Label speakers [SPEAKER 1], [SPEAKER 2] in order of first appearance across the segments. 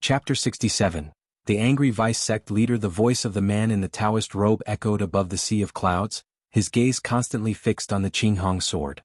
[SPEAKER 1] Chapter 67. The angry vice sect leader. The voice of the man in the Taoist robe echoed above the sea of clouds, his gaze constantly fixed on the Qinghong sword.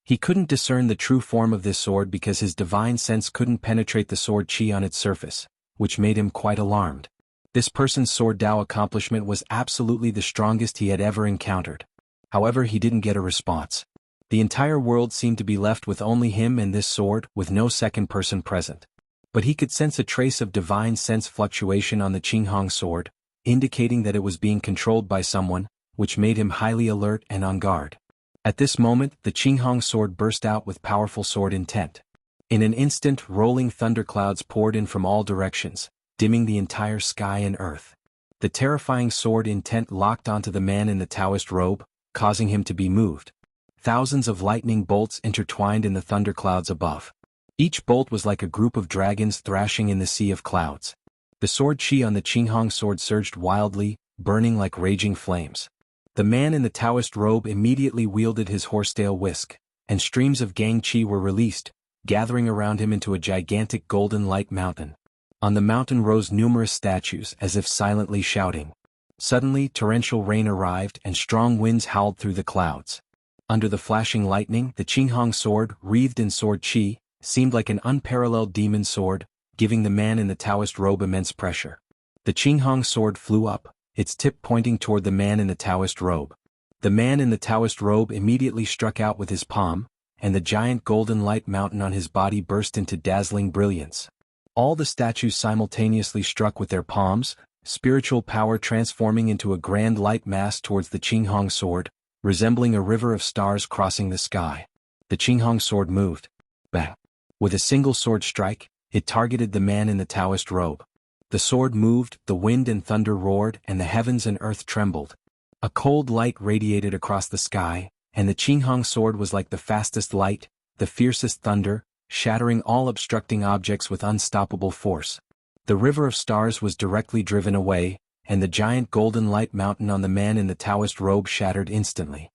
[SPEAKER 1] He couldn't discern the true form of this sword because his divine sense couldn't penetrate the sword qi on its surface, which made him quite alarmed. This person's sword Dao accomplishment was absolutely the strongest he had ever encountered. However, he didn't get a response. The entire world seemed to be left with only him and this sword, with no second person present. But he could sense a trace of divine sense fluctuation on the Qinghong sword, indicating that it was being controlled by someone, which made him highly alert and on guard. At this moment, the Qinghong sword burst out with powerful sword intent. In an instant, rolling thunderclouds poured in from all directions, dimming the entire sky and earth. The terrifying sword intent locked onto the man in the Taoist robe, causing him to be moved. Thousands of lightning bolts intertwined in the thunderclouds above. Each bolt was like a group of dragons thrashing in the sea of clouds. The sword qi on the Qinghong sword surged wildly, burning like raging flames. The man in the Taoist robe immediately wielded his horsetail whisk, and streams of gang qi were released, gathering around him into a gigantic golden light mountain. On the mountain rose numerous statues as if silently shouting. Suddenly, torrential rain arrived and strong winds howled through the clouds. Under the flashing lightning, the Qinghong sword, wreathed in sword qi, seemed like an unparalleled demon sword, giving the man in the Taoist robe immense pressure. The Qinghong sword flew up, its tip pointing toward the man in the Taoist robe. The man in the Taoist robe immediately struck out with his palm, and the giant golden light mountain on his body burst into dazzling brilliance. All the statues simultaneously struck with their palms, spiritual power transforming into a grand light mass towards the Qinghong sword, resembling a river of stars crossing the sky. The Qinghong sword moved. Bang! With a single sword strike, it targeted the man in the Taoist robe. The sword moved, the wind and thunder roared, and the heavens and earth trembled. A cold light radiated across the sky, and the Qinghong sword was like the fastest light, the fiercest thunder, shattering all obstructing objects with unstoppable force. The river of stars was directly driven away, and the giant golden light mountain on the man in the Taoist robe shattered instantly.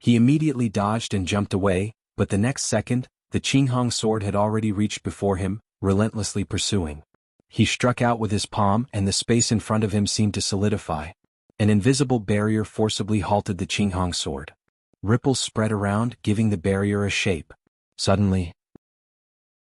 [SPEAKER 1] He immediately dodged and jumped away, but the next second, the Qinghong sword had already reached before him, relentlessly pursuing. He struck out with his palm and the space in front of him seemed to solidify. An invisible barrier forcibly halted the Qinghong sword. Ripples spread around, giving the barrier a shape. Suddenly,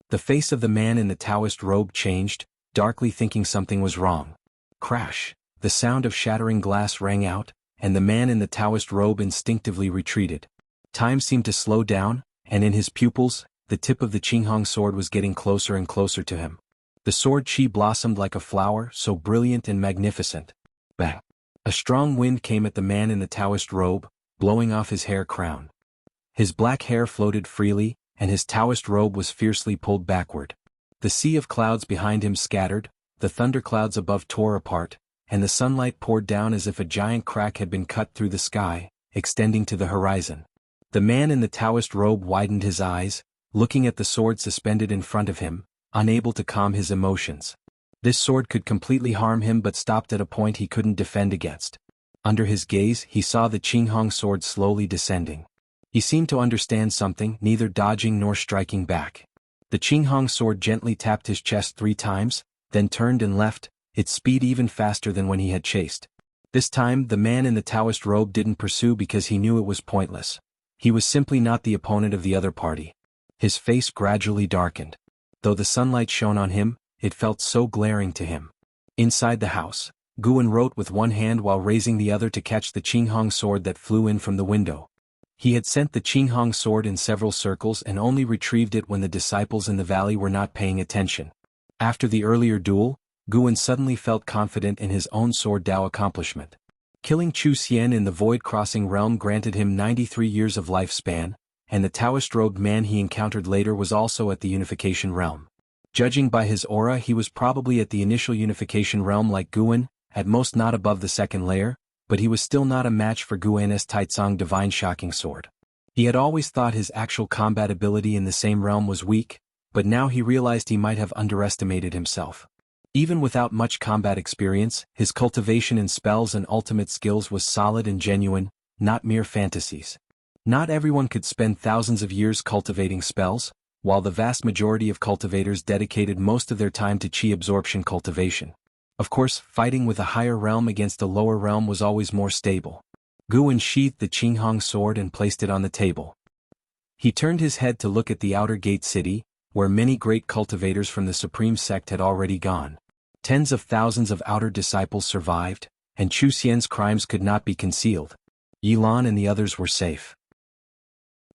[SPEAKER 1] the face of the man in the Taoist robe changed, darkly thinking something was wrong. Crash! The sound of shattering glass rang out, and the man in the Taoist robe instinctively retreated. Time seemed to slow down, and in his pupils, the tip of the Qinghong sword was getting closer and closer to him. The sword qi blossomed like a flower, so brilliant and magnificent. Bang! A strong wind came at the man in the Taoist robe, blowing off his hair crown. His black hair floated freely, and his Taoist robe was fiercely pulled backward. The sea of clouds behind him scattered, the thunderclouds above tore apart, and the sunlight poured down as if a giant crack had been cut through the sky, extending to the horizon. The man in the Taoist robe widened his eyes, looking at the sword suspended in front of him, unable to calm his emotions. This sword could completely harm him but stopped at a point he couldn't defend against. Under his gaze, he saw the Qinghong sword slowly descending. He seemed to understand something, neither dodging nor striking back. The Qinghong sword gently tapped his chest 3 times, then turned and left, its speed even faster than when he had chased. This time, the man in the Taoist robe didn't pursue because he knew it was pointless. He was simply not the opponent of the other party. His face gradually darkened. Though the sunlight shone on him, it felt so glaring to him. Inside the house, Guan wrote with one hand while raising the other to catch the Qinghong sword that flew in from the window. He had sent the Qinghong sword in several circles and only retrieved it when the disciples in the valley were not paying attention. After the earlier duel, Guan suddenly felt confident in his own sword Dao accomplishment. Killing Chu Xian in the void-crossing realm granted him 93 years of lifespan, and the Taoist-robed man he encountered later was also at the unification realm. Judging by his aura, he was probably at the initial unification realm like Guan, at most not above the second layer, but he was still not a match for Guan's Taitsong Divine Shocking Sword. He had always thought his actual combat ability in the same realm was weak, but now he realized he might have underestimated himself. Even without much combat experience, his cultivation in spells and ultimate skills was solid and genuine, not mere fantasies. Not everyone could spend thousands of years cultivating spells, while the vast majority of cultivators dedicated most of their time to chi absorption cultivation. Of course, fighting with a higher realm against a lower realm was always more stable. Gu unsheathed the Qinghong sword and placed it on the table. He turned his head to look at the outer gate city, where many great cultivators from the Supreme Sect had already gone. Tens of thousands of outer disciples survived, and Chu Xian's crimes could not be concealed. Yilan and the others were safe.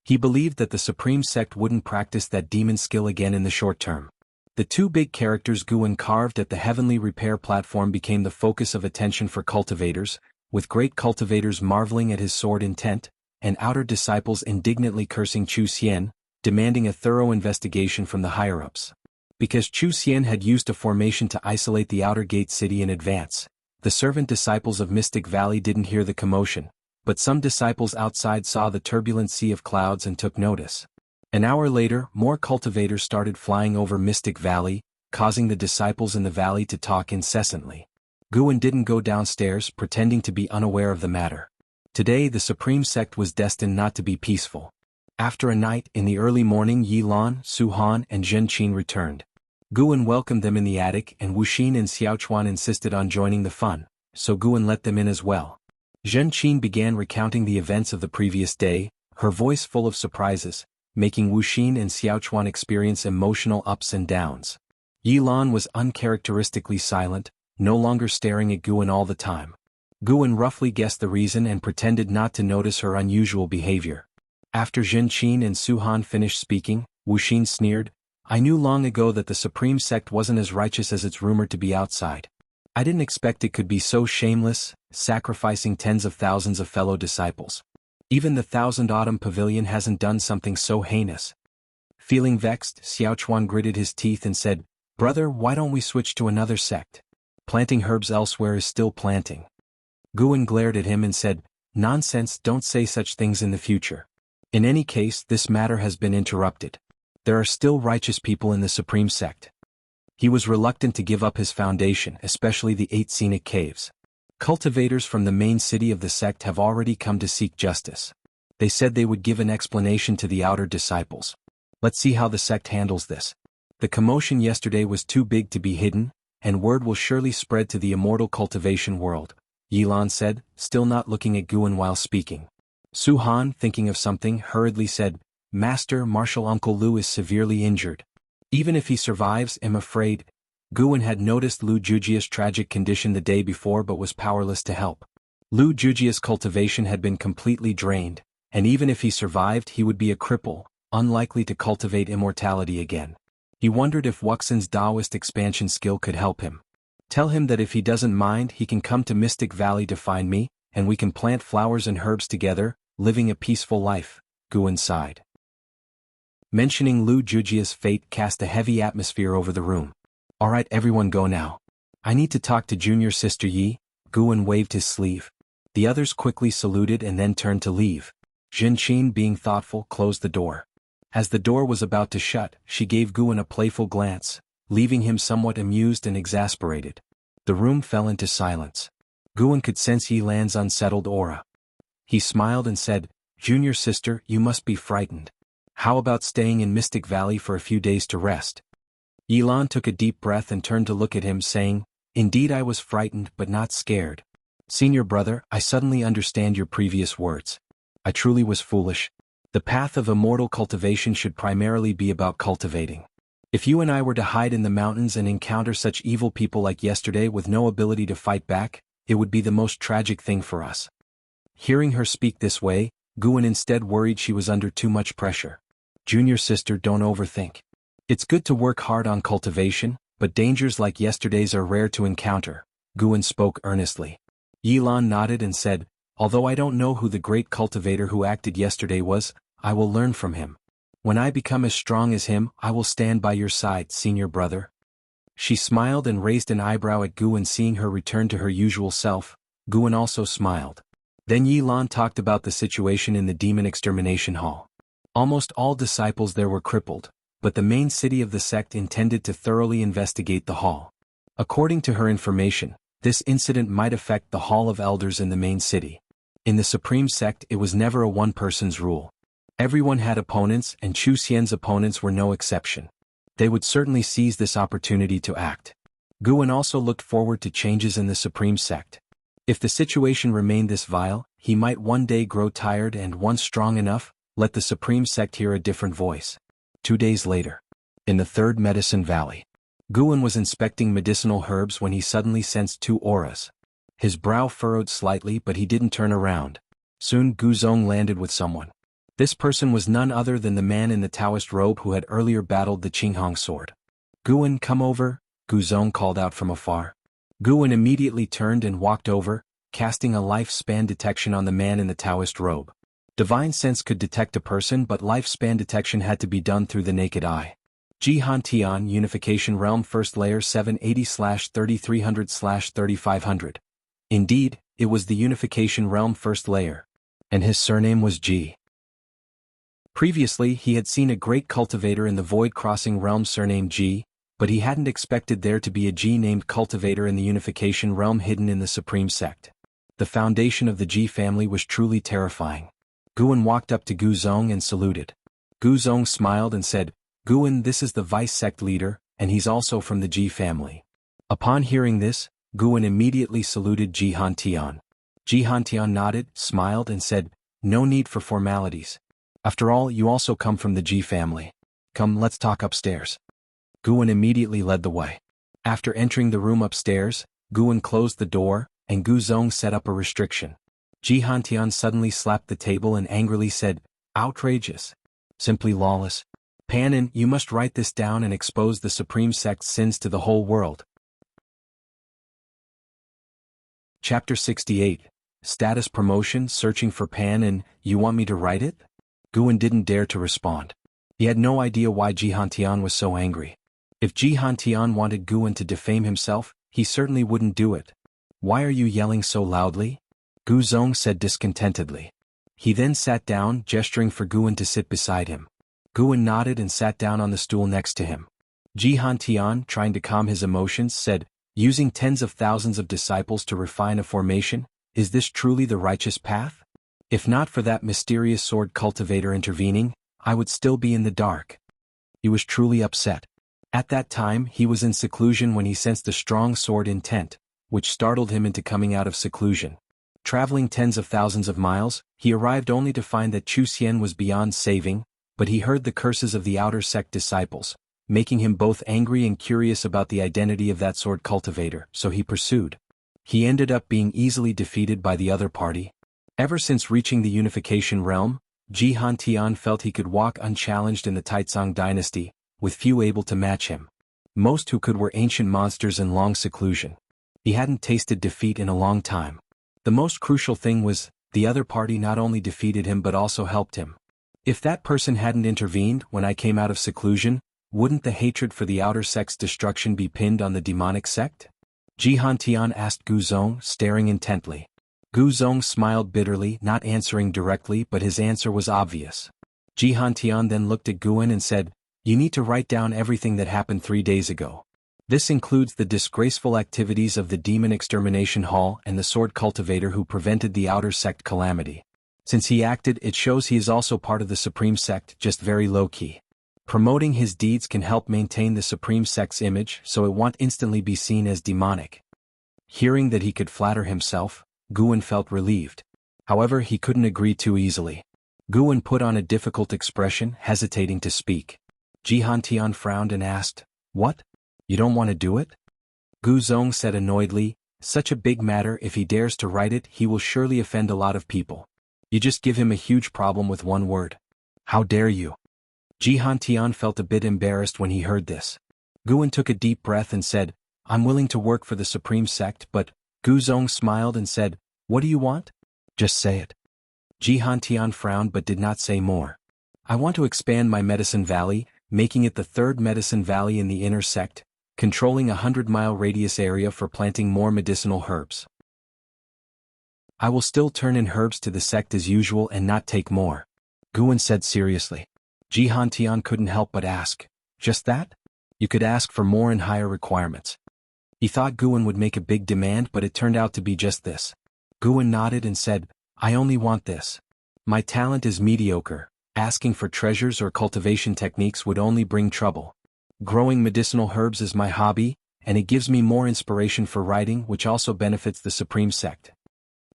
[SPEAKER 1] He believed that the Supreme Sect wouldn't practice that demon skill again in the short term. The two big characters Guan carved at the heavenly repair platform became the focus of attention for cultivators, with great cultivators marveling at his sword intent, and outer disciples indignantly cursing Chu Xian, demanding a thorough investigation from the higher-ups. Because Chu Xian had used a formation to isolate the outer gate city in advance, the servant disciples of Mystic Valley didn't hear the commotion, but some disciples outside saw the turbulent sea of clouds and took notice. An hour later, more cultivators started flying over Mystic Valley, causing the disciples in the valley to talk incessantly. Guan didn't go downstairs, pretending to be unaware of the matter. Today the Supreme Sect was destined not to be peaceful. After a night, in the early morning Yilan, Su Han and Zhen Qin returned. Guan welcomed them in the attic and Wuxin and Xiaochuan insisted on joining the fun, so Guan let them in as well. Zhen Qin began recounting the events of the previous day, her voice full of surprises, making Wuxin and Xiaochuan experience emotional ups and downs. Yilan was uncharacteristically silent, no longer staring at Guan all the time. Guan roughly guessed the reason and pretended not to notice her unusual behavior. After Zhen Qin and Su Han finished speaking, Wuxin sneered, "I knew long ago that the Supreme Sect wasn't as righteous as it's rumored to be outside. I didn't expect it could be so shameless, sacrificing tens of thousands of fellow disciples. Even the Thousand Autumn Pavilion hasn't done something so heinous." Feeling vexed, Xiaochuan gritted his teeth and said, "Brother, why don't we switch to another sect? Planting herbs elsewhere is still planting." Guan glared at him and said, "Nonsense, don't say such things in the future. In any case, this matter has been interrupted. There are still righteous people in the Supreme Sect." He was reluctant to give up his foundation, especially the 8 scenic caves. Cultivators from the main city of the sect have already come to seek justice. They said they would give an explanation to the outer disciples. Let's see how the sect handles this. The commotion yesterday was too big to be hidden, and word will surely spread to the immortal cultivation world, Yilan said, still not looking at Guan while speaking. Su Han, thinking of something, hurriedly said, "Master, Martial Uncle Lu is severely injured. Even if he survives, I'm afraid." Guan had noticed Lu Jujia's tragic condition the day before but was powerless to help. Lu Jujia's cultivation had been completely drained, and even if he survived he would be a cripple, unlikely to cultivate immortality again. He wondered if Wuxin's Taoist expansion skill could help him. "Tell him that if he doesn't mind he can come to Mystic Valley to find me, and we can plant flowers and herbs together, living a peaceful life," Guan sighed. Mentioning Lu Jujia's fate cast a heavy atmosphere over the room. "Alright, everyone go now. I need to talk to junior sister Yi." Guan waved his sleeve. The others quickly saluted and then turned to leave. Zhen Qin, being thoughtful, closed the door. As the door was about to shut, she gave Guan a playful glance, leaving him somewhat amused and exasperated. The room fell into silence. Guan could sense Yilan's unsettled aura. He smiled and said, "Junior sister, you must be frightened. How about staying in Mystic Valley for a few days to rest?" Yilan took a deep breath and turned to look at him, saying, "Indeed I was frightened but not scared. Senior brother, I suddenly understand your previous words. I truly was foolish. The path of immortal cultivation should primarily be about cultivating. If you and I were to hide in the mountains and encounter such evil people like yesterday with no ability to fight back, it would be the most tragic thing for us." Hearing her speak this way, Guan instead worried she was under too much pressure. "Junior sister, don't overthink. It's good to work hard on cultivation, but dangers like yesterday's are rare to encounter." Guan spoke earnestly. Yilan nodded and said, "Although I don't know who the great cultivator who acted yesterday was, I will learn from him. When I become as strong as him, I will stand by your side, senior brother." She smiled and raised an eyebrow at Guan, seeing her return to her usual self. Guan also smiled. Then Yilan talked about the situation in the demon extermination hall. Almost all disciples there were crippled, but the main city of the sect intended to thoroughly investigate the hall. According to her information, this incident might affect the Hall of Elders in the main city. In the Supreme Sect it was never a one-person's rule. Everyone had opponents, and Chu Xian's opponents were no exception. They would certainly seize this opportunity to act. Guan also looked forward to changes in the Supreme Sect. If the situation remained this vile, he might one day grow tired and, once strong enough, let the Supreme Sect hear a different voice. 2 days later. In the Third Medicine Valley. Guan was inspecting medicinal herbs when he suddenly sensed 2 auras. His brow furrowed slightly, but he didn't turn around. Soon Gu Zong landed with someone. This person was none other than the man in the Taoist robe who had earlier battled the Qinghong sword. "Guan, come over," Gu Zong called out from afar. Guan immediately turned and walked over, casting a lifespan detection on the man in the Taoist robe. Divine sense could detect a person, but lifespan detection had to be done through the naked eye. Jihan Tian, Unification Realm, First Layer, 780/3300/3500. Indeed, it was the Unification Realm First Layer. And his surname was Ji. Previously, he had seen a great cultivator in the Void Crossing Realm surnamed Ji, but he hadn't expected there to be a Ji named cultivator in the Unification Realm hidden in the Supreme Sect. The foundation of the Ji family was truly terrifying. Guan walked up to Gu Zong and saluted. Gu Zong smiled and said, "Guan, this is the Vice Sect leader, and he's also from the Ji family." Upon hearing this, Guan immediately saluted Jihan Tian. Jihan Tian nodded, smiled and said, "No need for formalities. After all, you also come from the Ji family. Come, let's talk upstairs." Guan immediately led the way. After entering the room upstairs, Guan closed the door, and Gu Zong set up a restriction. Jihan Tian suddenly slapped the table and angrily said, "Outrageous. Simply lawless. Panin, you must write this down and expose the Supreme Sect's sins to the whole world." Chapter 68. Status Promotion, Searching for Panin. You want me to write it? Guan didn't dare to respond. He had no idea why Jihan Tian was so angry. If Jihan Tian wanted Guan to defame himself, he certainly wouldn't do it. "Why are you yelling so loudly?" Gu Zong said discontentedly. He then sat down, gesturing for Guan to sit beside him. Guan nodded and sat down on the stool next to him. Jihan Tian, trying to calm his emotions, said, "Using tens of thousands of disciples to refine a formation, is this truly the righteous path? If not for that mysterious sword cultivator intervening, I would still be in the dark." He was truly upset. At that time, he was in seclusion when he sensed a strong sword intent, which startled him into coming out of seclusion. Traveling tens of thousands of miles, he arrived only to find that Chu Xian was beyond saving, but he heard the curses of the outer sect disciples, making him both angry and curious about the identity of that sword cultivator, so he pursued. He ended up being easily defeated by the other party. Ever since reaching the Unification Realm, Jihan Tian felt he could walk unchallenged in the Taizong dynasty, with few able to match him. Most who could were ancient monsters in long seclusion. He hadn't tasted defeat in a long time. The most crucial thing was, the other party not only defeated him but also helped him. If that person hadn't intervened when I came out of seclusion, wouldn't the hatred for the outer sect's destruction be pinned on the demonic sect? Jihan Tian asked Gu Zong, staring intently. Gu Zong smiled bitterly, not answering directly, but his answer was obvious. Jihan Tian then looked at Guan and said, "You need to write down everything that happened 3 days ago. This includes the disgraceful activities of the Demon Extermination Hall and the sword cultivator who prevented the outer sect calamity. Since he acted, it shows he is also part of the Supreme Sect, just very low-key. Promoting his deeds can help maintain the Supreme Sect's image, so it won't instantly be seen as demonic." Hearing that he could flatter himself, Guan felt relieved. However, he couldn't agree too easily. Guan put on a difficult expression, hesitating to speak. Jihan Tian frowned and asked, "What? You don't want to do it?" Gu Zong said annoyedly, "Such a big matter, if he dares to write it, he will surely offend a lot of people. You just give him a huge problem with one word. How dare you?" Jihan Tian felt a bit embarrassed when he heard this. Guan took a deep breath and said, "I'm willing to work for the Supreme Sect, but..." Gu Zong smiled and said, "What do you want? Just say it." Jihan Tian frowned but did not say more. "I want to expand my Medicine Valley, making it the third Medicine Valley in the inner sect, controlling a 100-mile radius area for planting more medicinal herbs. I will still turn in herbs to the sect as usual and not take more," Guan said seriously. Jihan Tian couldn't help but ask, "Just that? You could ask for more and higher requirements." He thought Guan would make a big demand, but it turned out to be just this. Guan nodded and said, "I only want this. My talent is mediocre, Asking for treasures or cultivation techniques would only bring trouble. Growing medicinal herbs is my hobby, and it gives me more inspiration for writing, which also benefits the Supreme Sect.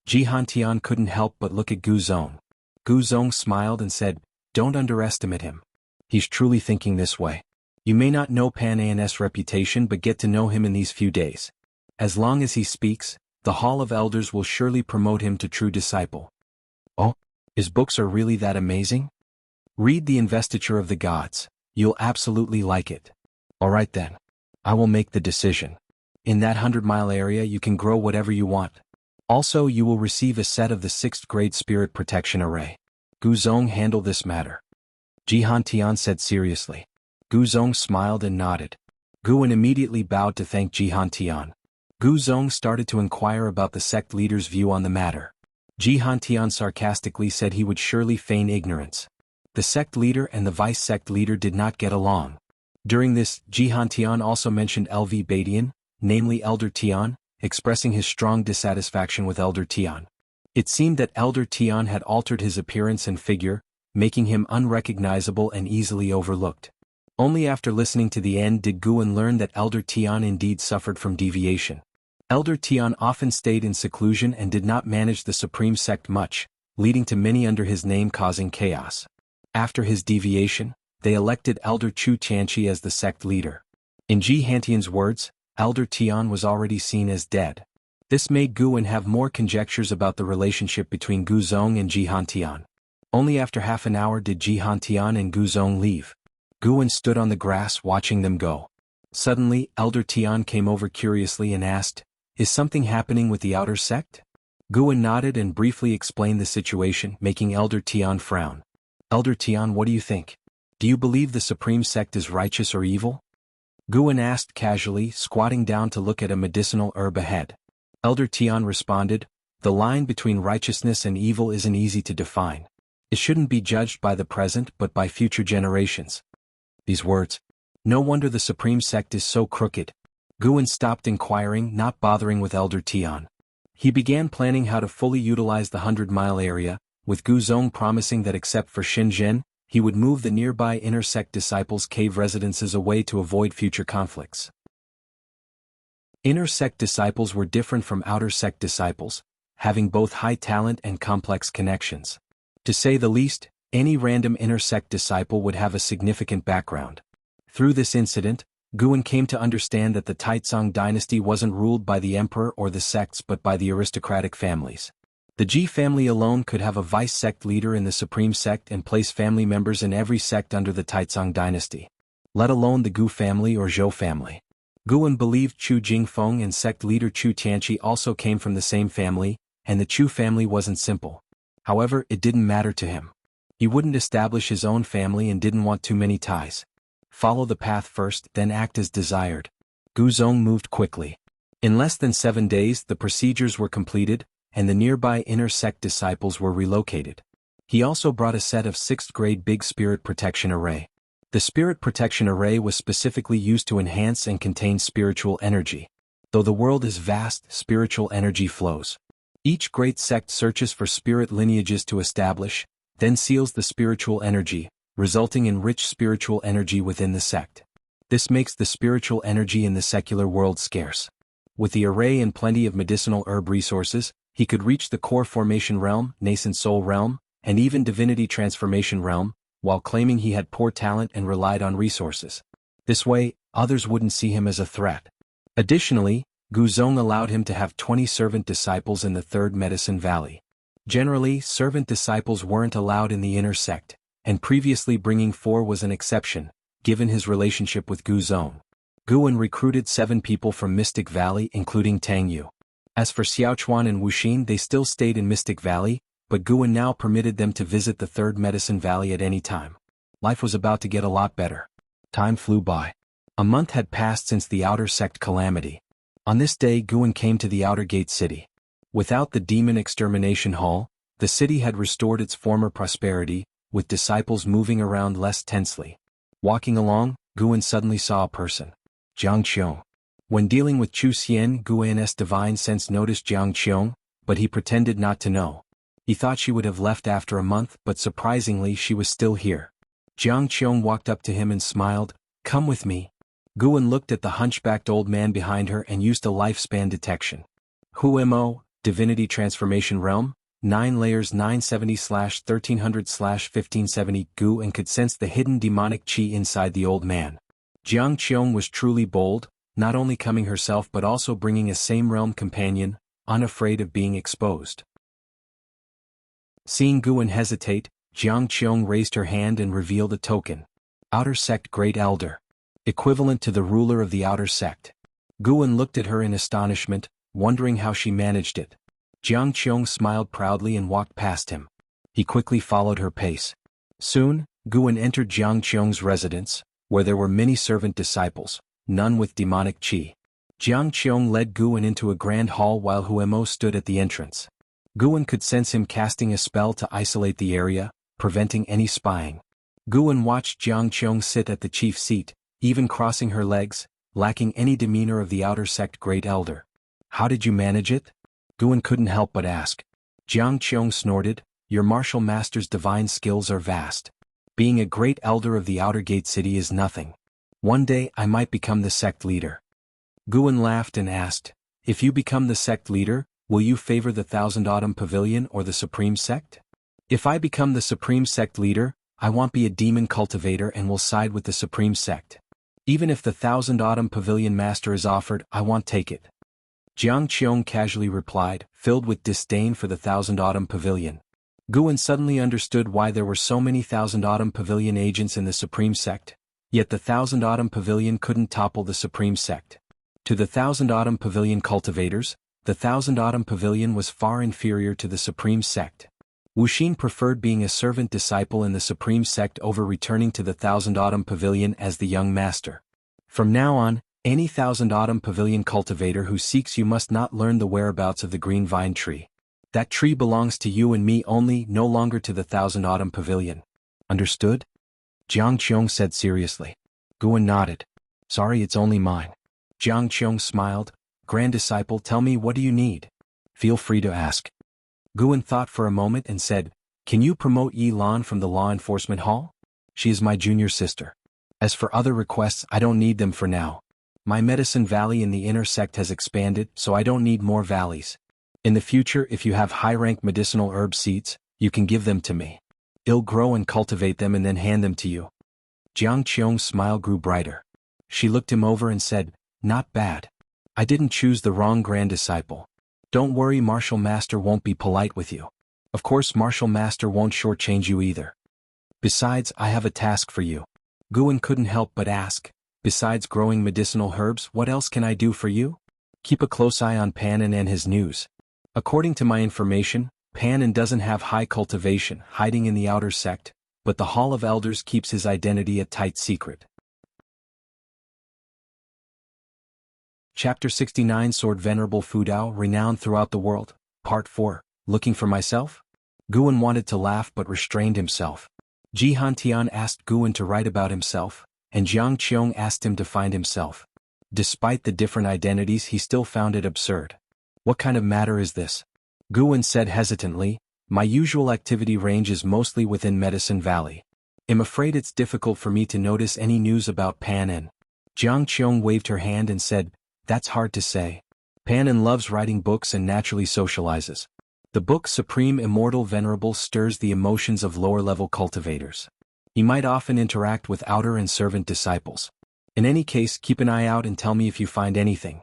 [SPEAKER 1] Jihantian couldn't help but look at Gu Zong. Gu Zong smiled and said, "Don't underestimate him. He's truly thinking this way. You may not know Pan An's reputation, but get to know him in these few days. As long as he speaks, the Hall of Elders will surely promote him to true disciple." "Oh, his books are really that amazing? Read The Investiture of the Gods. You'll absolutely like it." "Alright then. I will make the decision. In that 100-mile area you can grow whatever you want. Also you will receive a set of the 6th grade Spirit Protection Array. Gu Zong handle this matter," Jihantian said seriously. Gu Zong smiled and nodded. Guan immediately bowed to thank Jihantian. Gu Zong started to inquire about the sect leader's view on the matter. Jihantian sarcastically said he would surely feign ignorance. The sect leader and the vice-sect leader did not get along. During this, Jihantian also mentioned LV Badian, namely Elder Tian, expressing his strong dissatisfaction with Elder Tian. It seemed that Elder Tian had altered his appearance and figure, making him unrecognizable and easily overlooked. Only after listening to the end did Guan learn that Elder Tian indeed suffered from deviation. Elder Tian often stayed in seclusion and did not manage the Supreme Sect much, leading to many under his name causing chaos. After his deviation, they elected Elder Chu Tianqi as the sect leader. In Jihantian's words, Elder Tian was already seen as dead. This made Guan have more conjectures about the relationship between Gu Zong and Jihantian. Only after half an hour did Jihantian and Gu Zong leave. Guan stood on the grass watching them go. Suddenly, Elder Tian came over curiously and asked, "Is something happening with the outer sect?" Guan nodded and briefly explained the situation, making Elder Tian frown. "Elder Tian, what do you think? Do you believe the Supreme Sect is righteous or evil?" Guan asked casually, squatting down to look at a medicinal herb ahead. Elder Tian responded, "The line between righteousness and evil isn't easy to define. It shouldn't be judged by the present but by future generations." These words. No wonder the Supreme Sect is so crooked. Guan stopped inquiring, not bothering with Elder Tian. He began planning how to fully utilize the 100-mile area, with Gu Zong promising that except for Shenzhen, he would move the nearby inner sect disciples' cave residences away to avoid future conflicts. Inner sect disciples were different from outer sect disciples, having both high talent and complex connections. To say the least, any random inner sect disciple would have a significant background. Through this incident, Guan came to understand that the Taizong dynasty wasn't ruled by the emperor or the sects but by the aristocratic families. The Ji family alone could have a vice-sect leader in the Supreme Sect and place family members in every sect under the Taizong dynasty. Let alone the Gu family or Zhou family. Guan believed Chu Jingfeng and sect leader Chu Tianqi also came from the same family, and the Chu family wasn't simple. However, it didn't matter to him. He wouldn't establish his own family and didn't want too many ties. Follow the path first, then act as desired. Gu Zong moved quickly. In less than 7 days the procedures were completed, and the nearby inner sect disciples were relocated. He also brought a set of 6th grade Big Spirit Protection Array. The Spirit Protection Array was specifically used to enhance and contain spiritual energy. Though the world is vast, spiritual energy flows. Each great sect searches for spirit lineages to establish, then seals the spiritual energy, resulting in rich spiritual energy within the sect. This makes the spiritual energy in the secular world scarce. With the array and plenty of medicinal herb resources, he could reach the core formation realm, nascent soul realm, and even divinity transformation realm, while claiming he had poor talent and relied on resources. This way, others wouldn't see him as a threat. Additionally, Gu Zong allowed him to have 20 servant disciples in the 3rd Medicine Valley. Generally, servant disciples weren't allowed in the inner sect, and previously bringing 4 was an exception, given his relationship with Gu Zong. Guan recruited 7 people from Mystic Valley including Tang Yu. As for Xiaochuan and Wuxin, they still stayed in Mystic Valley, but Guan now permitted them to visit the 3rd Medicine Valley at any time. Life was about to get a lot better. Time flew by. A month had passed since the outer sect calamity. On this day Guan came to the outer gate city. Without the demon extermination hall, the city had restored its former prosperity, with disciples moving around less tensely. Walking along, Guan suddenly saw a person. Jiang Qiong. When dealing with Chu Xian, Guan's divine sense noticed Jiang Qiong, but he pretended not to know. He thought she would have left after a month, but surprisingly she was still here. Jiang Qiong walked up to him and smiled, "Come with me." Guan looked at the hunchbacked old man behind her and used a lifespan detection. Humo, Divinity Transformation Realm, 9 layers 970/1300/1570 Gu and could sense the hidden demonic qi inside the old man. Jiang Qiong was truly bold, not only coming herself but also bringing a same realm companion, unafraid of being exposed. Seeing Guan hesitate, Jiang Qiong raised her hand and revealed a token. Outer Sect Great Elder. Equivalent to the ruler of the Outer Sect. Guan looked at her in astonishment, wondering how she managed it. Jiang Qiong smiled proudly and walked past him. He quickly followed her pace. Soon, Guan entered Jiang Qiong's residence, where there were many servant disciples, none with demonic qi. Jiang Qiong led Guan into a grand hall while Huemo stood at the entrance. Guan could sense him casting a spell to isolate the area, preventing any spying. Guan watched Jiang Qiong sit at the chief seat, even crossing her legs, lacking any demeanor of the Outer Sect Great Elder. "How did you manage it?" Guan couldn't help but ask. Jiang Qiong snorted, "Your martial master's divine skills are vast. Being a great elder of the Outer Gate City is nothing. One day I might become the sect leader." Guan laughed and asked, "If you become the sect leader, will you favor the Thousand Autumn Pavilion or the Supreme Sect?" "If I become the Supreme Sect leader, I won't be a demon cultivator and will side with the Supreme Sect. Even if the Thousand Autumn Pavilion Master is offered, I won't take it." Jiang Qiong casually replied, filled with disdain for the Thousand Autumn Pavilion. Guan suddenly understood why there were so many Thousand Autumn Pavilion agents in the Supreme Sect, yet the Thousand Autumn Pavilion couldn't topple the Supreme Sect. To the Thousand Autumn Pavilion cultivators, the Thousand Autumn Pavilion was far inferior to the Supreme Sect. Wuxia preferred being a servant disciple in the Supreme Sect over returning to the Thousand Autumn Pavilion as the young master. From now on, any Thousand Autumn Pavilion cultivator who seeks you must not learn the whereabouts of the green vine tree. That tree belongs to you and me only, no longer to the Thousand Autumn Pavilion. Understood? Jiang Qiong said seriously. Guan nodded. Sorry, it's only mine. Jiang Qiong smiled. Grand disciple, tell me, what do you need? Feel free to ask. Guan thought for a moment and said, Can you promote Yi Lan from the Law Enforcement Hall? She is my junior sister. As for other requests, I don't need them for now. My medicine valley in the inner sect has expanded, so I don't need more valleys. In the future, if you have high-rank medicinal herb seeds, you can give them to me. I'll grow and cultivate them and then hand them to you. Jiang Qiong's smile grew brighter. She looked him over and said, Not bad. I didn't choose the wrong grand disciple. Don't worry, Martial Master won't be polite with you. Of course, Martial Master won't shortchange you either. Besides, I have a task for you. Guan couldn't help but ask, Besides growing medicinal herbs, what else can I do for you? Keep a close eye on Panin and his news. According to my information, Panin doesn't have high cultivation, hiding in the outer sect, but the Hall of Elders keeps his identity a tight secret. Chapter 69 Sword Venerable Fudao, renowned throughout the world, Part 4, Looking for Myself? Guan wanted to laugh but restrained himself. Jihan Tian asked Guan to write about himself, and Jiang Qiong asked him to find himself. Despite the different identities, he still found it absurd. What kind of matter is this? Guan said hesitantly, My usual activity range is mostly within Medicine Valley. I'm afraid it's difficult for me to notice any news about Panin. Jiang Qiong waved her hand and said, That's hard to say. Panin loves writing books and naturally socializes. The book Supreme Immortal Venerable stirs the emotions of lower-level cultivators. He might often interact with outer and servant disciples. In any case, keep an eye out and tell me if you find anything.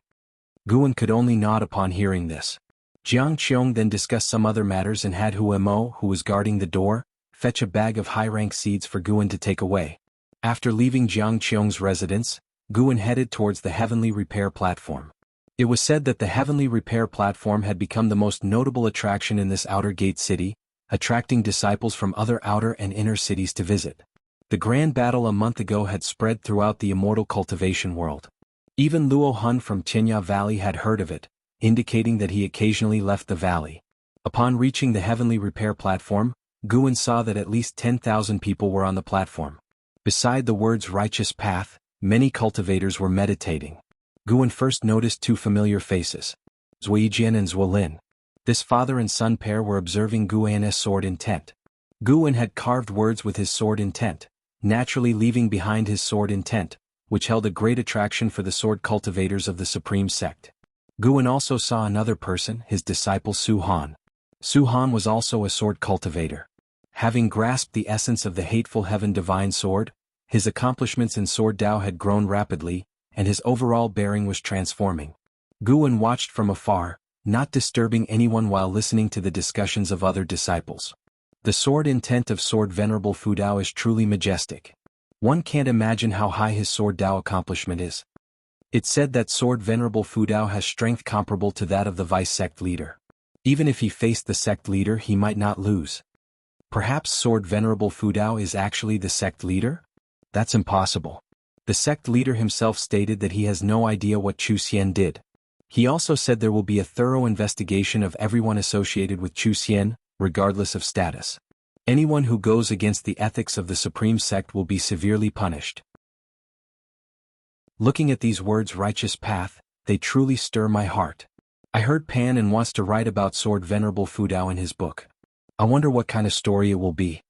[SPEAKER 1] Guan could only nod upon hearing this. Jiang Qiong then discussed some other matters and had Huemo, who was guarding the door, fetch a bag of high-rank seeds for Guan to take away. After leaving Jiang Qiong's residence, Guan headed towards the Heavenly Repair Platform. It was said that the Heavenly Repair Platform had become the most notable attraction in this outer gate city, attracting disciples from other outer and inner cities to visit. The grand battle a month ago had spread throughout the immortal cultivation world. Even Luo Hun from Tianya Valley had heard of it, indicating that he occasionally left the valley. Upon reaching the Heavenly Repair Platform, Guan saw that at least 10,000 people were on the platform. Beside the words Righteous Path, many cultivators were meditating. Guan first noticed two familiar faces. Zuijian and Zuolin. This father and son pair were observing Guan's sword intent. Guan had carved words with his sword intent, naturally leaving behind his sword intent, which held a great attraction for the sword cultivators of the Supreme Sect. Guan also saw another person, his disciple Su Han. Su Han was also a sword cultivator. Having grasped the essence of the hateful heaven divine sword, his accomplishments in sword Dao had grown rapidly, and his overall bearing was transforming. Guan watched from afar, not disturbing anyone while listening to the discussions of other disciples. The sword intent of Sword Venerable Fudao is truly majestic. One can't imagine how high his sword Dao accomplishment is. It's said that Sword Venerable Fudao has strength comparable to that of the vice sect leader. Even if he faced the sect leader, he might not lose. Perhaps Sword Venerable Fudao is actually the sect leader? That's impossible. The sect leader himself stated that he has no idea what Chu Xian did. He also said there will be a thorough investigation of everyone associated with Chu Xian, regardless of status. Anyone who goes against the ethics of the Supreme Sect will be severely punished. Looking at these words, righteous path, they truly stir my heart. I heard Pan and wants to write about Sword Venerable Fudao in his book. I wonder what kind of story it will be.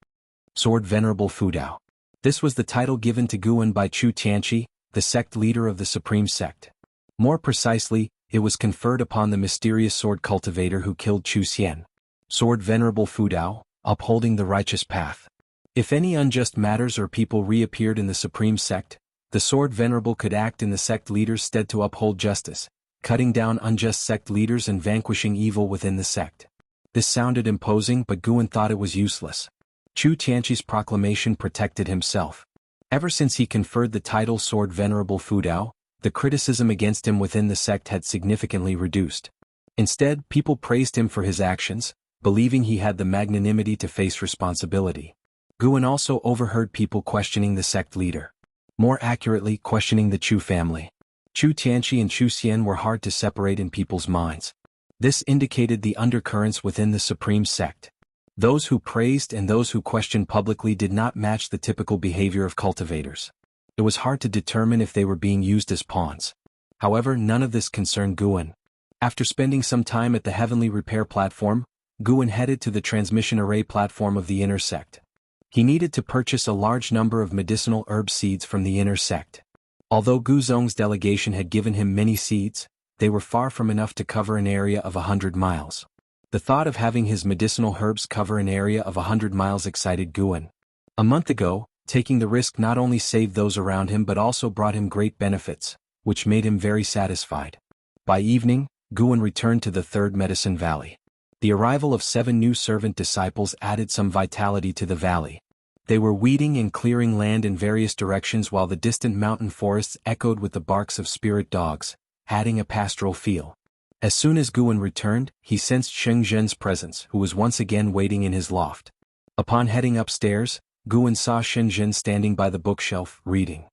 [SPEAKER 1] Sword Venerable Fudao. This was the title given to Guan by Chu Tianqi, the sect leader of the Supreme Sect. More precisely, it was conferred upon the mysterious sword cultivator who killed Chu Xian. Sword Venerable Fudao, upholding the righteous path. If any unjust matters or people reappeared in the Supreme Sect, the Sword Venerable could act in the sect leader's stead to uphold justice, cutting down unjust sect leaders and vanquishing evil within the sect. This sounded imposing, but Guan thought it was useless. Chu Tianqi's proclamation protected himself. Ever since he conferred the title Sword Venerable Fudao, the criticism against him within the sect had significantly reduced. Instead, people praised him for his actions, believing he had the magnanimity to face responsibility. Guan also overheard people questioning the sect leader. More accurately, questioning the Chu family. Chu Tianqi and Chu Xian were hard to separate in people's minds. This indicated the undercurrents within the Supreme Sect. Those who praised and those who questioned publicly did not match the typical behavior of cultivators. It was hard to determine if they were being used as pawns. However, none of this concerned Guan. After spending some time at the Heavenly Repair platform, Guan headed to the transmission array platform of the inner sect. He needed to purchase a large number of medicinal herb seeds from the inner sect. Although Gu Zong's delegation had given him many seeds, they were far from enough to cover an area of 100 miles. The thought of having his medicinal herbs cover an area of 100 miles excited Guan. A month ago, taking the risk not only saved those around him but also brought him great benefits, which made him very satisfied. By evening, Guan returned to the Third Medicine Valley. The arrival of 7 new servant disciples added some vitality to the valley. They were weeding and clearing land in various directions while the distant mountain forests echoed with the barks of spirit dogs, adding a pastoral feel. As soon as Guan returned, he sensed Sheng Zhen's presence, who was once again waiting in his loft. Upon heading upstairs, Guan saw Sheng Zhen standing by the bookshelf, reading.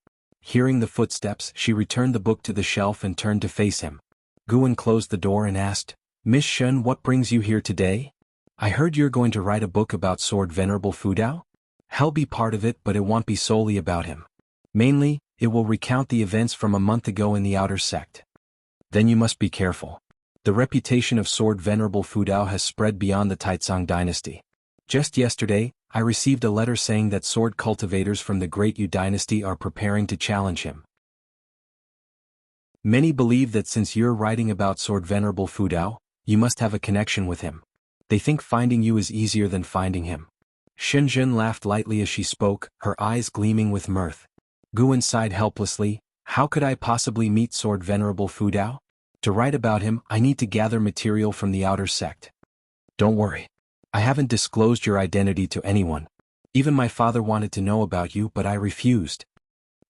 [SPEAKER 1] Hearing the footsteps, she returned the book to the shelf and turned to face him. Guan closed the door and asked, "Miss Shen, what brings you here today? I heard you're going to write a book about Sword Venerable Fudao? I'll be part of it, but it won't be solely about him. Mainly, it will recount the events from a month ago in the outer sect. Then you must be careful. The reputation of Sword Venerable Fudao has spread beyond the Taizong dynasty. Just yesterday, I received a letter saying that sword cultivators from the Great Yu dynasty are preparing to challenge him. Many believe that since you're writing about Sword Venerable Fudao, you must have a connection with him. They think finding you is easier than finding him." Sheng Zhen laughed lightly as she spoke, her eyes gleaming with mirth. Guan sighed helplessly. How could I possibly meet Sword Venerable Fudao? To write about him, I need to gather material from the outer sect. Don't worry. I haven't disclosed your identity to anyone. Even my father wanted to know about you, but I refused.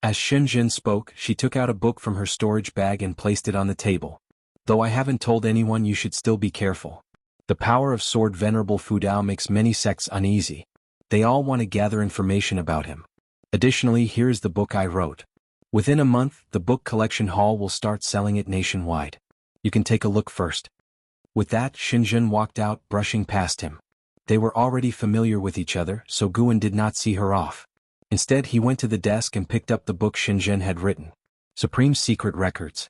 [SPEAKER 1] As Sheng Zhen spoke, she took out a book from her storage bag and placed it on the table. Though I haven't told anyone, you should still be careful. The power of Sword Venerable Fudao makes many sects uneasy. They all want to gather information about him. Additionally, here is the book I wrote. Within a month, the book collection hall will start selling it nationwide. You can take a look first. With that, Sheng Zhen walked out, brushing past him. They were already familiar with each other, so Guan did not see her off. Instead, he went to the desk and picked up the book Sheng Zhen had written. Supreme Secret Records.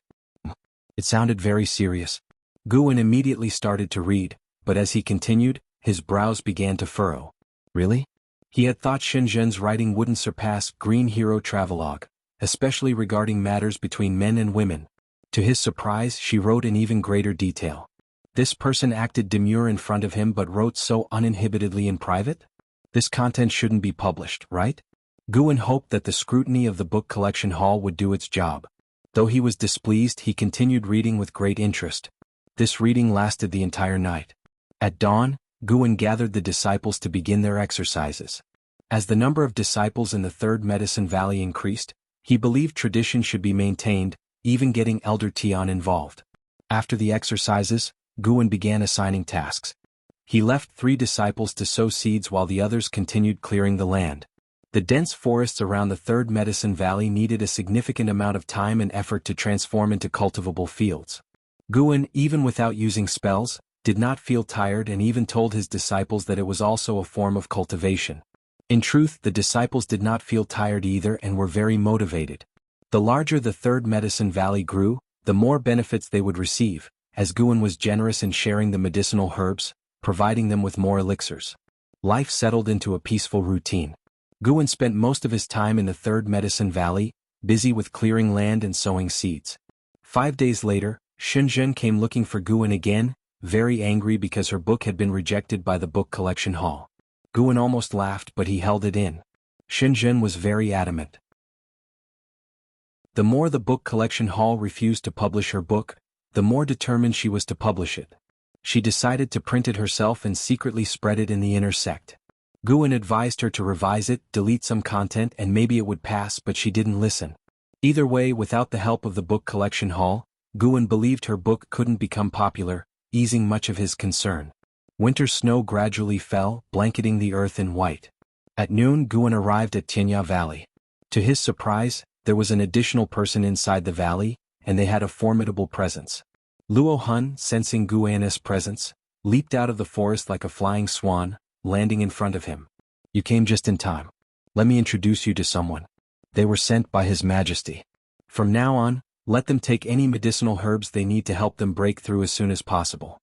[SPEAKER 1] It sounded very serious. Guan immediately started to read, but as he continued, his brows began to furrow. Really? He had thought Shenzhen's writing wouldn't surpass Green Hero Travelogue, especially regarding matters between men and women. To his surprise, she wrote in even greater detail. This person acted demure in front of him but wrote so uninhibitedly in private? This content shouldn't be published, right? Guan hoped that the scrutiny of the book collection hall would do its job. Though he was displeased, he continued reading with great interest. This reading lasted the entire night. At dawn, Guan gathered the disciples to begin their exercises. As the number of disciples in the Third Medicine Valley increased, he believed tradition should be maintained, even getting Elder Tian involved. After the exercises, Guan began assigning tasks. He left 3 disciples to sow seeds while the others continued clearing the land. The dense forests around the Third Medicine Valley needed a significant amount of time and effort to transform into cultivable fields. Guan, even without using spells, did not feel tired and even told his disciples that it was also a form of cultivation. In truth, the disciples did not feel tired either and were very motivated. The larger the Third Medicine Valley grew, the more benefits they would receive, as Guan was generous in sharing the medicinal herbs, providing them with more elixirs. Life settled into a peaceful routine. Guan spent most of his time in the Third Medicine Valley, busy with clearing land and sowing seeds. 5 days later, Shenzhen came looking for Guan again, very angry because her book had been rejected by the book collection hall. Guan almost laughed, but he held it in. Shenzhen was very adamant. The more the book collection hall refused to publish her book, the more determined she was to publish it. She decided to print it herself and secretly spread it in the inner sect. Guan advised her to revise it, delete some content, and maybe it would pass, but she didn't listen. Either way, without the help of the book collection hall, Guan believed her book couldn't become popular, easing much of his concern. Winter snow gradually fell, blanketing the earth in white. At noon, Guan arrived at Tianya Valley. To his surprise, there was an additional person inside the valley, and they had a formidable presence. Luo Hun, sensing Guan's presence, leaped out of the forest like a flying swan, landing in front of him. You came just in time. Let me introduce you to someone. They were sent by His Majesty. From now on, let them take any medicinal herbs they need to help them break through as soon as possible.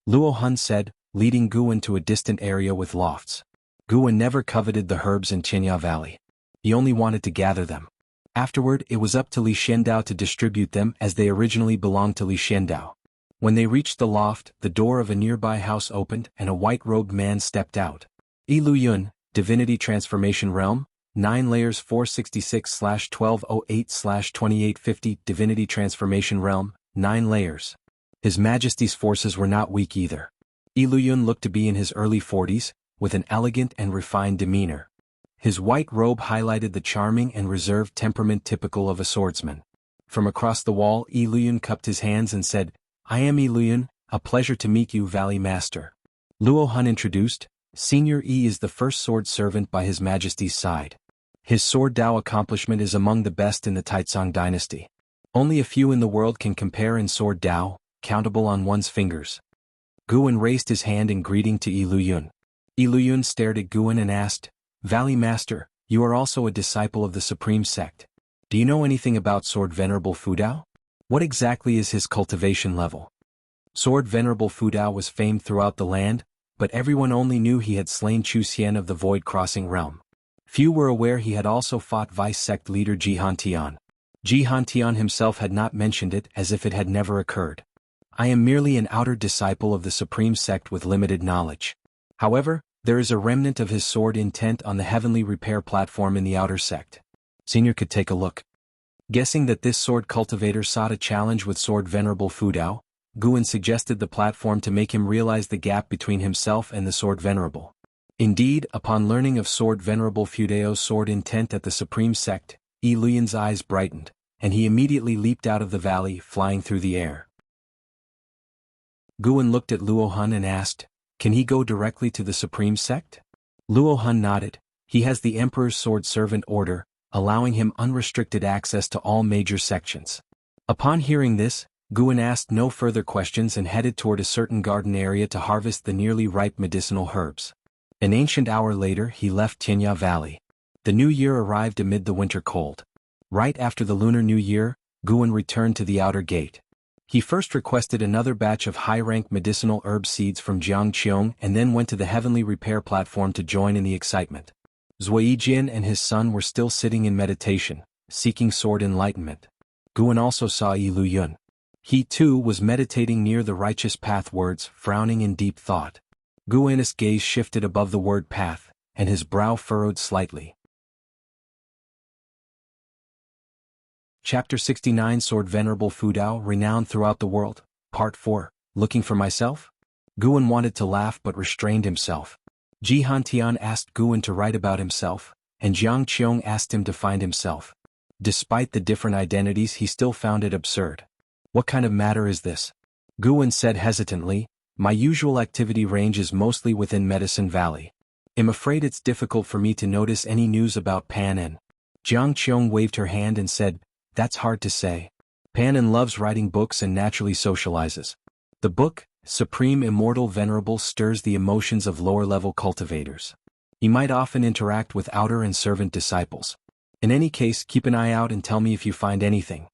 [SPEAKER 1] Luo Hun said, leading Guan to a distant area with lofts. Guan never coveted the herbs in Tianya Valley. He only wanted to gather them. Afterward, it was up to Li Xiandao to distribute them as they originally belonged to Li Xiandao. When they reached the loft, the door of a nearby house opened and a white-robed man stepped out. Yi Luyun, Divinity Transformation Realm, 9 layers 466/1208/2850 Divinity Transformation Realm, 9 layers. His Majesty's forces were not weak either. Yi Luyun looked to be in his early 40s, with an elegant and refined demeanor. His white robe highlighted the charming and reserved temperament typical of a swordsman. From across the wall, Yi Luyun cupped his hands and said, I am Yi Luyun, a pleasure to meet you, Valley Master. Luo Hun introduced, Senior Yi is the first sword servant by His Majesty's side. His sword Dao accomplishment is among the best in the Taizong dynasty. Only a few in the world can compare in sword Dao, countable on one's fingers. Guan raised his hand in greeting to Yi Luyun. Yi Luyun stared at Guan and asked, Valley Master, you are also a disciple of the Supreme Sect. Do you know anything about Sword Venerable Fudao? What exactly is his cultivation level? Sword Venerable Fudao was famed throughout the land, but everyone only knew he had slain Chu Xian of the Void Crossing Realm. Few were aware he had also fought Vice Sect leader Jihan Tian. Jihan Tian himself had not mentioned it as if it had never occurred. I am merely an outer disciple of the Supreme Sect with limited knowledge. However, there is a remnant of his sword intent on the heavenly repair platform in the outer sect. Senior could take a look. Guessing that this sword cultivator sought a challenge with Sword Venerable Fudao, Guan suggested the platform to make him realize the gap between himself and the Sword Venerable. Indeed, upon learning of Sword Venerable Fudao's sword intent at the Supreme Sect, Yi Luyun's eyes brightened, and he immediately leaped out of the valley, flying through the air. Guan looked at Luo Hun and asked, Can he go directly to the Supreme Sect? Luo Hun nodded. He has the Emperor's Sword Servant Order, allowing him unrestricted access to all major sections. Upon hearing this, Guan asked no further questions and headed toward a certain garden area to harvest the nearly ripe medicinal herbs. An ancient hour later, he left Tianya Valley. The new year arrived amid the winter cold. Right after the Lunar New Year, Guan returned to the outer gate. He first requested another batch of high-rank medicinal herb seeds from Jiang Qiong and then went to the heavenly repair platform to join in the excitement. Zuijian and his son were still sitting in meditation, seeking sword enlightenment. Guan also saw Yi Luyun. He too was meditating near the righteous path words, frowning in deep thought. Guan's gaze shifted above the word path, and his brow furrowed slightly. Chapter 69 Sword Venerable Fudao, renowned throughout the world, Part 4, Looking for Myself? Guan wanted to laugh but restrained himself. Ji Hantian asked Guan to write about himself, and Jiang Qiong asked him to find himself. Despite the different identities, he still found it absurd. What kind of matter is this? Guan said hesitantly, my usual activity range is mostly within Medicine Valley. I'm afraid it's difficult for me to notice any news about Pan En. Jiang Qiong waved her hand and said, that's hard to say. Pan En loves writing books and naturally socializes. The book, Supreme Immortal Venerable, stirs the emotions of lower-level cultivators. He might often interact with outer and servant disciples. In any case, keep an eye out and tell me if you find anything.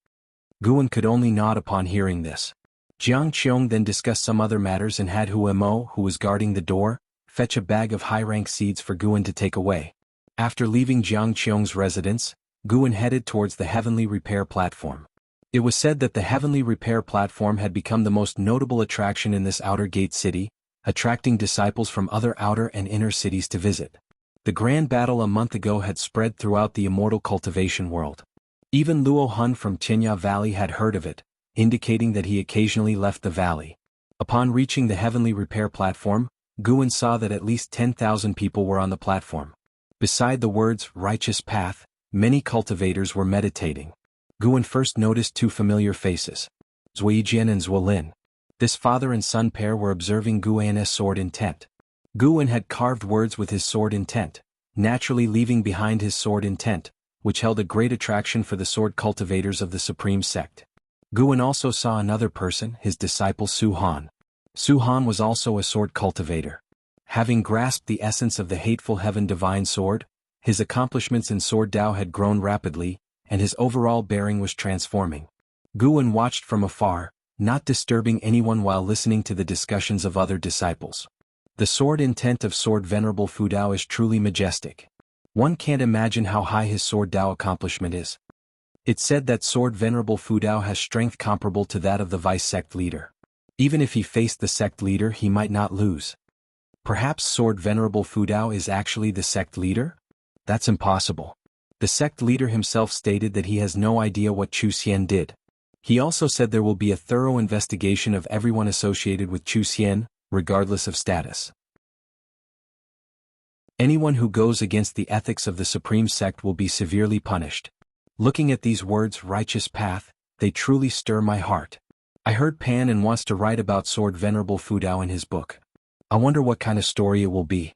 [SPEAKER 1] Guan could only nod upon hearing this. Jiang Qiong then discussed some other matters and had Hu Mo, who was guarding the door, fetch a bag of high-rank seeds for Guan to take away. After leaving Jiang Qiong's residence, Guan headed towards the heavenly repair platform. It was said that the heavenly repair platform had become the most notable attraction in this outer gate city, attracting disciples from other outer and inner cities to visit. The grand battle a month ago had spread throughout the immortal cultivation world. Even Luo Hun from Tinya Valley had heard of it, indicating that he occasionally left the valley. Upon reaching the heavenly repair platform, Guan saw that at least 10,000 people were on the platform. Beside the words, righteous path, many cultivators were meditating. Guan first noticed two familiar faces. Zuijian and Zuolin. This father and son pair were observing Guan's sword intent. Guan had carved words with his sword intent, naturally leaving behind his sword intent, which held a great attraction for the sword cultivators of the Supreme Sect. Guan also saw another person, his disciple Su Han. Su Han was also a sword cultivator. Having grasped the essence of the hateful heaven divine sword, his accomplishments in sword Dao had grown rapidly, and his overall bearing was transforming. Guan watched from afar, not disturbing anyone while listening to the discussions of other disciples. The sword intent of Sword Venerable Fudao is truly majestic. One can't imagine how high his sword Dao accomplishment is. It's said that Sword Venerable Fudao has strength comparable to that of the vice sect leader. Even if he faced the sect leader, he might not lose. Perhaps Sword Venerable Fudao is actually the sect leader? That's impossible. The sect leader himself stated that he has no idea what Chu Xian did. He also said there will be a thorough investigation of everyone associated with Chu Xian, regardless of status. Anyone who goes against the ethics of the Supreme Sect will be severely punished. Looking at these words, righteous path, they truly stir my heart. I heard Pan En wants to write about Sword Venerable Fudao in his book. I wonder what kind of story it will be.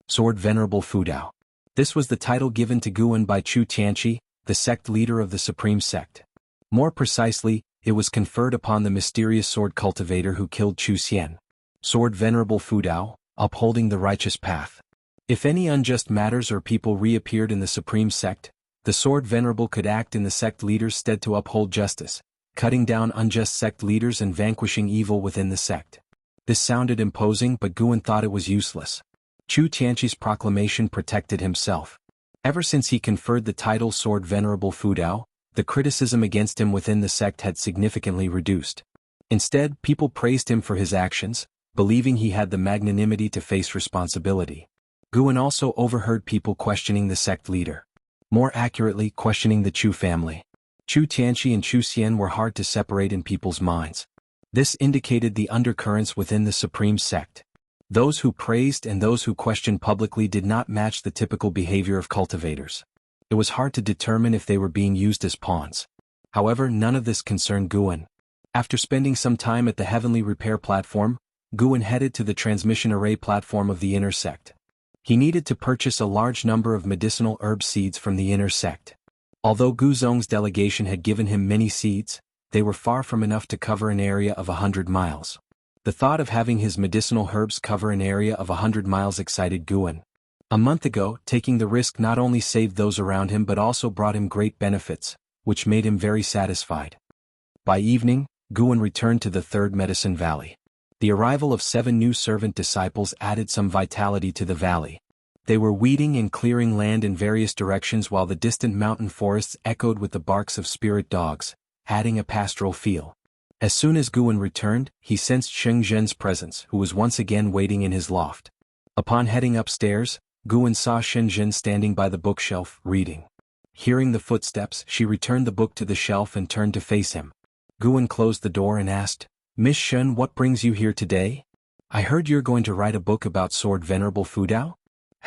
[SPEAKER 1] Sword Venerable Fudao. This was the title given to Guan by Chu Tianqi, the sect leader of the Supreme Sect. More precisely, it was conferred upon the mysterious sword cultivator who killed Chu Xian. Sword Venerable Fudao, upholding the righteous path. If any unjust matters or people reappeared in the Supreme Sect, the Sword Venerable could act in the sect leader's stead to uphold justice, cutting down unjust sect leaders and vanquishing evil within the sect. This sounded imposing, but Guan thought it was useless. Chu Tianqi's proclamation protected himself. Ever since he conferred the title Sword Venerable Fudao, the criticism against him within the sect had significantly reduced. Instead, people praised him for his actions, believing he had the magnanimity to face responsibility. Guan also overheard people questioning the sect leader. More accurately, questioning the Chu family. Chu Tianqi and Chu Xian were hard to separate in people's minds. This indicated the undercurrents within the Supreme Sect. Those who praised and those who questioned publicly did not match the typical behavior of cultivators. It was hard to determine if they were being used as pawns. However, none of this concerned Guan. After spending some time at the heavenly repair platform, Guan headed to the transmission array platform of the inner sect. He needed to purchase a large number of medicinal herb seeds from the inner sect. Although Gu Zong's delegation had given him many seeds, they were far from enough to cover an area of 100 miles. The thought of having his medicinal herbs cover an area of 100 miles excited Guan. A month ago, taking the risk not only saved those around him but also brought him great benefits, which made him very satisfied. By evening, Guan returned to the third medicine valley. The arrival of 7 new servant disciples added some vitality to the valley. They were weeding and clearing land in various directions while the distant mountain forests echoed with the barks of spirit dogs, adding a pastoral feel. As soon as Guan returned, he sensed Sheng Zhen's presence, who was once again waiting in his loft. Upon heading upstairs, Guan saw Sheng Zhen standing by the bookshelf, reading. Hearing the footsteps, she returned the book to the shelf and turned to face him. Guan closed the door and asked, "Miss Shen, what brings you here today? I heard you're going to write a book about Sword Venerable Fudao?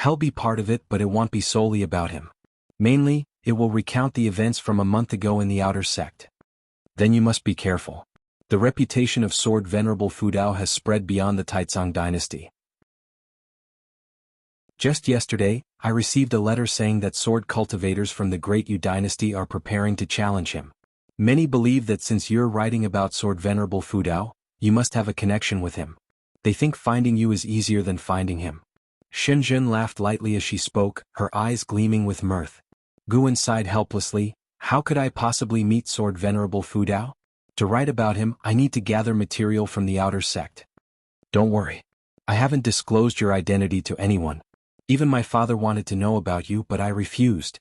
[SPEAKER 1] I'll be part of it, but it won't be solely about him. Mainly, it will recount the events from a month ago in the outer sect." "Then you must be careful. The reputation of Sword Venerable Fudao has spread beyond the Taizong dynasty. Just yesterday, I received a letter saying that sword cultivators from the Great Yu dynasty are preparing to challenge him. Many believe that since you're writing about Sword Venerable Fudao, you must have a connection with him. They think finding you is easier than finding him." Sheng Zhen laughed lightly as she spoke, her eyes gleaming with mirth. Guan sighed helplessly. "How could I possibly meet Sword Venerable Fudao? To write about him, I need to gather material from the outer sect. Don't worry. I haven't disclosed your identity to anyone. Even my father wanted to know about you, but I refused."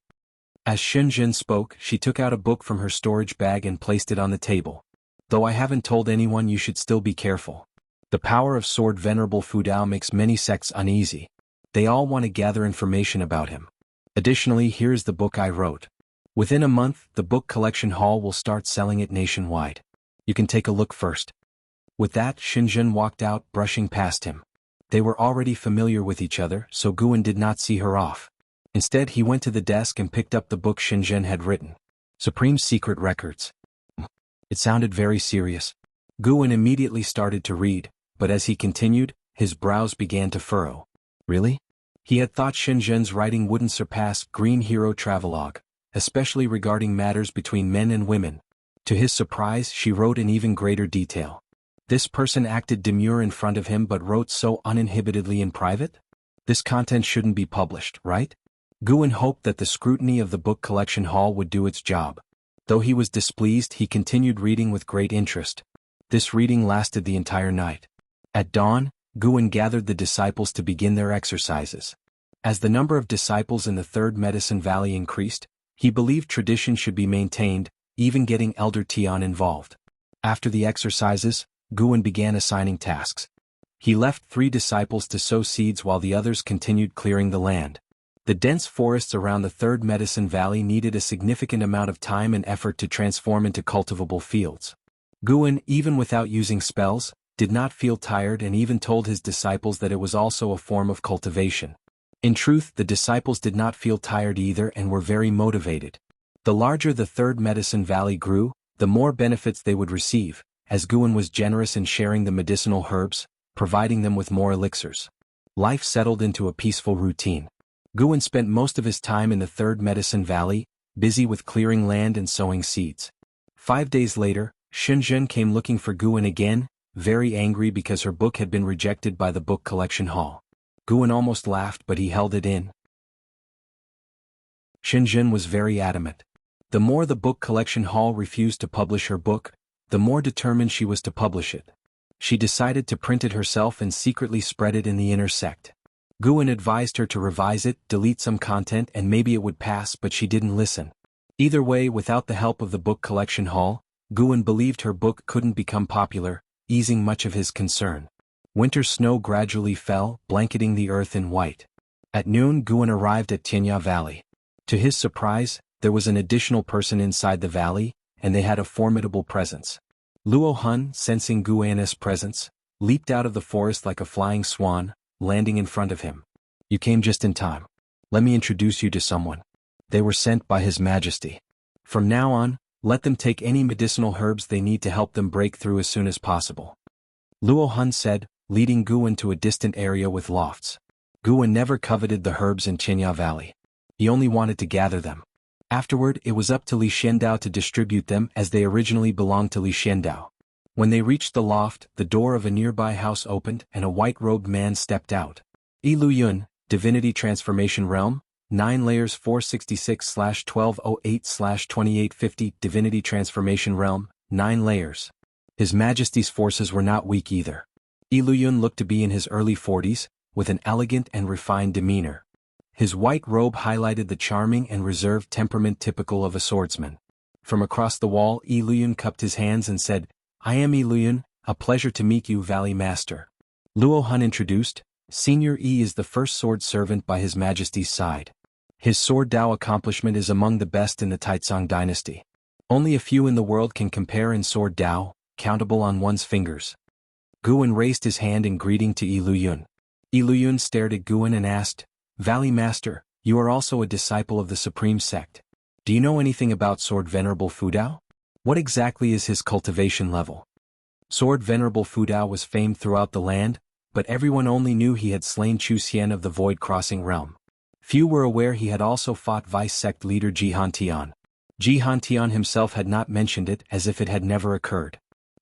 [SPEAKER 1] As Sheng Zhen spoke, she took out a book from her storage bag and placed it on the table. "Though I haven't told anyone, you should still be careful. The power of Sword Venerable Fudao makes many sects uneasy. They all want to gather information about him. Additionally, here's the book I wrote. Within a month, the book collection hall will start selling it nationwide. You can take a look first." With that, Sheng Zhen walked out, brushing past him. They were already familiar with each other, so Guan did not see her off. Instead, he went to the desk and picked up the book Sheng Zhen had written. Supreme Secret Records. It sounded very serious. Guan immediately started to read, but as he continued, his brows began to furrow. Really? He had thought Sheng Zhen's writing wouldn't surpass Green Hero Travelogue, especially regarding matters between men and women. To his surprise, she wrote in even greater detail. This person acted demure in front of him but wrote so uninhibitedly in private? This content shouldn't be published, right? Guan hoped that the scrutiny of the book collection hall would do its job. Though he was displeased, he continued reading with great interest. This reading lasted the entire night. At dawn, Guan gathered the disciples to begin their exercises. As the number of disciples in the third medicine valley increased, he believed tradition should be maintained, even getting Elder Tian involved. After the exercises, Guan began assigning tasks. He left 3 disciples to sow seeds while the others continued clearing the land. The dense forests around the third medicine valley needed a significant amount of time and effort to transform into cultivable fields. Guan, even without using spells, did not feel tired and even told his disciples that it was also a form of cultivation. In truth, the disciples did not feel tired either and were very motivated. The larger the third medicine valley grew, the more benefits they would receive, as Guan was generous in sharing the medicinal herbs, providing them with more elixirs. Life settled into a peaceful routine. Guan spent most of his time in the third medicine valley, busy with clearing land and sowing seeds. 5 days later, Sheng Zhen came looking for Guan again, very angry because her book had been rejected by the book collection hall. Guan almost laughed, but he held it in. Sheng Zhen was very adamant. The more the book collection hall refused to publish her book, the more determined she was to publish it. She decided to print it herself and secretly spread it in the inner sect. Guan advised her to revise it, delete some content, and maybe it would pass, but she didn't listen. Either way, without the help of the book collection hall, Guan believed her book couldn't become popular, easing much of his concern. Winter snow gradually fell, blanketing the earth in white. At noon, Guan arrived at Tianya Valley. To his surprise, there was an additional person inside the valley, and they had a formidable presence. Luo Hun, sensing Guan's presence, leaped out of the forest like a flying swan, landing in front of him. "You came just in time. Let me introduce you to someone. They were sent by His Majesty. From now on, let them take any medicinal herbs they need to help them break through as soon as possible," Luo Hun said, leading Guan to a distant area with lofts. Guan never coveted the herbs in Tianya Valley. He only wanted to gather them. Afterward, it was up to Li Xiandao to distribute them as they originally belonged to Li Xiandao. When they reached the loft, the door of a nearby house opened and a white-robed man stepped out. Yi Lu Yun, Divinity Transformation Realm, 9 layers 466/1208/2850 Divinity Transformation Realm, 9 layers. His Majesty's forces were not weak either. Iluyun looked to be in his early 40s, with an elegant and refined demeanor. His white robe highlighted the charming and reserved temperament typical of a swordsman. From across the wall, Iluyun cupped his hands and said, "I am Iluyun, a pleasure to meet you, Valley Master." Luo Hun introduced, Senior E is the first sword servant by His Majesty's side. His sword Dao accomplishment is among the best in the Taizong dynasty. Only a few in the world can compare in sword Dao, countable on one's fingers. Guan raised his hand in greeting to Iluyun. Iluyun stared at Guan and asked, "Valley Master, you are also a disciple of the Supreme Sect. Do you know anything about Sword Venerable Fudao? What exactly is his cultivation level?" Sword Venerable Fudao was famed throughout the land, but everyone only knew he had slain Chu Xian of the Void Crossing Realm. Few were aware he had also fought Vice Sect leader Jihan Tian. Jihan Tian himself had not mentioned it as if it had never occurred.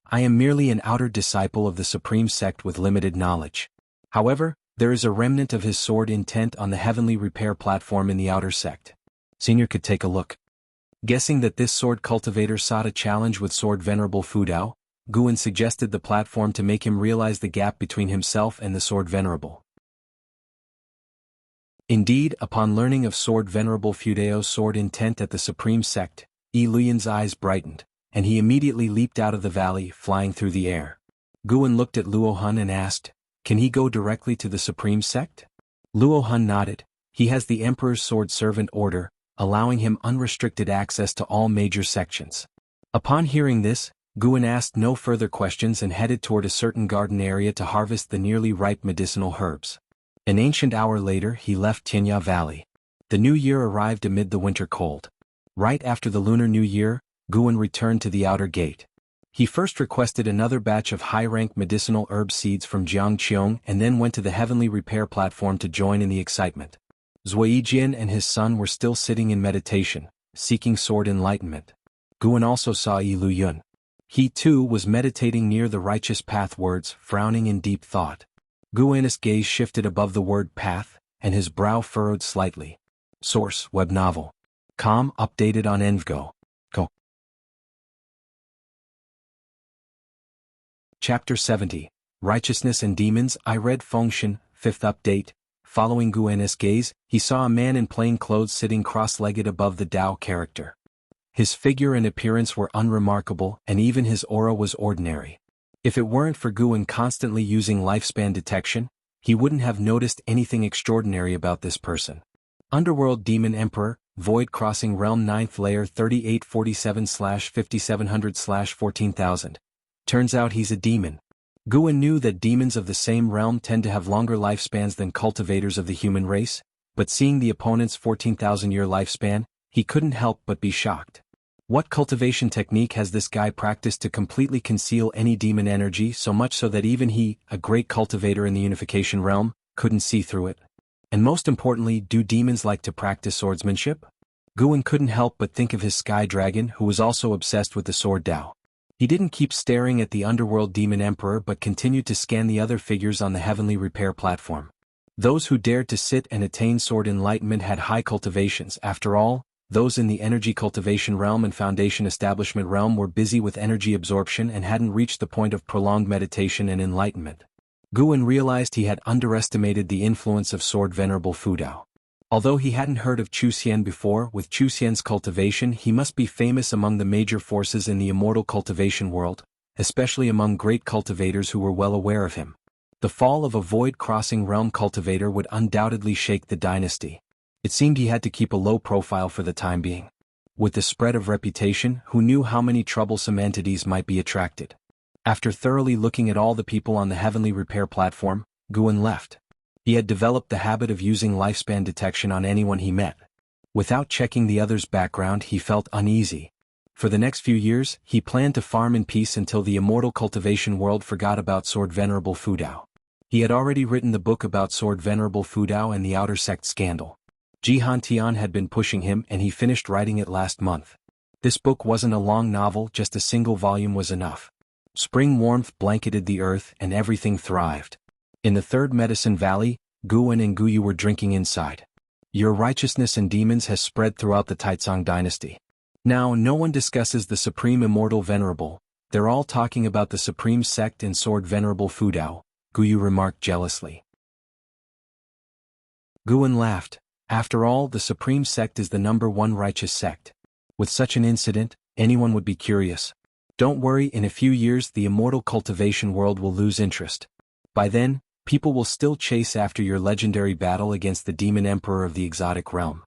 [SPEAKER 1] "I am merely an outer disciple of the Supreme Sect with limited knowledge. However, there is a remnant of his sword intent on the heavenly repair platform in the outer sect. Senior could take a look." Guessing that this sword cultivator sought a challenge with Sword Venerable Fudao, Guan suggested the platform to make him realize the gap between himself and the Sword Venerable. Indeed, upon learning of Sword Venerable Fudao's sword intent at the Supreme Sect, Iluyun's eyes brightened, and he immediately leaped out of the valley, flying through the air. Guan looked at Luo Hun and asked, "Can he go directly to the Supreme Sect?" Luo Hun nodded. He has the Emperor's Sword Servant Order, allowing him unrestricted access to all major sections. Upon hearing this, Guan asked no further questions and headed toward a certain garden area to harvest the nearly ripe medicinal herbs. An ancient hour later he left Tianya Valley. The new year arrived amid the winter cold. Right after the Lunar New Year, Guan returned to the outer gate. He first requested another batch of high-rank medicinal herb seeds from Jiangqiong and then went to the heavenly repair platform to join in the excitement. Zuijian and his son were still sitting in meditation, seeking sword enlightenment. Guan also saw Iluyun. He too was meditating near the righteous path words, frowning in deep thought. Guan's gaze shifted above the word path, and his brow furrowed slightly. Source: Web Novel. Com. Updated on Envgo. Co. Chapter 70. Righteousness and Demons. I read Fengshen, 5th update. Following Guan's gaze, he saw a man in plain clothes sitting cross-legged above the Dao character. His figure and appearance were unremarkable, and even his aura was ordinary. If it weren't for Guan constantly using lifespan detection, he wouldn't have noticed anything extraordinary about this person. Underworld Demon Emperor, Void Crossing Realm 9th Layer 3847/5700/14000. Turns out he's a demon. Guan knew that demons of the same realm tend to have longer lifespans than cultivators of the human race, but seeing the opponent's 14,000-year lifespan, he couldn't help but be shocked. What cultivation technique has this guy practiced to completely conceal any demon energy, so much so that even he, a great cultivator in the unification realm, couldn't see through it? And most importantly, do demons like to practice swordsmanship? Guan couldn't help but think of his sky dragon, who was also obsessed with the sword Dao. He didn't keep staring at the underworld demon emperor but continued to scan the other figures on the heavenly repair platform. Those who dared to sit and attain sword enlightenment had high cultivations. After all, those in the energy cultivation realm and foundation establishment realm were busy with energy absorption and hadn't reached the point of prolonged meditation and enlightenment. Guan realized he had underestimated the influence of Sword Venerable Fudao. Although he hadn't heard of Chu Xian before, with Chu Xian's cultivation he must be famous among the major forces in the immortal cultivation world, especially among great cultivators who were well aware of him. The fall of a Void Crossing Realm cultivator would undoubtedly shake the dynasty. It seemed he had to keep a low profile for the time being. With the spread of reputation, who knew how many troublesome entities might be attracted? After thoroughly looking at all the people on the heavenly repair platform, Guan left. He had developed the habit of using lifespan detection on anyone he met. Without checking the other's background, he felt uneasy. For the next few years, he planned to farm in peace until the immortal cultivation world forgot about Sword Venerable Fudao. He had already written the book about Sword Venerable Fudao and the outer sect scandal. Jihan Tian had been pushing him and he finished writing it last month. This book wasn't a long novel, just a single volume was enough. Spring warmth blanketed the earth and everything thrived. In the third Medicine Valley, Guan and Guyu were drinking inside. Your righteousness and demons has spread throughout the Taizong dynasty. Now no one discusses the supreme immortal venerable, They're all talking about the supreme sect and sword Venerable Fudao, Guyu remarked jealously. Guan laughed. After all, the supreme sect is the #1 righteous sect. With such an incident, anyone would be curious. Don't worry, in a few years the immortal cultivation world will lose interest. By then, people will still chase after your legendary battle against the demon emperor of the exotic realm.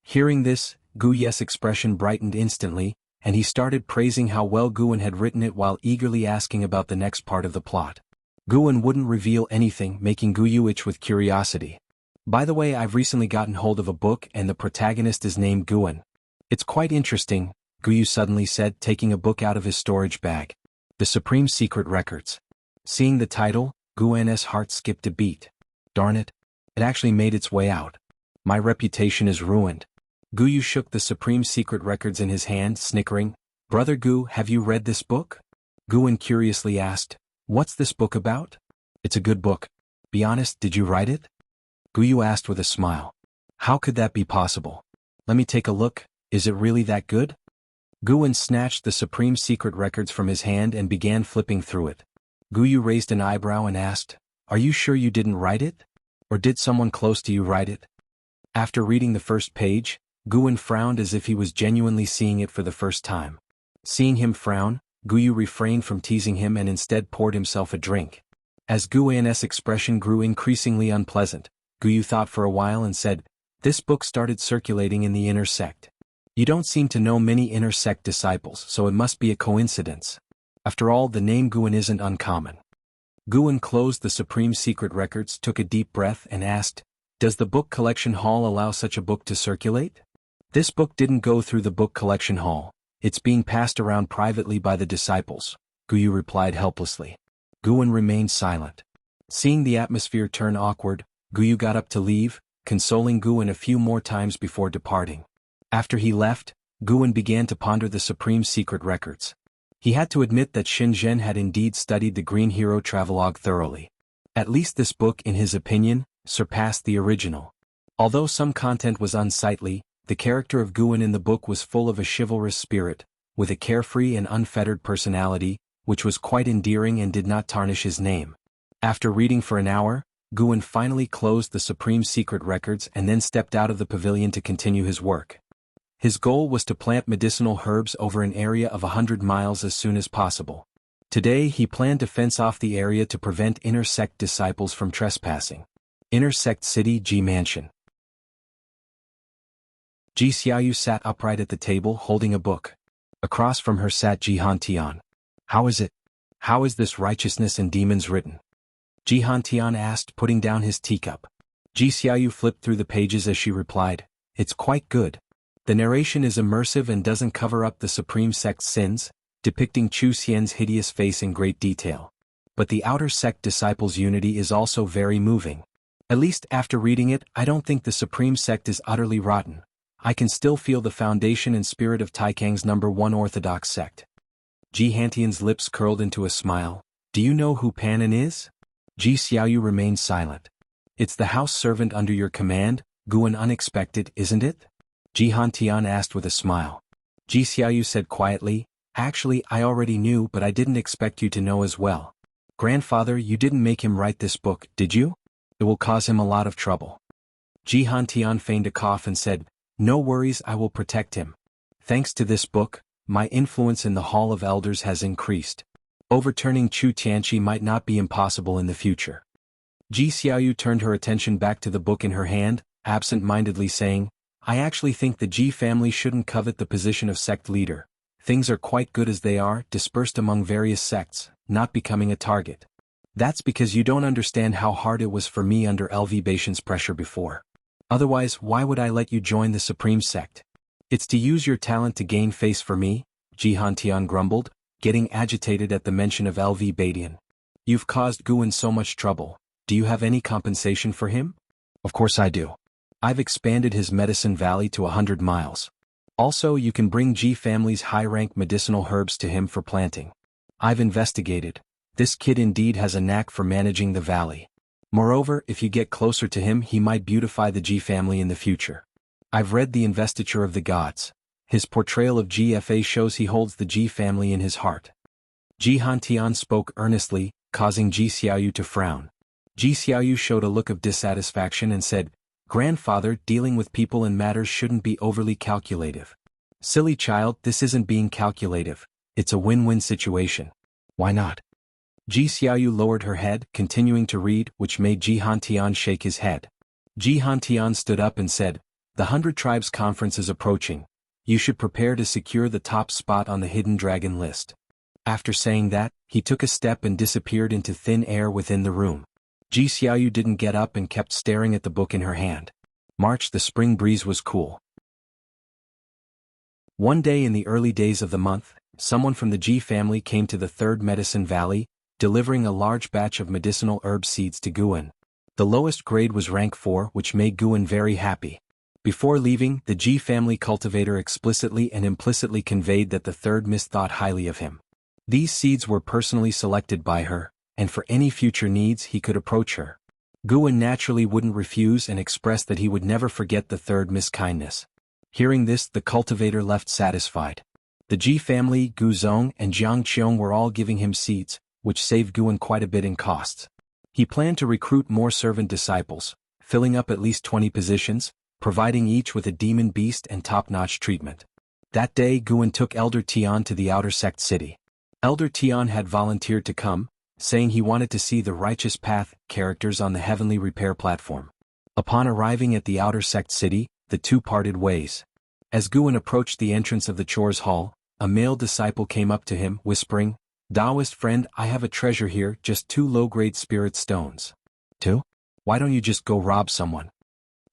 [SPEAKER 1] Hearing this, Gu Ye's expression brightened instantly, and he started praising how well Guan had written it while eagerly asking about the next part of the plot. Guan wouldn't reveal anything, making Guyu itch with curiosity. By the way, I've recently gotten hold of a book and the protagonist is named Guan. It's quite interesting, Guyu suddenly said, taking a book out of his storage bag. The Supreme Secret Records. Seeing the title, Guan's heart skipped a beat. Darn it. It actually made its way out. My reputation is ruined. Guyu shook the Supreme Secret Records in his hand, snickering. Brother Gu, have you read this book? Guan curiously asked. What's this book about? It's a good book. Be honest, did you write it? Guyu asked with a smile. How could that be possible? Let me take a look, is it really that good? Guan snatched the Supreme Secret Records from his hand and began flipping through it. Guyu raised an eyebrow and asked, Are you sure you didn't write it? Or did someone close to you write it? After reading the first page, Guan frowned as if he was genuinely seeing it for the first time. Seeing him frown, Guyu refrained from teasing him and instead poured himself a drink. As Guan's expression grew increasingly unpleasant, Guyu thought for a while and said, This book started circulating in the inner sect. You don't seem to know many inner sect disciples, so it must be a coincidence. After all, the name Guan isn't uncommon. Guan closed the Supreme Secret Records, took a deep breath and asked, Does the book collection hall allow such a book to circulate? This book didn't go through the book collection hall. It's being passed around privately by the disciples, Guyu replied helplessly. Guan remained silent. Seeing the atmosphere turn awkward, Guyu got up to leave, consoling Guan a few more times before departing. After he left, Guan began to ponder the Supreme Secret Records. He had to admit that Shenzhen had indeed studied the Green Hero Travelogue thoroughly. At least this book, in his opinion, surpassed the original. Although some content was unsightly, the character of Guan in the book was full of a chivalrous spirit, with a carefree and unfettered personality, which was quite endearing and did not tarnish his name. After reading for an hour, Guan finally closed the Supreme Secret Records and then stepped out of the pavilion to continue his work. His goal was to plant medicinal herbs over an area of 100 miles as soon as possible. Today he planned to fence off the area to prevent inner sect disciples from trespassing. Inner sect city Ji Mansion. Ji Xiaoyu sat upright at the table holding a book. Across from her sat Ji Hantian. How is it? How is this righteousness and demons written? Ji Hantian asked, putting down his teacup. Ji Xiaoyu flipped through the pages as she replied, It's quite good. The narration is immersive and doesn't cover up the Supreme Sect's sins, depicting Chu Xian's hideous face in great detail. But the outer sect disciples' unity is also very moving. At least after reading it, I don't think the Supreme Sect is utterly rotten. I can still feel the foundation and spirit of Taikang's #1 orthodox sect. Ji Hantian's lips curled into a smile. Do you know who Panin is? Ji Xiaoyu remained silent. It's the house servant under your command, Guan unexpected, isn't it? Ji Hantian asked with a smile. Ji Xiaoyu said quietly, Actually, I already knew, but I didn't expect you to know as well. Grandfather, you didn't make him write this book, did you? It will cause him a lot of trouble. Ji Hantian feigned a cough and said, No worries, I will protect him. Thanks to this book, my influence in the Hall of Elders has increased. Overturning Chu Tianqi might not be impossible in the future. Ji Xiaoyu turned her attention back to the book in her hand, absent-mindedly saying, I actually think the Ji family shouldn't covet the position of sect leader. Things are quite good as they are, dispersed among various sects, not becoming a target. That's because you don't understand how hard it was for me under LV Baishan's pressure before. Otherwise, why would I let you join the Supreme Sect? It's to use your talent to gain face for me, Ji Hantian grumbled, getting agitated at the mention of LV Badian. You've caused Guan so much trouble. Do you have any compensation for him? Of course I do. I've expanded his medicine valley to 100 miles. Also, you can bring Ji family's high-rank medicinal herbs to him for planting. I've investigated. This kid indeed has a knack for managing the valley. Moreover, if you get closer to him, he might beautify the Ji family in the future. I've read The Investiture of the Gods. His portrayal of GFA shows he holds the Ji family in his heart. Ji Hantian spoke earnestly, causing Ji Xiaoyu to frown. Ji Xiaoyu showed a look of dissatisfaction and said, "Grandfather, dealing with people and matters shouldn't be overly calculative." "Silly child, this isn't being calculative. It's a win-win situation." "Why not?" Ji Xiaoyu lowered her head, continuing to read, which made Ji Hantian shake his head. Ji Hantian stood up and said, "The 100 Tribes Conference is approaching. You should prepare to secure the top spot on the Hidden Dragon list." After saying that, he took a step and disappeared into thin air within the room. Ji Xiaoyu didn't get up and kept staring at the book in her hand. March, the spring breeze was cool. One day in the early days of the month, someone from the Ji family came to the Third Medicine Valley, delivering a large batch of medicinal herb seeds to Guan. The lowest grade was rank 4, which made Guan very happy. Before leaving, the Ji family cultivator explicitly and implicitly conveyed that the third miss thought highly of him. These seeds were personally selected by her, and for any future needs he could approach her. Guan naturally wouldn't refuse and expressed that he would never forget the third miss kindness. Hearing this, the cultivator left satisfied. The Ji family, Gu Zong and Jiang Qiong were all giving him seeds, which saved Guan quite a bit in costs. He planned to recruit more servant disciples, filling up at least 20 positions, providing each with a demon beast and top-notch treatment. That day Guan took Elder Tian to the outer sect city. Elder Tian had volunteered to come, saying he wanted to see the Righteous Path characters on the Heavenly Repair platform. Upon arriving at the outer sect city, the two parted ways. As Guan approached the entrance of the Chores Hall, a male disciple came up to him, whispering, "Taoist friend, I have a treasure here, just 2 low-grade spirit stones." "2? Why don't you just go rob someone?"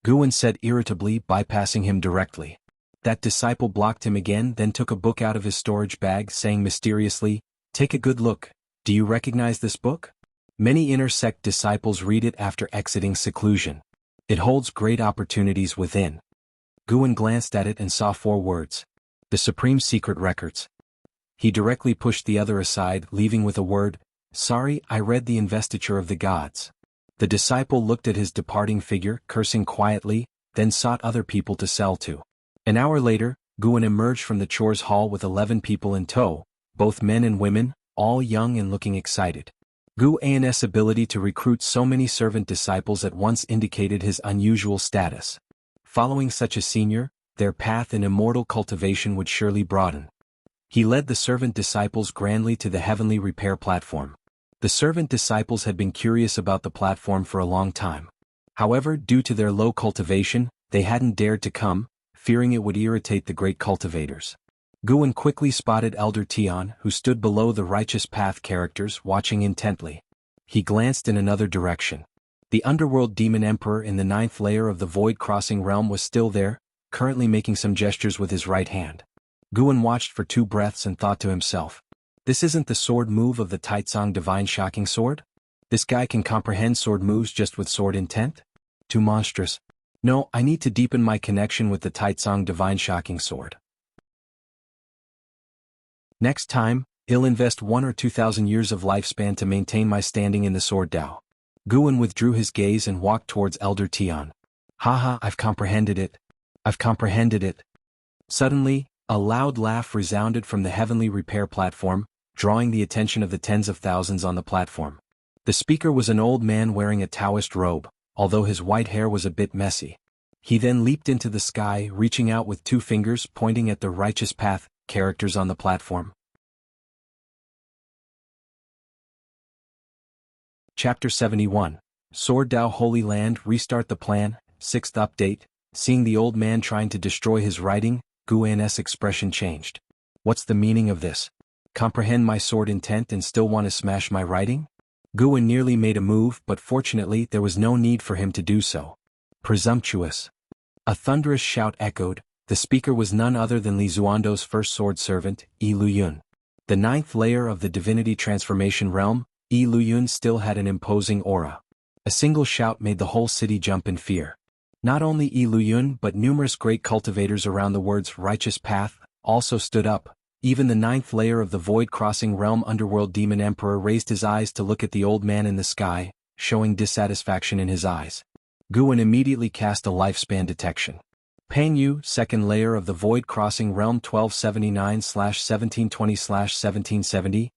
[SPEAKER 1] Guan said irritably, bypassing him directly. That disciple blocked him again, then took a book out of his storage bag, saying mysteriously, "Take a good look. Do you recognize this book? Many inner sect disciples read it after exiting seclusion. It holds great opportunities within." Guan glanced at it and saw 4 words. "The Supreme Secret Records." He directly pushed the other aside, leaving with a word, "Sorry, I read the Investiture of the Gods." The disciple looked at his departing figure, cursing quietly, then sought other people to sell to. An hour later, Guan emerged from the Chores Hall with 11 people in tow, both men and women, all young and looking excited. Guan's ability to recruit so many servant disciples at once indicated his unusual status. Following such a senior, their path in immortal cultivation would surely broaden. He led the servant disciples grandly to the Heavenly Repair platform. The servant disciples had been curious about the platform for a long time. However, due to their low cultivation, they hadn't dared to come, fearing it would irritate the great cultivators. Guan quickly spotted Elder Tian, who stood below the Righteous Path characters, watching intently. He glanced in another direction. The underworld demon emperor in the 9th layer of the Void Crossing realm was still there, currently making some gestures with his right hand. Guan watched for 2 breaths and thought to himself, "This isn't the sword move of the Taitsong Divine Shocking Sword? This guy can comprehend sword moves just with sword intent? Too monstrous. No, I need to deepen my connection with the Taitsong Divine Shocking Sword." Next time, I'll invest 1 or 2,000 years of lifespan to maintain my standing in the Sword Dao. Guan withdrew his gaze and walked towards Elder Tian. "Haha, I've comprehended it. I've comprehended it." Suddenly, a loud laugh resounded from the Heavenly Repair platform, drawing the attention of the tens of thousands on the platform. The speaker was an old man wearing a Taoist robe, although his white hair was a bit messy. He then leaped into the sky, reaching out with 2 fingers pointing at the Righteous Path characters on the platform. Chapter 71. Sword Dao Holy Land Restart the Plan, 6th Update. Seeing the old man trying to destroy his writing, Guan's expression changed. "What's the meaning of this? Comprehend my sword intent and still want to smash my writing?" Guan nearly made a move, but fortunately there was no need for him to do so. "Presumptuous." A thunderous shout echoed. The speaker was none other than Li Zuando's first sword servant, Yi Luyun. The 9th layer of the divinity transformation realm, Yi Luyun still had an imposing aura. A single shout made the whole city jump in fear. Not only Yi Luyun but numerous great cultivators around the words Righteous Path also stood up. Even the 9th layer of the Void Crossing realm underworld demon emperor raised his eyes to look at the old man in the sky, showing dissatisfaction in his eyes. Guan immediately cast a lifespan detection. Pang Yu, 2nd layer of the Void Crossing realm 1279/1720/1770.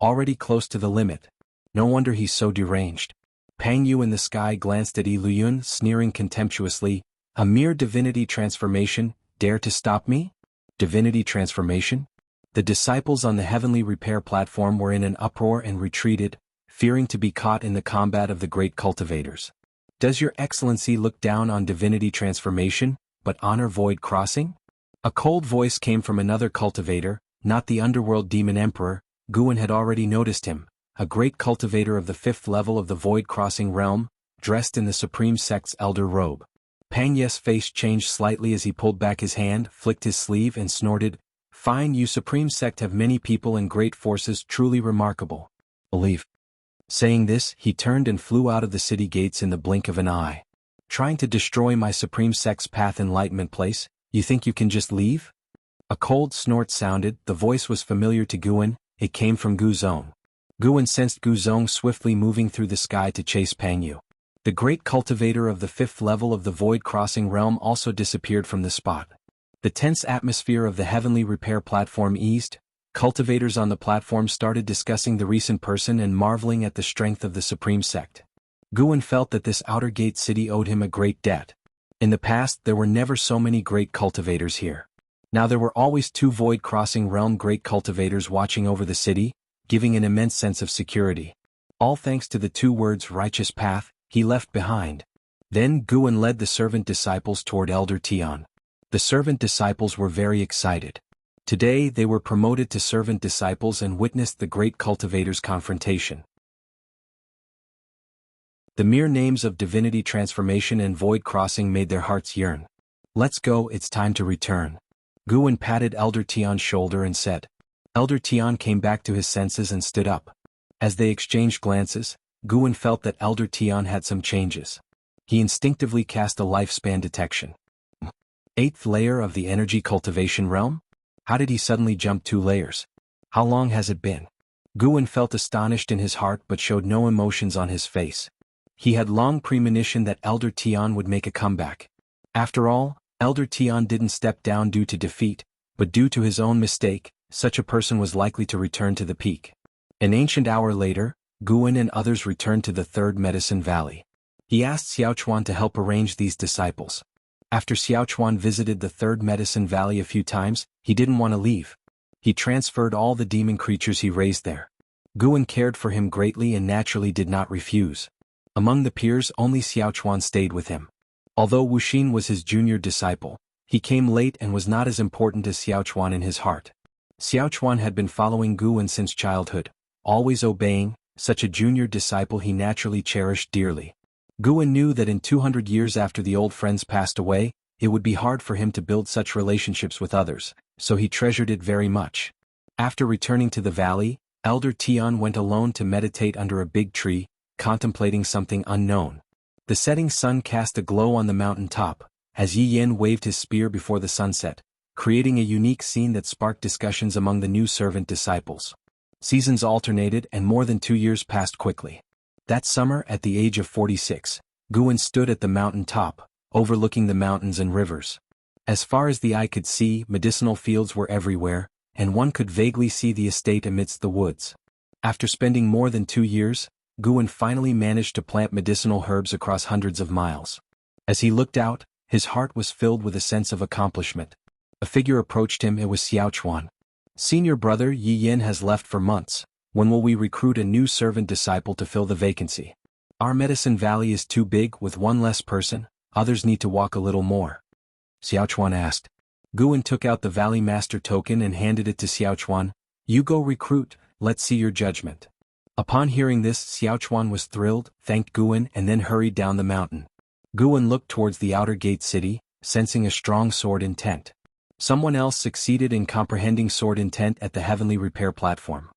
[SPEAKER 1] already close to the limit. No wonder he's so deranged. Pang Yu in the sky glanced at Yi Luyun, sneering contemptuously. A mere divinity transformation, dare to stop me? Divinity transformation? The disciples on the heavenly repair platform were in an uproar and retreated, fearing to be caught in the combat of the great cultivators. Does your excellency look down on divinity transformation, but honor void crossing? A cold voice came from another cultivator, not the underworld demon emperor. Guan had already noticed him, a great cultivator of the 5th level of the void crossing realm, dressed in the supreme sect's elder robe. Pang Ye's face changed slightly as he pulled back his hand, flicked his sleeve and snorted, "Fine, you supreme sect have many people and great forces, truly remarkable. Believe." Saying this, he turned and flew out of the city gates in the blink of an eye. Trying to destroy my supreme sect's path enlightenment place, you think you can just leave? A cold snort sounded. The voice was familiar to Guan. It came from Gu Zong. Guan sensed Gu Zong swiftly moving through the sky to chase Pang Yu. The great cultivator of the 5th level of the void crossing realm also disappeared from the spot. The tense atmosphere of the heavenly repair platform eased. Cultivators on the platform started discussing the recent person and marveling at the strength of the supreme sect. Guan felt that this outer gate city owed him a great debt. In the past there were never so many great cultivators here. Now there were always 2 void crossing realm great cultivators watching over the city, giving an immense sense of security. All thanks to the 2 words righteous path he left behind. Then Guan led the servant disciples toward Elder Tian. The servant disciples were very excited. Today they were promoted to servant disciples and witnessed the great cultivators' confrontation. The mere names of divinity transformation and void crossing made their hearts yearn. Let's go, it's time to return. Guan patted Elder Tian's shoulder and said. Elder Tian came back to his senses and stood up. As they exchanged glances, Guan felt that Elder Tian had some changes. He instinctively cast a lifespan detection. 8th layer of the energy cultivation realm? How did he suddenly jump 2 layers? How long has it been? Guan felt astonished in his heart but showed no emotions on his face. He had long premonition that Elder Tian would make a comeback. After all, Elder Tian didn't step down due to defeat, but due to his own mistake. Such a person was likely to return to the peak. An ancient hour later, Guan and others returned to the 3rd Medicine Valley. He asked Xiaochuan to help arrange these disciples. After Xiaochuan visited the 3rd Medicine Valley a few times, he didn't want to leave. He transferred all the demon creatures he raised there. Guan cared for him greatly and naturally did not refuse. Among the peers only Xiaochuan stayed with him. Although Wuxin was his junior disciple, he came late and was not as important as Xiaochuan in his heart. Xiaochuan had been following Guan since childhood, always obeying. Such a junior disciple he naturally cherished dearly. Guan knew that in 200 years after the old friends passed away, it would be hard for him to build such relationships with others, so he treasured it very much. After returning to the valley, Elder Tian went alone to meditate under a big tree, contemplating something unknown. The setting sun cast a glow on the mountain top, as Yi Yin waved his spear before the sunset, creating a unique scene that sparked discussions among the new servant disciples. Seasons alternated and more than 2 years passed quickly. That summer, at the age of 46, Guan stood at the mountain top, overlooking the mountains and rivers. As far as the eye could see, medicinal fields were everywhere, and one could vaguely see the estate amidst the woods. After spending more than 2 years, Guan finally managed to plant medicinal herbs across hundreds of miles. As he looked out, his heart was filled with a sense of accomplishment. A figure approached him. It was Xiaochuan. Senior brother Yi Yin has left for months. When will we recruit a new servant disciple to fill the vacancy? Our Medicine Valley is too big with one less person, others need to walk a little more. Xiaochuan asked. Guan took out the Valley Master token and handed it to Xiaochuan. You go recruit, let's see your judgment. Upon hearing this, Xiaochuan was thrilled, thanked Guan and then hurried down the mountain. Guan looked towards the outer gate city, sensing a strong sword intent. Someone else succeeded in comprehending sword intent at the heavenly repair platform.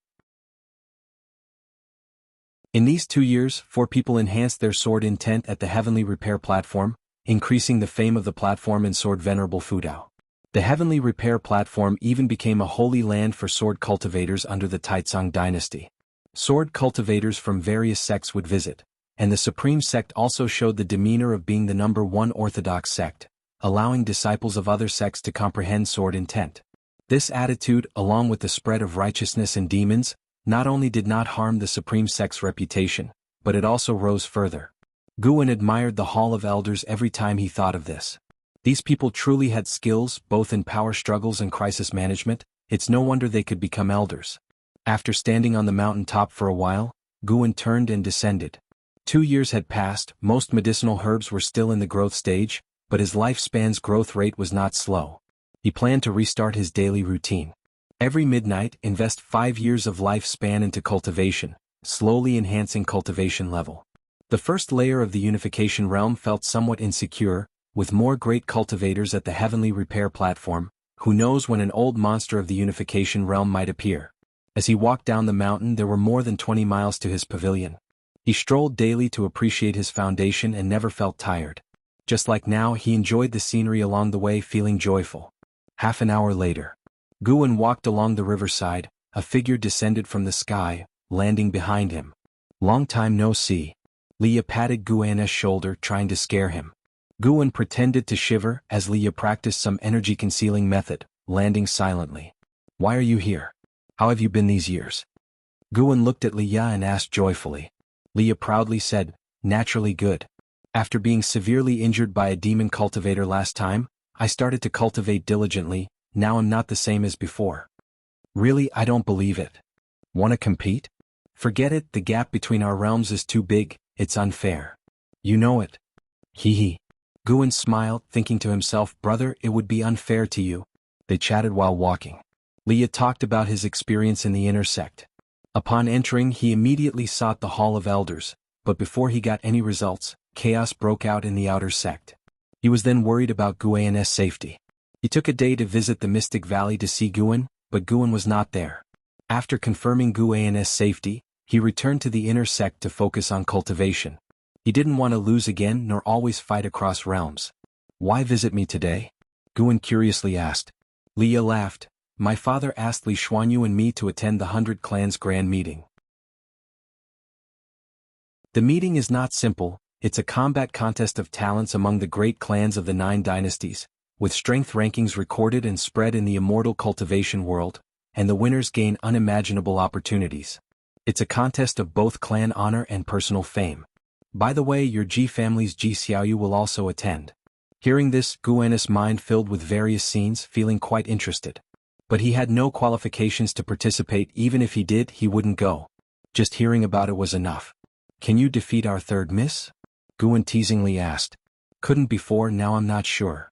[SPEAKER 1] In these 2 years, 4 people enhanced their sword intent at the heavenly repair platform, increasing the fame of the platform in sword Venerable Fudao. The heavenly repair platform even became a holy land for sword cultivators under the Taizong dynasty. Sword cultivators from various sects would visit, and the supreme sect also showed the demeanor of being the #1 orthodox sect, allowing disciples of other sects to comprehend sword intent. This attitude, along with the spread of righteousness and demons, not only did not harm the Supreme Sect's reputation, but it also rose further. Guan admired the Hall of Elders every time he thought of this. These people truly had skills both in power struggles and crisis management. It's no wonder they could become elders. After standing on the mountain top for a while, Guan turned and descended. 2 years had passed, most medicinal herbs were still in the growth stage, but his lifespan's growth rate was not slow. He planned to restart his daily routine. Every midnight, invest 5 years of lifespan into cultivation, slowly enhancing cultivation level. The first layer of the unification realm felt somewhat insecure, with more great cultivators at the heavenly repair platform. Who knows when an old monster of the unification realm might appear. As he walked down the mountain, there were more than 20 miles to his pavilion. He strolled daily to appreciate his foundation and never felt tired. Just like now, he enjoyed the scenery along the way, feeling joyful. Half an hour later, Guan walked along the riverside. A figure descended from the sky, landing behind him. Long time no see. Leah patted Guan's shoulder, trying to scare him. Guan pretended to shiver as Leah practiced some energy-concealing method, landing silently. Why are you here? How have you been these years? Guan looked at Leah and asked joyfully. Leah proudly said, naturally good. After being severely injured by a demon cultivator last time, I started to cultivate diligently. Now I'm not the same as before. Really, I don't believe it. Wanna compete? Forget it, the gap between our realms is too big, it's unfair. You know it. Hee hee. Guan smiled, thinking to himself, brother, it would be unfair to you. They chatted while walking. Leah talked about his experience in the inner sect. Upon entering, he immediately sought the Hall of Elders, but before he got any results, chaos broke out in the outer sect. He was then worried about Guan's safety. He took a day to visit the Mystic Valley to see Guan, but Guan was not there. After confirming Guan's safety, he returned to the inner sect to focus on cultivation. He didn't want to lose again nor always fight across realms. Why visit me today? Guan curiously asked. Leah laughed. My father asked Li Xuanyu and me to attend the 100 Clans Grand Meeting. The meeting is not simple, it's a combat contest of talents among the great clans of the 9 dynasties, with strength rankings recorded and spread in the immortal cultivation world, and the winners gain unimaginable opportunities. It's a contest of both clan honor and personal fame. By the way, your Ji family's Ji Xiaoyu will also attend. Hearing this, Guan's mind filled with various scenes, feeling quite interested. But he had no qualifications to participate. Even if he did, he wouldn't go. Just hearing about it was enough. Can you defeat our third miss? Guan teasingly asked. Couldn't before, now I'm not sure.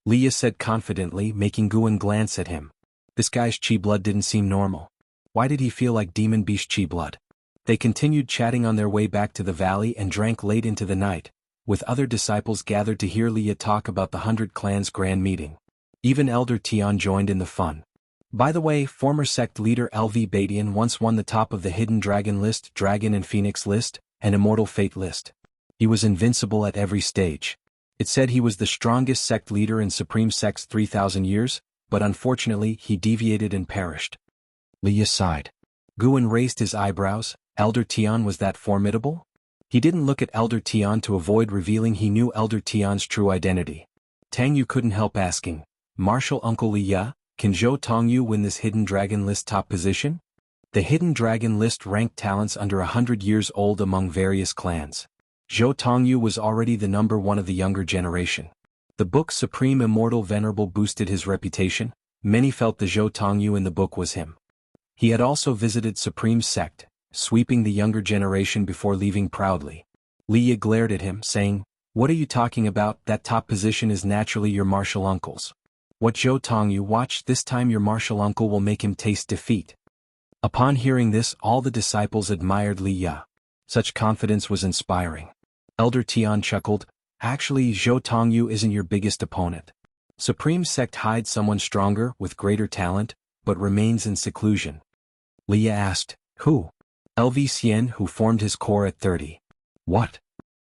[SPEAKER 1] Leah said confidently, making Guan glance at him. This guy's chi blood didn't seem normal. Why did he feel like demon beast chi blood? They continued chatting on their way back to the valley and drank late into the night, with other disciples gathered to hear Leah talk about the 100 Clans Grand Meeting. Even Elder Tian joined in the fun. By the way, former sect leader LV Badian once won the top of the Hidden Dragon list, Dragon and Phoenix list, and Immortal Fate list. He was invincible at every stage. It said he was the strongest sect leader in Supreme Sect's 3,000 years, but unfortunately he deviated and perished. Leah sighed. Guan raised his eyebrows. Elder Tian was that formidable? He didn't look at Elder Tian to avoid revealing he knew Elder Tian's true identity. Tang Yu couldn't help asking, Martial Uncle Leah, can Zhou Tongyu win this Hidden Dragon list top position? The Hidden Dragon list ranked talents under 100 years old among various clans. Zhou Tongyu was already the number 1 of the younger generation. The book Supreme Immortal Venerable boosted his reputation. Many felt the Zhou Tongyu in the book was him. He had also visited Supreme Sect, sweeping the younger generation before leaving proudly. Leah glared at him, saying, What are you talking about? That top position is naturally your martial uncle's. What Zhou Tongyu watched this time, your martial uncle will make him taste defeat. Upon hearing this, all the disciples admired Leah. Such confidence was inspiring. Elder Tian chuckled, Actually, Zhou Tongyu isn't your biggest opponent. Supreme Sect hides someone stronger, with greater talent, but remains in seclusion. Leah asked, Who? LV Xian, who formed his core at 30. What?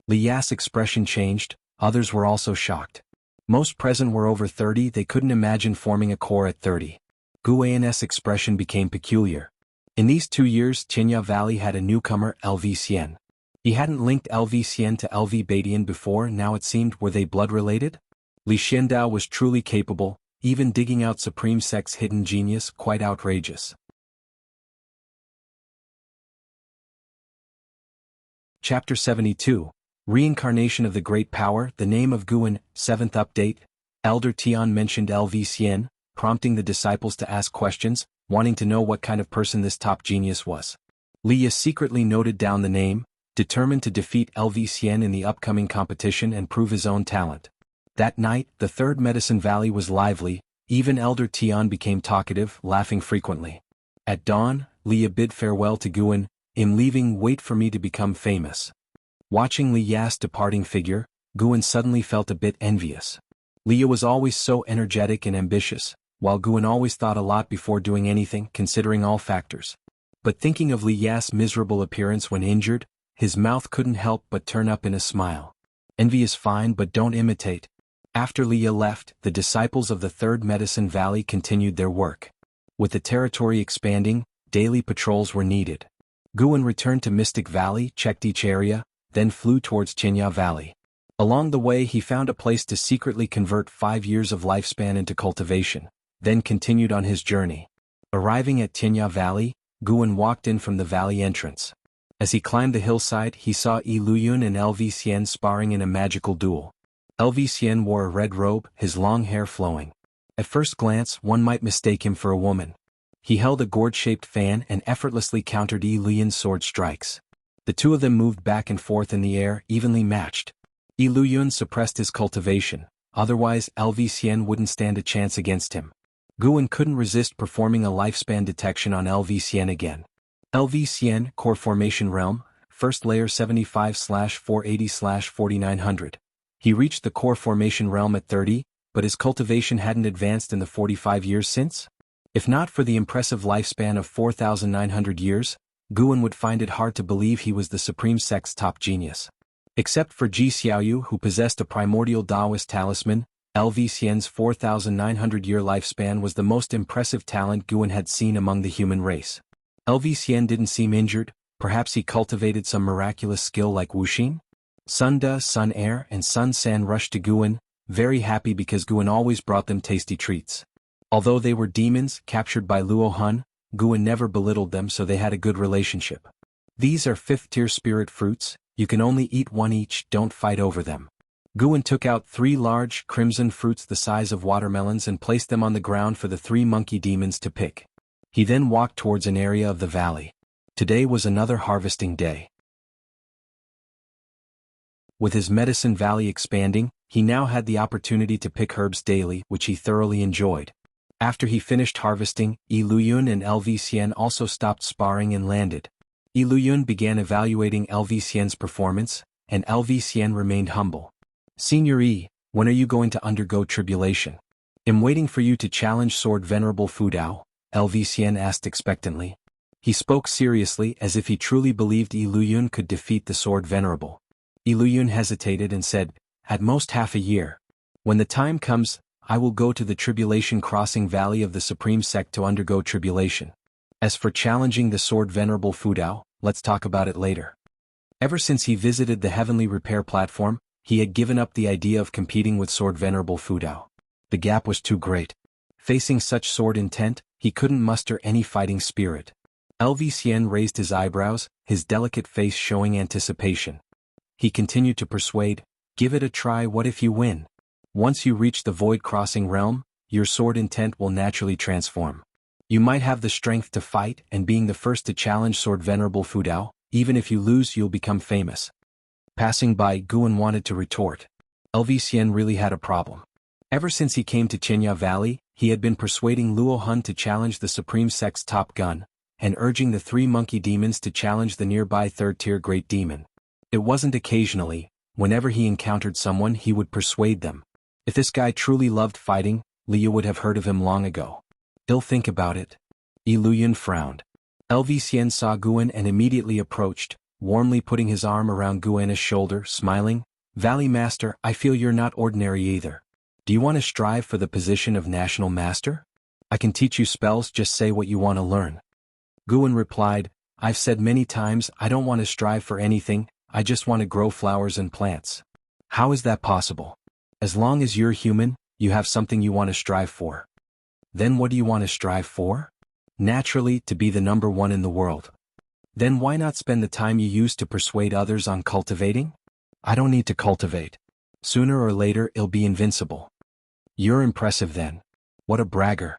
[SPEAKER 1] Leah's expression changed, others were also shocked. Most present were over 30, they couldn't imagine forming a core at 30. Guan's expression became peculiar. In these 2 years, Qinya Valley had a newcomer, LV Xian. He hadn't linked LV Xian to LV Badian before, now it seemed, were they blood-related? Li Xiandao was truly capable, even digging out Supreme Sect's hidden genius, quite outrageous. Chapter 72, Reincarnation of the Great Power, the name of Guan, 7th update. Elder Tian mentioned LV Xian, prompting the disciples to ask questions, wanting to know what kind of person this top genius was. Liya secretly noted down the name, determined to defeat LV Xian in the upcoming competition and prove his own talent. That night, the third Medicine Valley was lively, even Elder Tian became talkative, laughing frequently. At dawn, Liya bid farewell to Guan, "I'm leaving, wait for me to become famous." Watching Liya's departing figure, Guan suddenly felt a bit envious. Liya was always so energetic and ambitious, while Guan always thought a lot before doing anything, considering all factors. But thinking of Liya's miserable appearance when injured, his mouth couldn't help but turn up in a smile. Envy is fine, but don't imitate. After Liya left, the disciples of the Third Medicine Valley continued their work. With the territory expanding, daily patrols were needed. Guan returned to Mystic Valley, checked each area, then flew towards Qinya Valley. Along the way he found a place to secretly convert 5 years of lifespan into cultivation, then continued on his journey. Arriving at Qinya Valley, Guan walked in from the valley entrance. As he climbed the hillside he saw Yi Luyun and LV Xian sparring in a magical duel. LV Xian wore a red robe, his long hair flowing. At first glance one might mistake him for a woman. He held a gourd-shaped fan and effortlessly countered Yi Luyun's sword strikes. The two of them moved back and forth in the air, evenly matched. Yi Luyun suppressed his cultivation, otherwise LV Xian wouldn't stand a chance against him. Guan couldn't resist performing a lifespan detection on LV Xian again. LV Xian, Core Formation Realm, First Layer 75/480/4900. He reached the Core Formation Realm at 30, but his cultivation hadn't advanced in the 45 years since? If not for the impressive lifespan of 4,900 years, Guan would find it hard to believe he was the Supreme Sect's top genius. Except for Ji Xiaoyu, who possessed a primordial Taoist talisman, LV Xian's 4,900-year lifespan was the most impressive talent Guan had seen among the human race. LV Xian didn't seem injured, perhaps he cultivated some miraculous skill like Wuxin? Sun Da, Sun Air, and Sun San rushed to Guan, very happy because Guan always brought them tasty treats. Although they were demons captured by Luo Han, Guan never belittled them, so they had a good relationship. "These are 5th-tier spirit fruits, you can only eat one each, don't fight over them." Guan took out 3 large, crimson fruits the size of watermelons and placed them on the ground for the 3 monkey demons to pick. He then walked towards an area of the valley. Today was another harvesting day. With his Medicine Valley expanding, he now had the opportunity to pick herbs daily, which he thoroughly enjoyed. After he finished harvesting, Yi Luyun and LV Xian also stopped sparring and landed. Yi Luyun began evaluating LV Xian's performance, and LV Xian remained humble. "Senior Yi, when are you going to undergo tribulation?" "I'm waiting for you to challenge Sword Venerable Fudao," LV Xian asked expectantly. He spoke seriously as if he truly believed Yi Luyun could defeat the Sword Venerable. Yi Luyun hesitated and said, "At most half a year. When the time comes, I will go to the Tribulation Crossing Valley of the Supreme Sect to undergo tribulation. As for challenging the Sword Venerable Fudao, let's talk about it later." Ever since he visited the Heavenly Repair Platform, he had given up the idea of competing with Sword Venerable Fudao. The gap was too great. Facing such sword intent, he couldn't muster any fighting spirit. LV Xian raised his eyebrows, his delicate face showing anticipation. He continued to persuade, "Give it a try, what if you win? Once you reach the Void Crossing Realm, your sword intent will naturally transform. You might have the strength to fight, and being the first to challenge Sword Venerable Fudao, even if you lose you'll become famous." Passing by, Guan wanted to retort. LV Xian really had a problem. Ever since he came to Qinya Valley, he had been persuading Luo Han to challenge the Supreme Sect's top gun, and urging the 3 monkey demons to challenge the nearby 3rd-tier Great Demon. It wasn't occasionally, whenever he encountered someone he would persuade them. If this guy truly loved fighting, Liya would have heard of him long ago. "He'll think about it." Yi Luyun frowned. LV Xian saw Guan and immediately approached, warmly putting his arm around Guan's shoulder, smiling, "Valley Master, I feel you're not ordinary either. Do you want to strive for the position of National Master? I can teach you spells, just say what you want to learn." Guan replied, "I've said many times I don't want to strive for anything, I just want to grow flowers and plants." "How is that possible? As long as you're human, you have something you want to strive for." "Then what do you want to strive for?" "Naturally, to be the #1 in the world." Then why not spend the time you used to persuade others on cultivating? I don't need to cultivate. Sooner or later I'll be invincible. You're impressive then. What a bragger.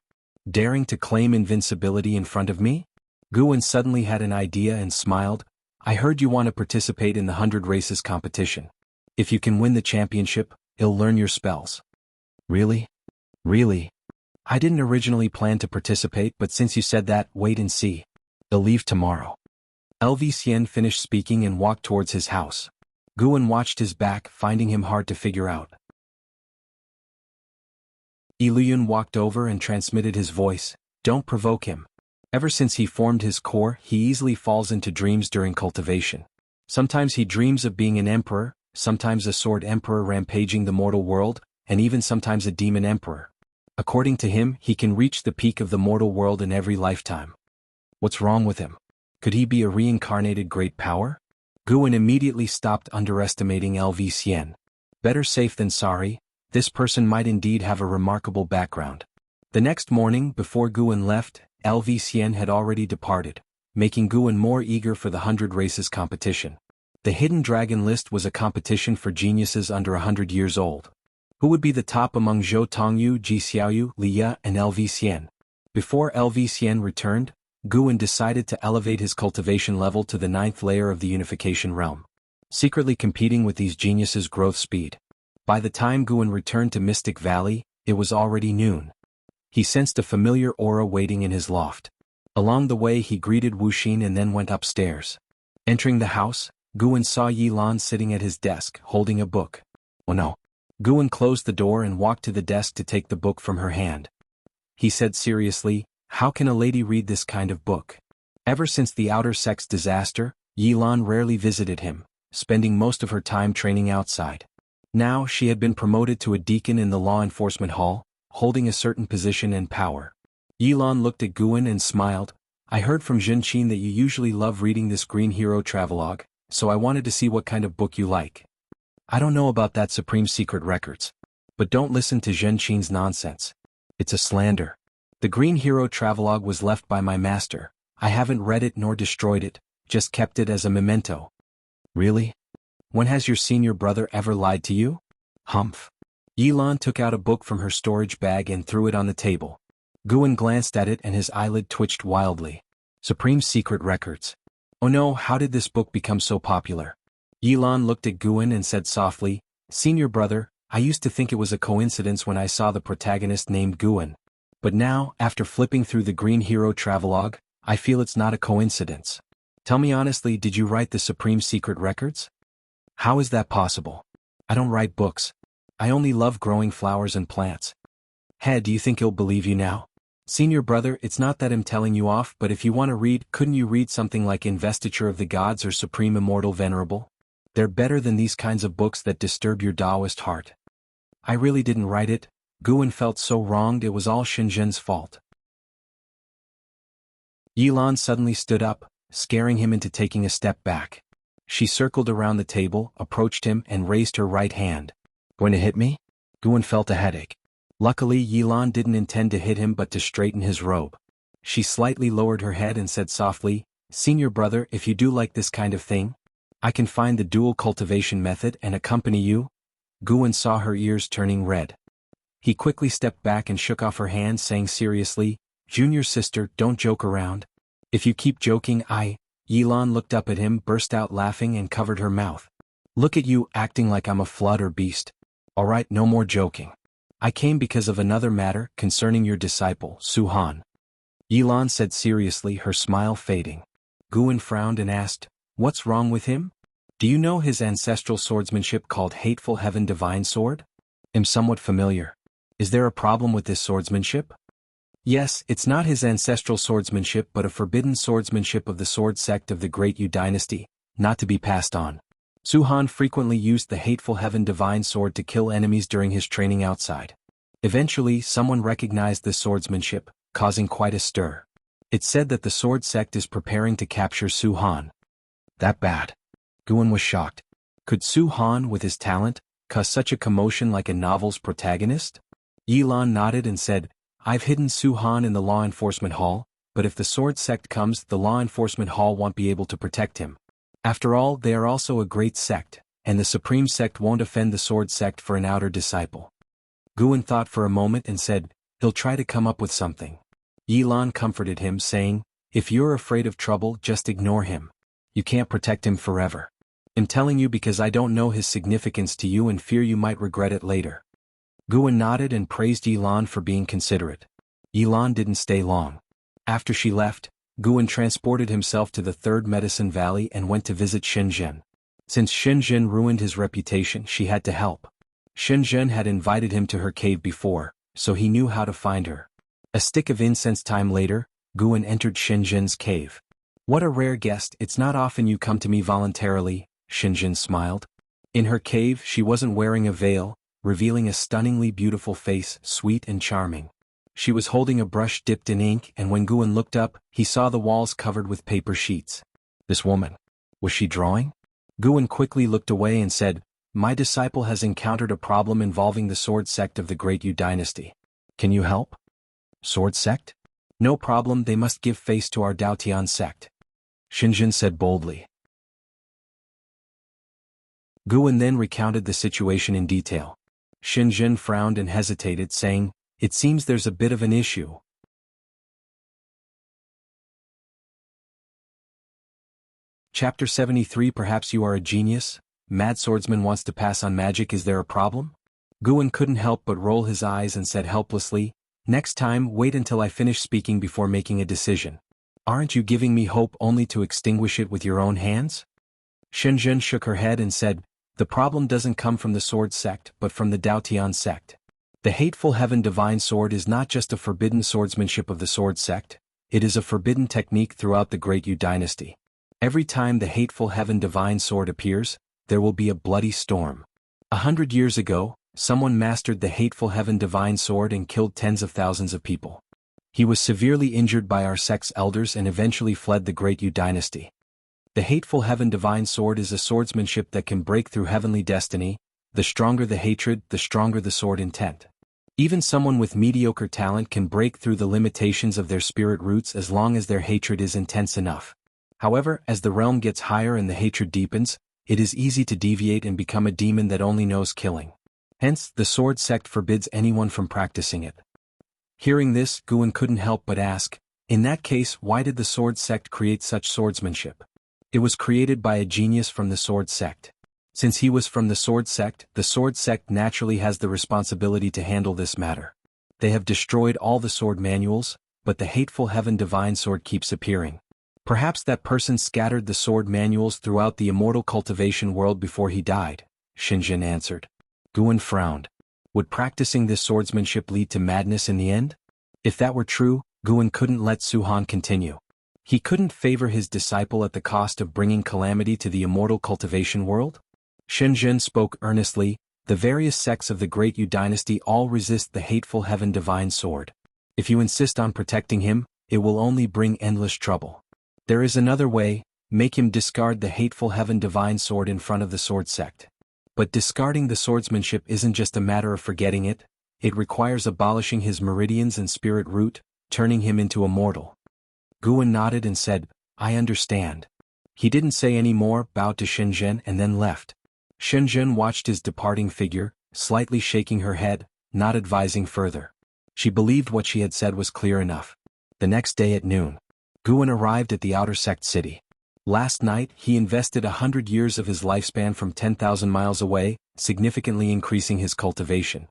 [SPEAKER 1] Daring to claim invincibility in front of me? Guwen suddenly had an idea and smiled. I heard you want to participate in the 100 races competition. If you can win the championship, I'll learn your spells. Really? Really? I didn't originally plan to participate, but since you said that, wait and see. I'll leave tomorrow. LV Xian finished speaking and walked towards his house. Guwen watched his back, finding him hard to figure out. Iluyun walked over and transmitted his voice. Don't provoke him. Ever since he formed his core, he easily falls into dreams during cultivation. Sometimes he dreams of being an emperor, sometimes a sword emperor rampaging the mortal world, and even sometimes a demon emperor. According to him, he can reach the peak of the mortal world in every lifetime. What's wrong with him? Could he be a reincarnated great power? Guwen immediately stopped underestimating LV Xian. Better safe than sorry. This person might indeed have a remarkable background. The next morning, before Guwen left, LV Xian had already departed, making Guwen more eager for the 100 races competition. The Hidden Dragon list was a competition for geniuses under 100 years old. Who would be the top among Zhou Tongyu, Ji Xiaoyu, Li Ya, and LV Xian? Before LV Xian returned, Guwen decided to elevate his cultivation level to the 9th layer of the unification realm, secretly competing with these geniuses' growth speed. By the time Guwen returned to Mystic Valley, it was already noon. He sensed a familiar aura waiting in his loft. Along the way he greeted Wuxin and then went upstairs. Entering the house, Guwen saw Yilan sitting at his desk, holding a book. Oh no. Guwen closed the door and walked to the desk to take the book from her hand. He said seriously, how can a lady read this kind of book? Ever since the outer sex disaster, Yilan rarely visited him, spending most of her time training outside. Now she had been promoted to a deacon in the law enforcement hall, holding a certain position and power. Yilan looked at Guwen and smiled. I heard from Zhenqin that you usually love reading this Green Hero travelogue, so I wanted to see what kind of book you like. I don't know about that Supreme Secret Records. But don't listen to Zhenqin's nonsense. It's a slander. The Green Hero travelogue was left by my master. I haven't read it nor destroyed it, just kept it as a memento. Really? When has your senior brother ever lied to you? Humph. Yilan took out a book from her storage bag and threw it on the table. Guwen glanced at it and his eyelid twitched wildly. Supreme Secret Records. Oh no, how did this book become so popular? Yilan looked at Guwen and said softly, Senior brother, I used to think it was a coincidence when I saw the protagonist named Guwen. But now, after flipping through the Green Hero travelogue, I feel it's not a coincidence. Tell me honestly, did you write the Supreme Secret Records? How is that possible? I don't write books. I only love growing flowers and plants. Hey, do you think he'll believe you now? Senior brother, it's not that I'm telling you off, but if you want to read, couldn't you read something like Investiture of the Gods or Supreme Immortal Venerable? They're better than these kinds of books that disturb your Taoist heart. I really didn't write it. Guwen felt so wronged it was all Shenzhen's fault. Yilan suddenly stood up, scaring him into taking a step back. She circled around the table, approached him, and raised her right hand. Going to hit me? Guwen felt a headache. Luckily, Yilan didn't intend to hit him but to straighten his robe. She slightly lowered her head and said softly, Senior brother, if you do like this kind of thing, I can find the dual cultivation method and accompany you. Guwen saw her ears turning red. He quickly stepped back and shook off her hand, saying seriously, Junior sister, don't joke around. If you keep joking, Yilan looked up at him, burst out laughing and covered her mouth. Look at you, acting like I'm a flood or beast. Alright, no more joking. I came because of another matter concerning your disciple, Su Han. Yilan said seriously, her smile fading. Guwen frowned and asked, What's wrong with him? Do you know his ancestral swordsmanship called Hateful Heaven Divine Sword? I'm somewhat familiar. Is there a problem with this swordsmanship? Yes, it's not his ancestral swordsmanship but a forbidden swordsmanship of the sword sect of the Great Yu dynasty, not to be passed on. Su Han frequently used the Hateful Heaven Divine Sword to kill enemies during his training outside. Eventually, someone recognized this swordsmanship, causing quite a stir. It's said that the sword sect is preparing to capture Su Han. That bad? Guwen was shocked. Could Su Han, with his talent, cause such a commotion like a novel's protagonist? Yilan nodded and said, I've hidden Su Han in the law enforcement hall, but if the sword sect comes, the law enforcement hall won't be able to protect him. After all, they are also a great sect, and the supreme sect won't offend the sword sect for an outer disciple. Guan thought for a moment and said, he'll try to come up with something. Yilan comforted him, saying, if you're afraid of trouble, just ignore him. You can't protect him forever. I'm telling you because I don't know his significance to you and fear you might regret it later. Guan nodded and praised Yilan for being considerate. Yilan didn't stay long. After she left, Guan transported himself to the Third Medicine Valley and went to visit Shenzhen. Since Shenzhen ruined his reputation, she had to help. Shenzhen had invited him to her cave before, so he knew how to find her. A stick of incense time later, Guan entered Shenzhen's cave. What a rare guest, it's not often you come to me voluntarily, Shenzhen smiled. In her cave, she wasn't wearing a veil, revealing a stunningly beautiful face, sweet and charming. She was holding a brush dipped in ink, and when Guan looked up, he saw the walls covered with paper sheets. This woman. Was she drawing? Guan quickly looked away and said, my disciple has encountered a problem involving the sword sect of the Great Yu dynasty. Can you help? Sword sect? No problem, they must give face to our Daotian sect. Shenzhen said boldly. Guan then recounted the situation in detail. Shenzhen frowned and hesitated, saying, it seems there's a bit of an issue. Chapter 73. Perhaps you are a genius? Mad swordsman wants to pass on magic. Is there a problem? Guan couldn't help but roll his eyes and said helplessly, next time, wait until I finish speaking before making a decision. Aren't you giving me hope only to extinguish it with your own hands? Shenzhen shook her head and said, the problem doesn't come from the sword sect but from the Daotian sect. The hateful heaven divine sword is not just a forbidden swordsmanship of the sword sect, it is a forbidden technique throughout the Great Yu dynasty. Every time the hateful heaven divine sword appears, there will be a bloody storm. 100 years ago, someone mastered the hateful heaven divine sword and killed tens of thousands of people. He was severely injured by our sect's elders and eventually fled the Great Yu dynasty. The hateful heaven divine sword is a swordsmanship that can break through heavenly destiny. The stronger the hatred, the stronger the sword intent. Even someone with mediocre talent can break through the limitations of their spirit roots as long as their hatred is intense enough. However, as the realm gets higher and the hatred deepens, it is easy to deviate and become a demon that only knows killing. Hence, the sword sect forbids anyone from practicing it. Hearing this, Guan couldn't help but ask, in that case, why did the sword sect create such swordsmanship? It was created by a genius from the sword sect. Since he was from the sword sect naturally has the responsibility to handle this matter. They have destroyed all the sword manuals, but the hateful heaven divine sword keeps appearing. Perhaps that person scattered the sword manuals throughout the immortal cultivation world before he died, Shenzhen answered. Guan frowned. Would practicing this swordsmanship lead to madness in the end? If that were true, Guan couldn't let Suhan continue. He couldn't favor his disciple at the cost of bringing calamity to the immortal cultivation world? Shenzhen spoke earnestly, the various sects of the Great Yu dynasty all resist the hateful heaven divine sword. If you insist on protecting him, it will only bring endless trouble. There is another way, make him discard the hateful heaven divine sword in front of the sword sect. But discarding the swordsmanship isn't just a matter of forgetting it, it requires abolishing his meridians and spirit root, turning him into a mortal. Guan nodded and said, I understand. He didn't say any more, bowed to Shenzhen and then left. Shenzhen watched his departing figure, slightly shaking her head, not advising further. She believed what she had said was clear enough. The next day at noon, Guan arrived at the outer sect city. Last night, he invested 100 years of his lifespan from 10,000 miles away, significantly increasing his cultivation.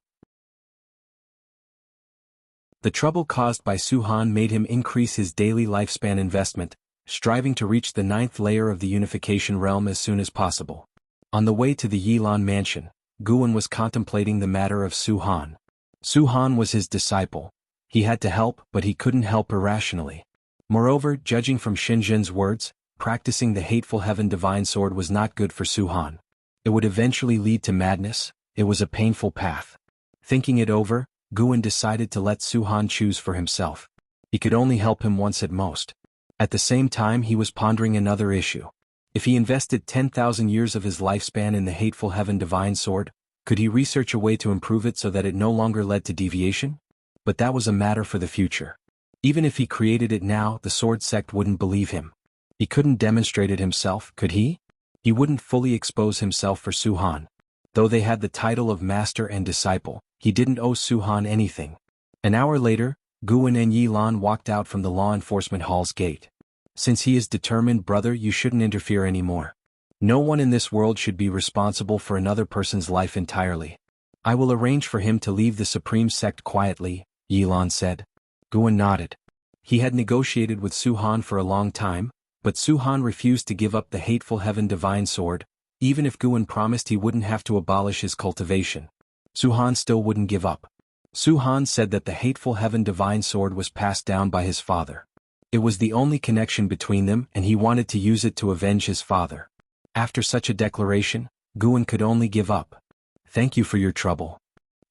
[SPEAKER 1] The trouble caused by Suhan made him increase his daily lifespan investment, striving to reach the 9th layer of the unification realm as soon as possible. On the way to the Yilan mansion, Guan was contemplating the matter of Suhan. Suhan was his disciple. He had to help, but he couldn't help irrationally. Moreover, judging from Shenzhen's words, practicing the hateful heaven divine sword was not good for Suhan. It would eventually lead to madness. It was a painful path. Thinking it over, Guan decided to let Suhan choose for himself. He could only help him once at most. At the same time, he was pondering another issue. If he invested 10,000 years of his lifespan in the hateful heaven divine sword, could he research a way to improve it so that it no longer led to deviation? But that was a matter for the future. Even if he created it now, the sword sect wouldn't believe him. He couldn't demonstrate it himself, could he? He wouldn't fully expose himself for Su-han. Though they had the title of master and disciple, he didn't owe Su-han anything. An hour later, Guan and Yi Lan walked out from the law enforcement hall's gate. Since he is determined, brother, you shouldn't interfere anymore. No one in this world should be responsible for another person's life entirely. I will arrange for him to leave the supreme sect quietly, Yi Lan said. Guan nodded. He had negotiated with Su-han for a long time, but Su-han refused to give up the hateful Heaven Divine Sword, even if Guan promised he wouldn't have to abolish his cultivation. Su-han still wouldn't give up. Su-han said that the hateful Heaven Divine Sword was passed down by his father. It was the only connection between them, and he wanted to use it to avenge his father. After such a declaration, Guan could only give up. Thank you for your trouble.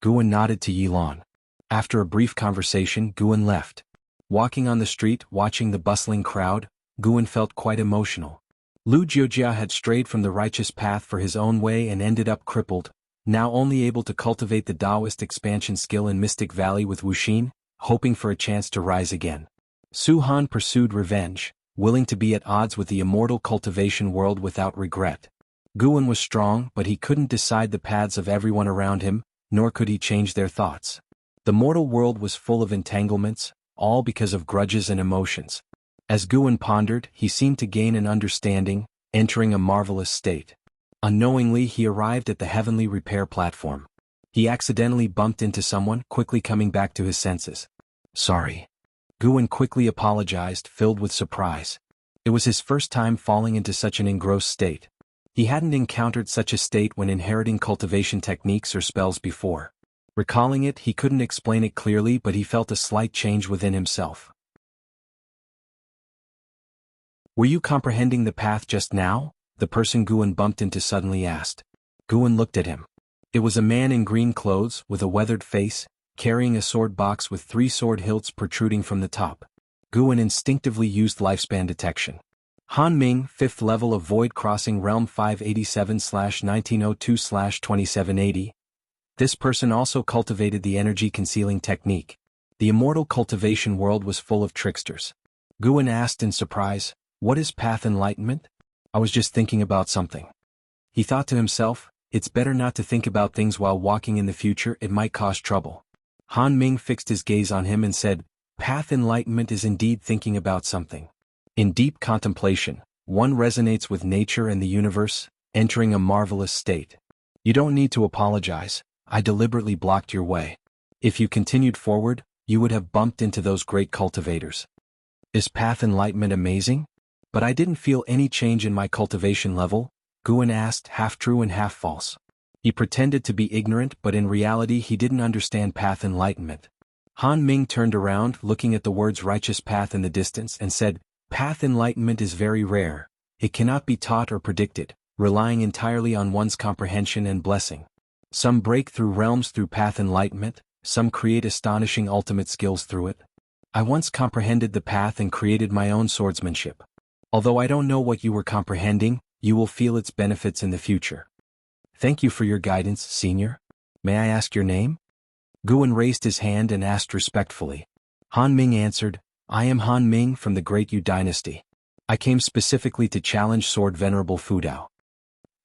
[SPEAKER 1] Guan nodded to Yi Lan. After a brief conversation, Guan left. Walking on the street, watching the bustling crowd, Guan felt quite emotional. Lu Jiujia had strayed from the righteous path for his own way and ended up crippled, now only able to cultivate the Taoist expansion skill in Mystic Valley with Wuxin, hoping for a chance to rise again. Su-han pursued revenge, willing to be at odds with the immortal cultivation world without regret. Guan was strong, but he couldn't decide the paths of everyone around him, nor could he change their thoughts. The mortal world was full of entanglements, all because of grudges and emotions. As Guan pondered, he seemed to gain an understanding, entering a marvelous state. Unknowingly, he arrived at the heavenly repair platform. He accidentally bumped into someone, quickly coming back to his senses. Sorry. Guan quickly apologized, filled with surprise. It was his first time falling into such an engrossed state. He hadn't encountered such a state when inheriting cultivation techniques or spells before. Recalling it, he couldn't explain it clearly, but he felt a slight change within himself. Were you comprehending the path just now? The person Guan bumped into suddenly asked. Guan looked at him. It was a man in green clothes, with a weathered face, carrying a sword box with 3 sword hilts protruding from the top. Guan instinctively used lifespan detection. Han Ming, 5th level of Void Crossing Realm 587/1902/2780. This person also cultivated the energy concealing technique. The immortal cultivation world was full of tricksters. Guan asked in surprise, "What is path enlightenment?" "I was just thinking about something." He thought to himself, it's better not to think about things while walking in the future, it might cause trouble. Han Ming fixed his gaze on him and said, "Path enlightenment is indeed thinking about something. In deep contemplation, one resonates with nature and the universe, entering a marvelous state. You don't need to apologize. I deliberately blocked your way. If you continued forward, you would have bumped into those great cultivators." Is path enlightenment amazing? But I didn't feel any change in my cultivation level, Guan asked, half true and half false. He pretended to be ignorant, but in reality he didn't understand path enlightenment. Han Ming turned around, looking at the words righteous path in the distance, and said, "Path enlightenment is very rare. It cannot be taught or predicted, relying entirely on one's comprehension and blessing. Some break through realms through path enlightenment, some create astonishing ultimate skills through it. I once comprehended the path and created my own swordsmanship. Although I don't know what you were comprehending, you will feel its benefits in the future. Thank you for your guidance, Senior. May I ask your name?" Guan raised his hand and asked respectfully. Han Ming answered, "I am Han Ming from the Great Yu Dynasty. I came specifically to challenge Sword Venerable Fudao."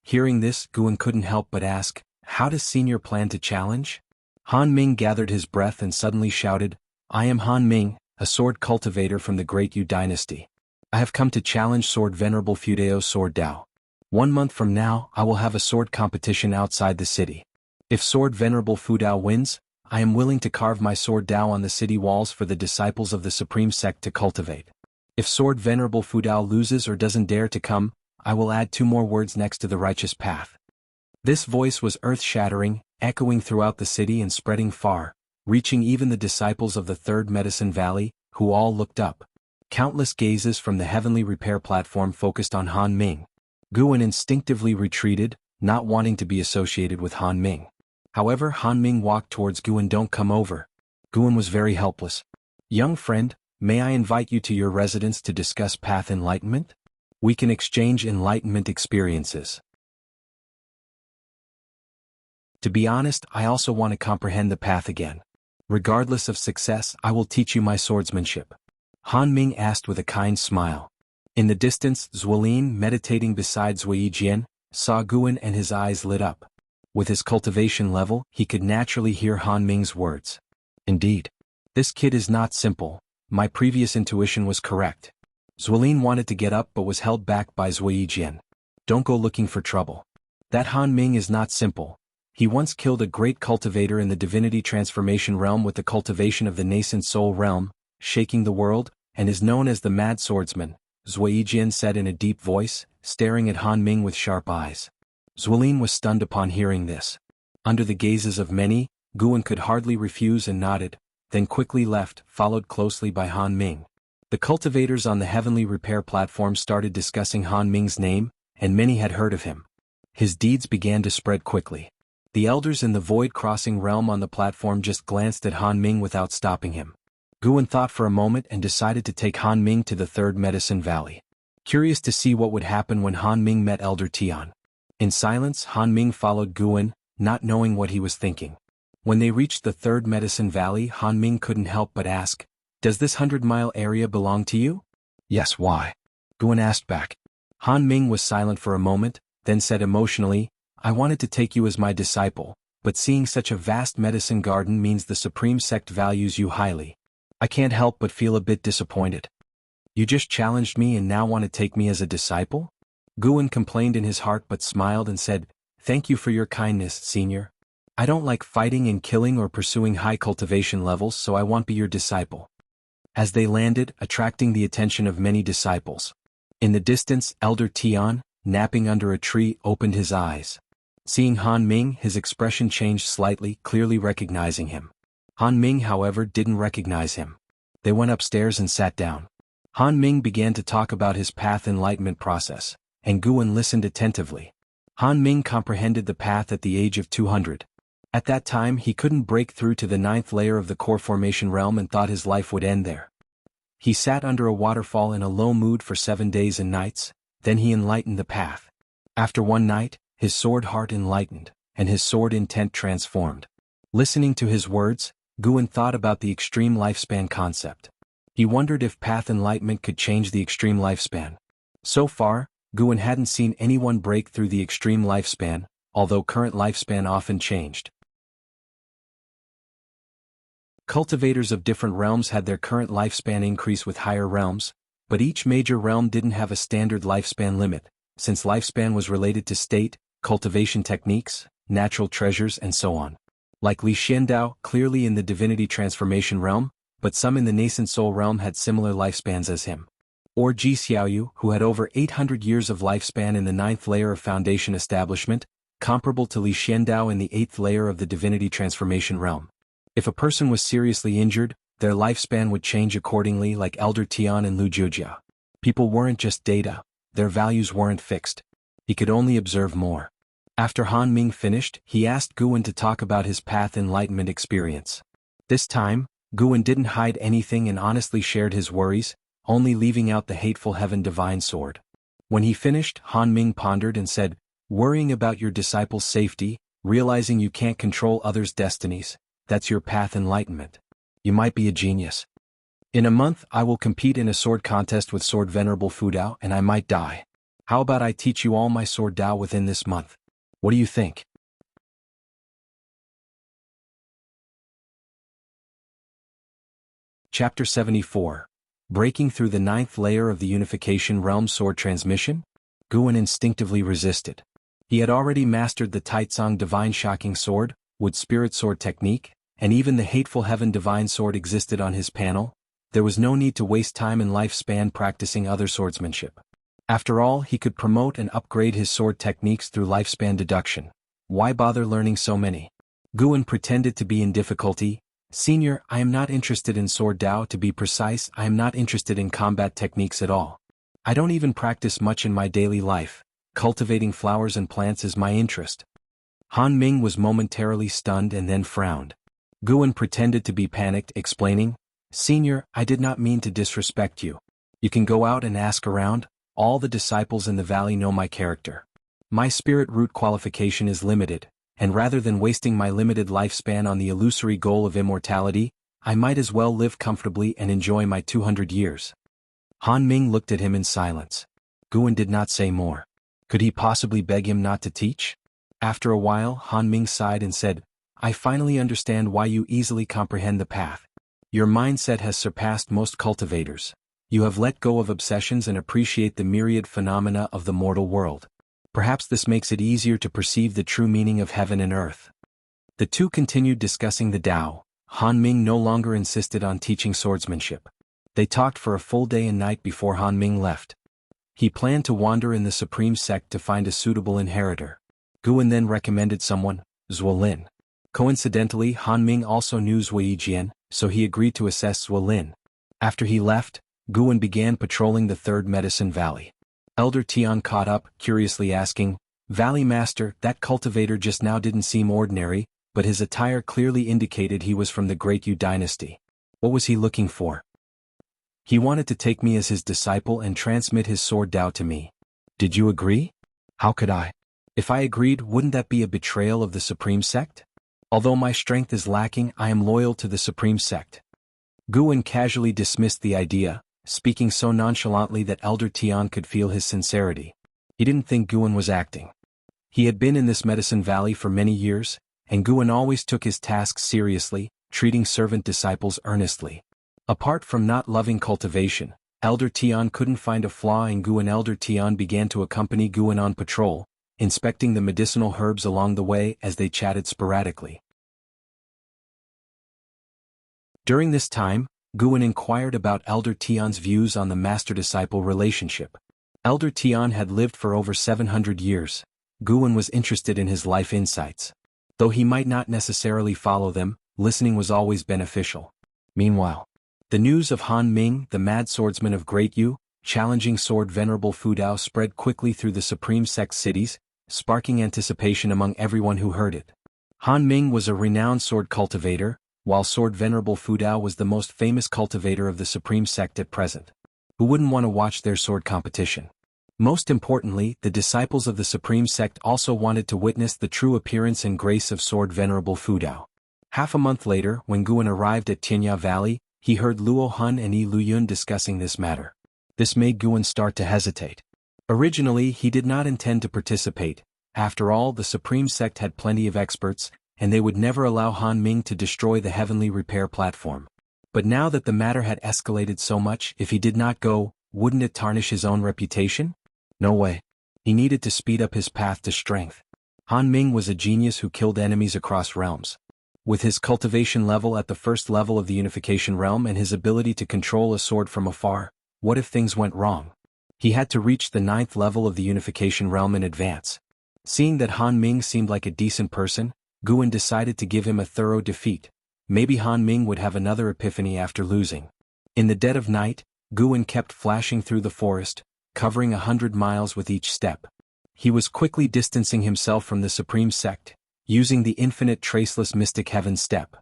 [SPEAKER 1] Hearing this, Guan couldn't help but ask, "How does Senior plan to challenge?" Han Ming gathered his breath and suddenly shouted, "I am Han Ming, a sword cultivator from the Great Yu Dynasty. I have come to challenge Sword Venerable Fudao's Sword Dao. 1 month from now, I will have a sword competition outside the city. If Sword Venerable Fudao wins, I am willing to carve my Sword Dao on the city walls for the disciples of the Supreme Sect to cultivate. If Sword Venerable Fudao loses or doesn't dare to come, I will add 2 more words next to the righteous path." This voice was earth-shattering, echoing throughout the city and spreading far, reaching even the disciples of the Third Medicine Valley, who all looked up. Countless gazes from the heavenly repair platform focused on Han Ming. Guan instinctively retreated, not wanting to be associated with Han Ming. However, Han Ming walked towards Guan. "Don't come over." Guan was very helpless. "Young friend, may I invite you to your residence to discuss path enlightenment? We can exchange enlightenment experiences. To be honest, I also want to comprehend the path again. Regardless of success, I will teach you my swordsmanship." Han Ming asked with a kind smile. In the distance, Zuolin, meditating beside Zui Jian, saw Guan and his eyes lit up. With his cultivation level, he could naturally hear Han Ming's words. Indeed. This kid is not simple, my previous intuition was correct. Zuolin wanted to get up but was held back by Zui Jian. Don't go looking for trouble. That Han Ming is not simple. He once killed a great cultivator in the divinity transformation realm with the cultivation of the nascent soul realm, shaking the world, and is known as the Mad Swordsman, Zui Jian said in a deep voice, staring at Han Ming with sharp eyes. Zuolin was stunned upon hearing this. Under the gazes of many, Guan could hardly refuse and nodded, then quickly left, followed closely by Han Ming. The cultivators on the heavenly repair platform started discussing Han Ming's name, and many had heard of him. His deeds began to spread quickly. The elders in the void-crossing realm on the platform just glanced at Han Ming without stopping him. Guan thought for a moment and decided to take Han Ming to the Third Medicine Valley. Curious to see what would happen when Han Ming met Elder Tian. In silence, Han Ming followed Guan, not knowing what he was thinking. When they reached the Third Medicine Valley, Han Ming couldn't help but ask, "Does this 100-mile area belong to you?" "Yes, why?" Guan asked back. Han Ming was silent for a moment, then said emotionally, "I wanted to take you as my disciple, but seeing such a vast medicine garden means the Supreme Sect values you highly. I can't help but feel a bit disappointed." "You just challenged me and now want to take me as a disciple?" Guan complained in his heart but smiled and said, "Thank you for your kindness, senior. I don't like fighting and killing or pursuing high cultivation levels, so I won't be your disciple." As they landed, attracting the attention of many disciples. In the distance, Elder Tian, napping under a tree, opened his eyes. Seeing Han Ming, his expression changed slightly, clearly recognizing him. Han Ming, however, didn't recognize him. They went upstairs and sat down. Han Ming began to talk about his path enlightenment process, and Guan listened attentively. Han Ming comprehended the path at the age of 200. At that time he couldn't break through to the 9th layer of the core formation realm and thought his life would end there. He sat under a waterfall in a low mood for 7 days and nights, then he enlightened the path. After one night, his sword heart enlightened, and his sword intent transformed. Listening to his words, Guan thought about the extreme lifespan concept. He wondered if path enlightenment could change the extreme lifespan. So far, Guan hadn't seen anyone break through the extreme lifespan, although current lifespan often changed. Cultivators of different realms had their current lifespan increase with higher realms, but each major realm didn't have a standard lifespan limit, since lifespan was related to state, cultivation techniques, natural treasures and so on. Like Li Xiandao, clearly in the divinity transformation realm, but some in the nascent soul realm had similar lifespans as him. Or Ji Xiaoyu, who had over 800 years of lifespan in the 9th layer of foundation establishment, comparable to Li Xiandao in the 8th layer of the divinity transformation realm. If a person was seriously injured, their lifespan would change accordingly, like Elder Tian and Lu Jiujia. People weren't just data, their values weren't fixed. He could only observe more. After Han Ming finished, he asked Guan to talk about his path enlightenment experience. This time, Guan didn't hide anything and honestly shared his worries, only leaving out the hateful heaven divine sword. When he finished, Han Ming pondered and said, "Worrying about your disciples' safety, realizing you can't control others' destinies, that's your path enlightenment. You might be a genius. In a month I will compete in a sword contest with Sword Venerable Fudao and I might die. How about I teach you all my sword Dao within this month? What do you think?" Chapter 74. Breaking through the 9th layer of the unification realm sword transmission? Guan instinctively resisted. He had already mastered the Taizong divine shocking sword, wood spirit sword technique, and even the hateful heaven divine sword existed on his panel. There was no need to waste time and lifespan practicing other swordsmanship. After all, he could promote and upgrade his sword techniques through lifespan deduction. Why bother learning so many? Guan pretended to be in difficulty. "Senior, I am not interested in sword Dao. To be precise, I am not interested in combat techniques at all. I don't even practice much in my daily life. Cultivating flowers and plants is my interest." Han Ming was momentarily stunned and then frowned. Guan pretended to be panicked, explaining, "Senior, I did not mean to disrespect you. You can go out and ask around, all the disciples in the valley know my character. My spirit root qualification is limited, and rather than wasting my limited lifespan on the illusory goal of immortality, I might as well live comfortably and enjoy my 200 years. Han Ming looked at him in silence. Guan did not say more. Could he possibly beg him not to teach? After a while, Han Ming sighed and said, I finally understand why you easily comprehend the path. Your mindset has surpassed most cultivators. You have let go of obsessions and appreciate the myriad phenomena of the mortal world. Perhaps this makes it easier to perceive the true meaning of heaven and earth. The two continued discussing the Tao. Han Ming no longer insisted on teaching swordsmanship. They talked for a full day and night before Han Ming left. He planned to wander in the Supreme Sect to find a suitable inheritor. Guan then recommended someone, Zuolin. Coincidentally, Han Ming also knew Zui Jian, so he agreed to assess Zuolin. After he left, Guan began patrolling the Third Medicine Valley. Elder Tian caught up, curiously asking, Valley Master, that cultivator just now didn't seem ordinary, but his attire clearly indicated he was from the Great Yu dynasty. What was he looking for? He wanted to take me as his disciple and transmit his sword Tao to me. Did you agree? How could I? If I agreed, wouldn't that be a betrayal of the Supreme Sect? Although my strength is lacking, I am loyal to the Supreme Sect. Guan casually dismissed the idea, speaking so nonchalantly that Elder Tian could feel his sincerity. He didn't think Guan was acting. He had been in this Medicine Valley for many years, and Guan always took his tasks seriously, treating servant disciples earnestly. Apart from not loving cultivation, Elder Tian couldn't find a flaw in Guan. Elder Tian began to accompany Guan on patrol, inspecting the medicinal herbs along the way as they chatted sporadically. During this time, Guan inquired about Elder Tian's views on the master-disciple relationship. Elder Tian had lived for over 700 years. Guan was interested in his life insights. Though he might not necessarily follow them, listening was always beneficial. Meanwhile, the news of Han Ming, the mad swordsman of Great Yu, challenging sword Venerable Fudao spread quickly through the Supreme Sect cities, sparking anticipation among everyone who heard it. Han Ming was a renowned sword cultivator, while sword Venerable Fudao was the most famous cultivator of the Supreme Sect at present. Who wouldn't want to watch their sword competition? Most importantly, the disciples of the Supreme Sect also wanted to witness the true appearance and grace of sword Venerable Fudao. Half a month later, when Guan arrived at Tianya Valley, he heard Luo Hun and Yi Luyun discussing this matter. This made Guan start to hesitate. Originally, he did not intend to participate. After all, the Supreme Sect had plenty of experts, and they would never allow Han Ming to destroy the heavenly repair platform. But now that the matter had escalated so much, if he did not go, wouldn't it tarnish his own reputation? No way. He needed to speed up his path to strength. Han Ming was a genius who killed enemies across realms. With his cultivation level at the first level of the Unification Realm and his ability to control a sword from afar, what if things went wrong? He had to reach the 9th level of the Unification Realm in advance. Seeing that Han Ming seemed like a decent person, Guan decided to give him a thorough defeat. Maybe Han Ming would have another epiphany after losing. In the dead of night, Guan kept flashing through the forest, covering 100 miles with each step. He was quickly distancing himself from the Supreme Sect, using the infinite traceless mystic heaven step.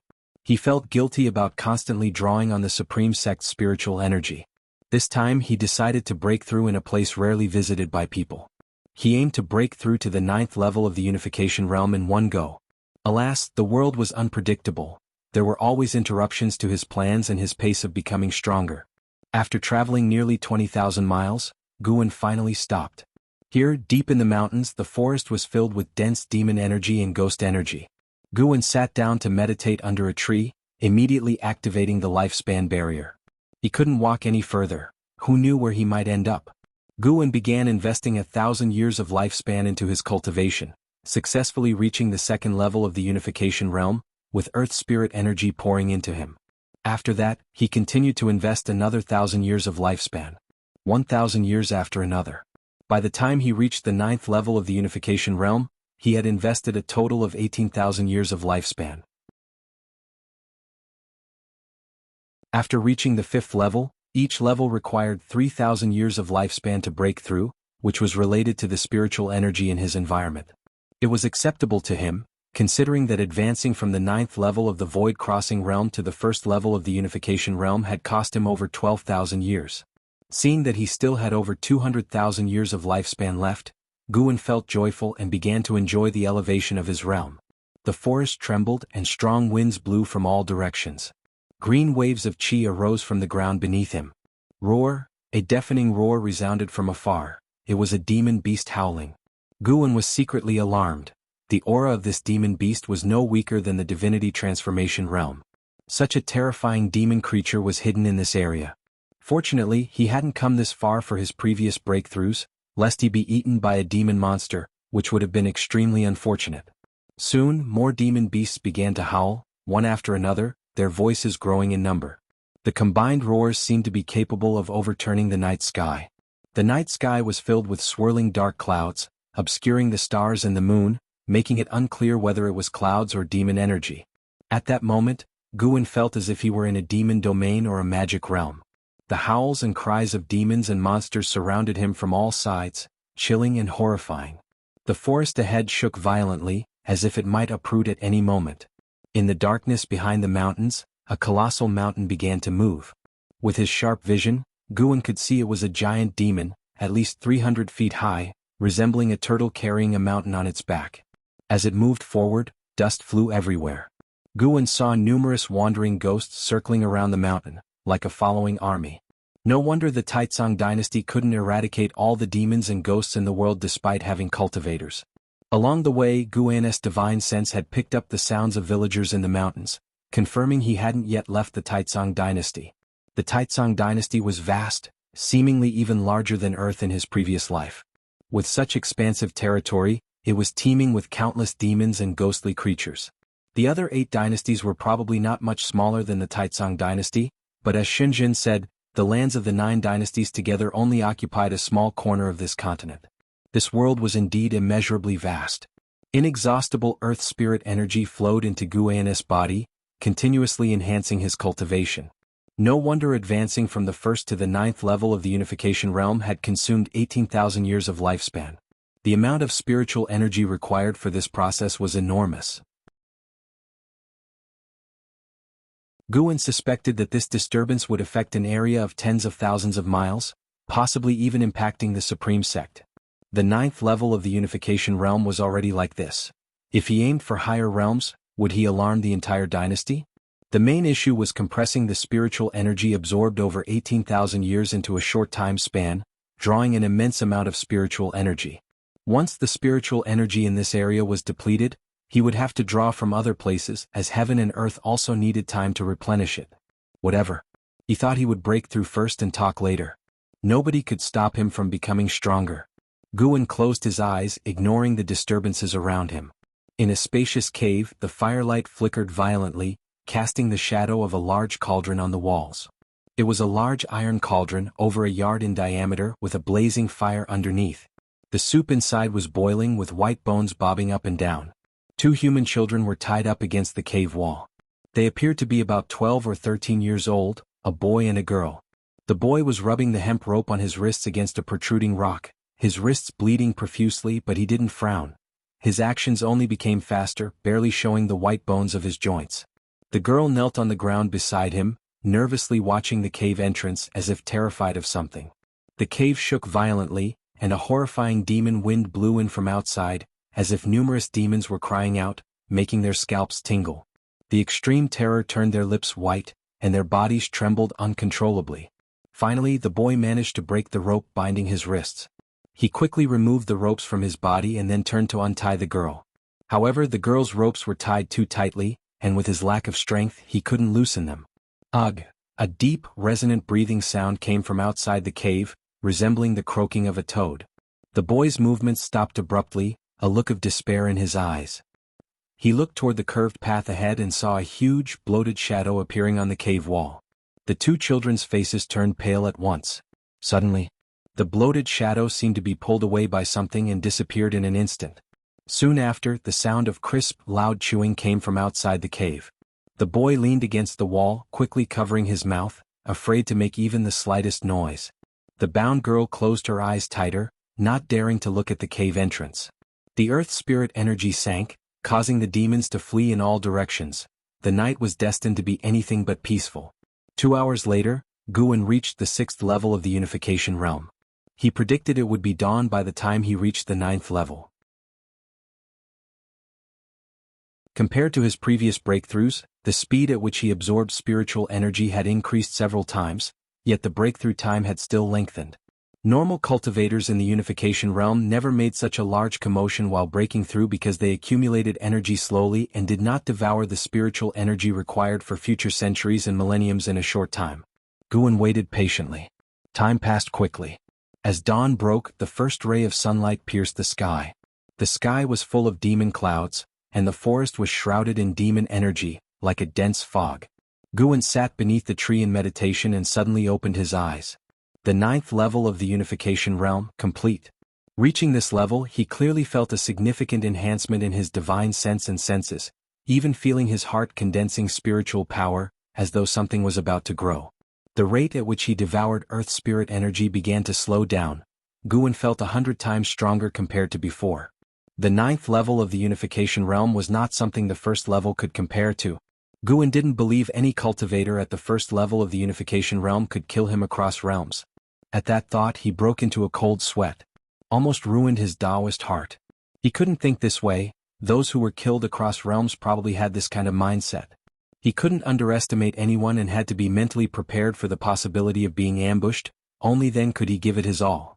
[SPEAKER 1] He felt guilty about constantly drawing on the Supreme Sect's spiritual energy. This time he decided to break through in a place rarely visited by people. He aimed to break through to the 9th level of the Unification Realm in one go. Alas, the world was unpredictable. There were always interruptions to his plans and his pace of becoming stronger. After traveling nearly 20,000 miles, Guan finally stopped. Here, deep in the mountains, the forest was filled with dense demon energy and ghost energy. Guan sat down to meditate under a tree, immediately activating the lifespan barrier. He couldn't walk any further. Who knew where he might end up? Guan began investing 1,000 years of lifespan into his cultivation, successfully reaching the 2nd level of the Unification Realm, with Earth Spirit energy pouring into him. After that, he continued to invest another 1,000 years of lifespan. 1,000 years after another. By the time he reached the 9th level of the Unification Realm, he had invested a total of 18,000 years of lifespan. After reaching the 5th level, each level required 3,000 years of lifespan to break through, which was related to the spiritual energy in his environment. It was acceptable to him, considering that advancing from the 9th level of the Void Crossing Realm to the 1st level of the Unification Realm had cost him over 12,000 years. Seeing that he still had over 200,000 years of lifespan left, Guan felt joyful and began to enjoy the elevation of his realm. The forest trembled and strong winds blew from all directions. Green waves of chi arose from the ground beneath him. Roar! A deafening roar resounded from afar. It was a demon beast howling. Guan was secretly alarmed. The aura of this demon beast was no weaker than the divinity transformation realm. Such a terrifying demon creature was hidden in this area. Fortunately, he hadn't come this far for his previous breakthroughs, lest he be eaten by a demon monster, which would have been extremely unfortunate. Soon, more demon beasts began to howl, one after another, their voices growing in number. The combined roars seemed to be capable of overturning the night sky. The night sky was filled with swirling dark clouds, obscuring the stars and the moon, making it unclear whether it was clouds or demon energy. At that moment, Guan felt as if he were in a demon domain or a magic realm. The howls and cries of demons and monsters surrounded him from all sides, chilling and horrifying. The forest ahead shook violently, as if it might uproot at any moment. In the darkness behind the mountains, a colossal mountain began to move. With his sharp vision, Guan could see it was a giant demon, at least 300 feet high, resembling a turtle carrying a mountain on its back. As it moved forward, dust flew everywhere. Guan saw numerous wandering ghosts circling around the mountain, like a following army. No wonder the Taizong dynasty couldn't eradicate all the demons and ghosts in the world despite having cultivators. Along the way, Guan's divine sense had picked up the sounds of villagers in the mountains, confirming he hadn't yet left the Taizong dynasty. The Taizong dynasty was vast, seemingly even larger than Earth in his previous life. With such expansive territory, it was teeming with countless demons and ghostly creatures. The other 8 dynasties were probably not much smaller than the Taizong dynasty, but as Shunjin said, the lands of the 9 dynasties together only occupied a small corner of this continent. This world was indeed immeasurably vast. Inexhaustible earth spirit energy flowed into Guan's body, continuously enhancing his cultivation. No wonder advancing from the 1st to the 9th level of the unification realm had consumed 18,000 years of lifespan. The amount of spiritual energy required for this process was enormous. Guan suspected that this disturbance would affect an area of tens of thousands of miles, possibly even impacting the Supreme Sect. The 9th level of the unification realm was already like this. If he aimed for higher realms, would he alarm the entire dynasty? The main issue was compressing the spiritual energy absorbed over 18,000 years into a short time span, drawing an immense amount of spiritual energy. Once the spiritual energy in this area was depleted, he would have to draw from other places, as heaven and earth also needed time to replenish it. Whatever. He thought he would break through first and talk later. Nobody could stop him from becoming stronger. Guan closed his eyes, ignoring the disturbances around him. In a spacious cave, the firelight flickered violently, casting the shadow of a large cauldron on the walls. It was a large iron cauldron, over a yard in diameter, with a blazing fire underneath. The soup inside was boiling, with white bones bobbing up and down. 2 human children were tied up against the cave wall. They appeared to be about 12 or 13 years old, a boy and a girl. The boy was rubbing the hemp rope on his wrists against a protruding rock, his wrists bleeding profusely, but he didn't frown. His actions only became faster, barely showing the white bones of his joints. The girl knelt on the ground beside him, nervously watching the cave entrance as if terrified of something. The cave shook violently, and a horrifying demon wind blew in from outside, as if numerous demons were crying out, making their scalps tingle. The extreme terror turned their lips white, and their bodies trembled uncontrollably. Finally, the boy managed to break the rope binding his wrists. He quickly removed the ropes from his body and then turned to untie the girl. However, the girl's ropes were tied too tightly, and with his lack of strength, he couldn't loosen them. Ugh! A deep, resonant breathing sound came from outside the cave, resembling the croaking of a toad. The boy's movements stopped abruptly, a look of despair in his eyes. He looked toward the curved path ahead and saw a huge, bloated shadow appearing on the cave wall. The 2 children's faces turned pale at once. Suddenly, the bloated shadow seemed to be pulled away by something and disappeared in an instant. Soon after, the sound of crisp, loud chewing came from outside the cave. The boy leaned against the wall, quickly covering his mouth, afraid to make even the slightest noise. The bound girl closed her eyes tighter, not daring to look at the cave entrance. The earth spirit energy sank, causing the demons to flee in all directions. The night was destined to be anything but peaceful. 2 hours later, Guan reached the 6th level of the unification realm. He predicted it would be dawn by the time he reached the 9th level. Compared to his previous breakthroughs, the speed at which he absorbed spiritual energy had increased several times, yet the breakthrough time had still lengthened. Normal cultivators in the unification realm never made such a large commotion while breaking through because they accumulated energy slowly and did not devour the spiritual energy required for future centuries and millenniums in a short time. Guan waited patiently. Time passed quickly. As dawn broke, the first ray of sunlight pierced the sky. The sky was full of demon clouds, and the forest was shrouded in demon energy, like a dense fog. Guan sat beneath the tree in meditation and suddenly opened his eyes. The 9th level of the unification realm, complete. Reaching this level, he clearly felt a significant enhancement in his divine sense and senses, even feeling his heart condensing spiritual power, as though something was about to grow. The rate at which he devoured earth spirit energy began to slow down. Guan felt 100 times stronger compared to before. The 9th level of the unification realm was not something the first level could compare to. Guan didn't believe any cultivator at the first level of the unification realm could kill him across realms. At that thought he broke into a cold sweat. Almost ruined his Taoist heart. He couldn't think this way, those who were killed across realms probably had this kind of mindset. He couldn't underestimate anyone and had to be mentally prepared for the possibility of being ambushed, only then could he give it his all.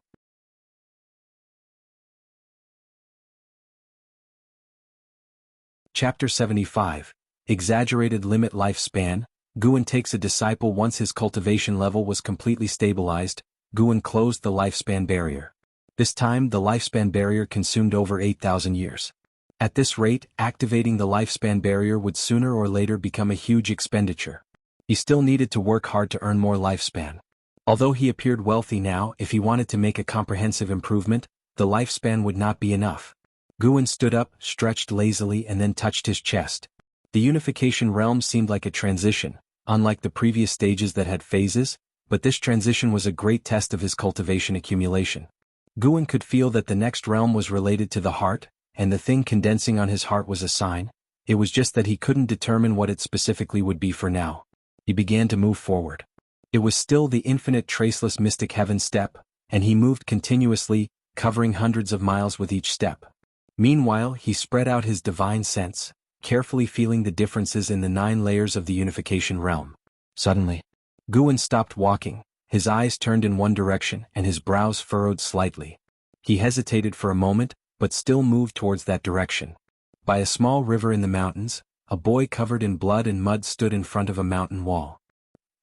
[SPEAKER 1] Chapter 75. Exaggerated Limit Lifespan. Guan takes a disciple. Once his cultivation level was completely stabilized, Guan closed the lifespan barrier. This time the lifespan barrier consumed over 8,000 years. At this rate, activating the lifespan barrier would sooner or later become a huge expenditure. He still needed to work hard to earn more lifespan. Although he appeared wealthy now, if he wanted to make a comprehensive improvement, the lifespan would not be enough. Guan stood up, stretched lazily and then touched his chest. The unification realm seemed like a transition, unlike the previous stages that had phases, but this transition was a great test of his cultivation accumulation. Guan could feel that the next realm was related to the heart, and the thing condensing on his heart was a sign. It was just that he couldn't determine what it specifically would be for now. He began to move forward. It was still the infinite traceless mystic heaven step, and he moved continuously, covering hundreds of miles with each step. Meanwhile, he spread out his divine sense, carefully feeling the differences in the 9 layers of the unification realm. Suddenly, Guan stopped walking, his eyes turned in one direction and his brows furrowed slightly. He hesitated for a moment, but still moved towards that direction. By a small river in the mountains, a boy covered in blood and mud stood in front of a mountain wall.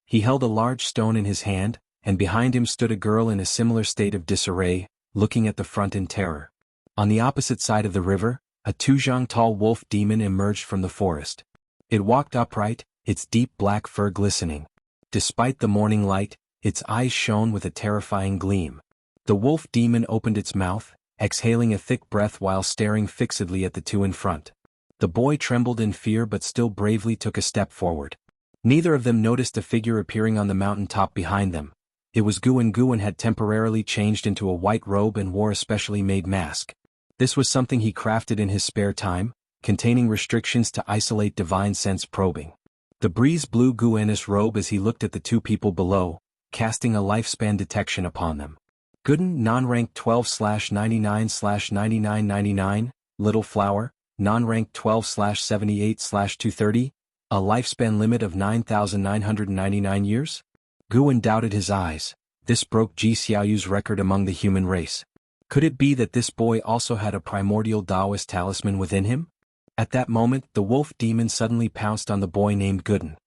[SPEAKER 1] He held a large stone in his hand, and behind him stood a girl in a similar state of disarray, looking at the front in terror. On the opposite side of the river, a 2-zhang tall wolf demon emerged from the forest. It walked upright, its deep black fur glistening. Despite the morning light, its eyes shone with a terrifying gleam. The wolf demon opened its mouth, exhaling a thick breath while staring fixedly at the two in front. The boy trembled in fear but still bravely took a step forward. Neither of them noticed a figure appearing on the mountain top behind them. It was Guan. Guan had temporarily changed into a white robe and wore a specially made mask. This was something he crafted in his spare time, containing restrictions to isolate divine sense probing. The breeze blew Guan's robe as he looked at the two people below, casting a lifespan detection upon them. Gooden, non-rank 12/99/9999, Little Flower, non-rank 12/78/230, a lifespan limit of 9,999 years? Guan doubted his eyes. This broke Ji Xiaoyu's record among the human race. Could it be that this boy also had a primordial Taoist talisman within him? At that moment, the wolf demon suddenly pounced on the boy named Gooden.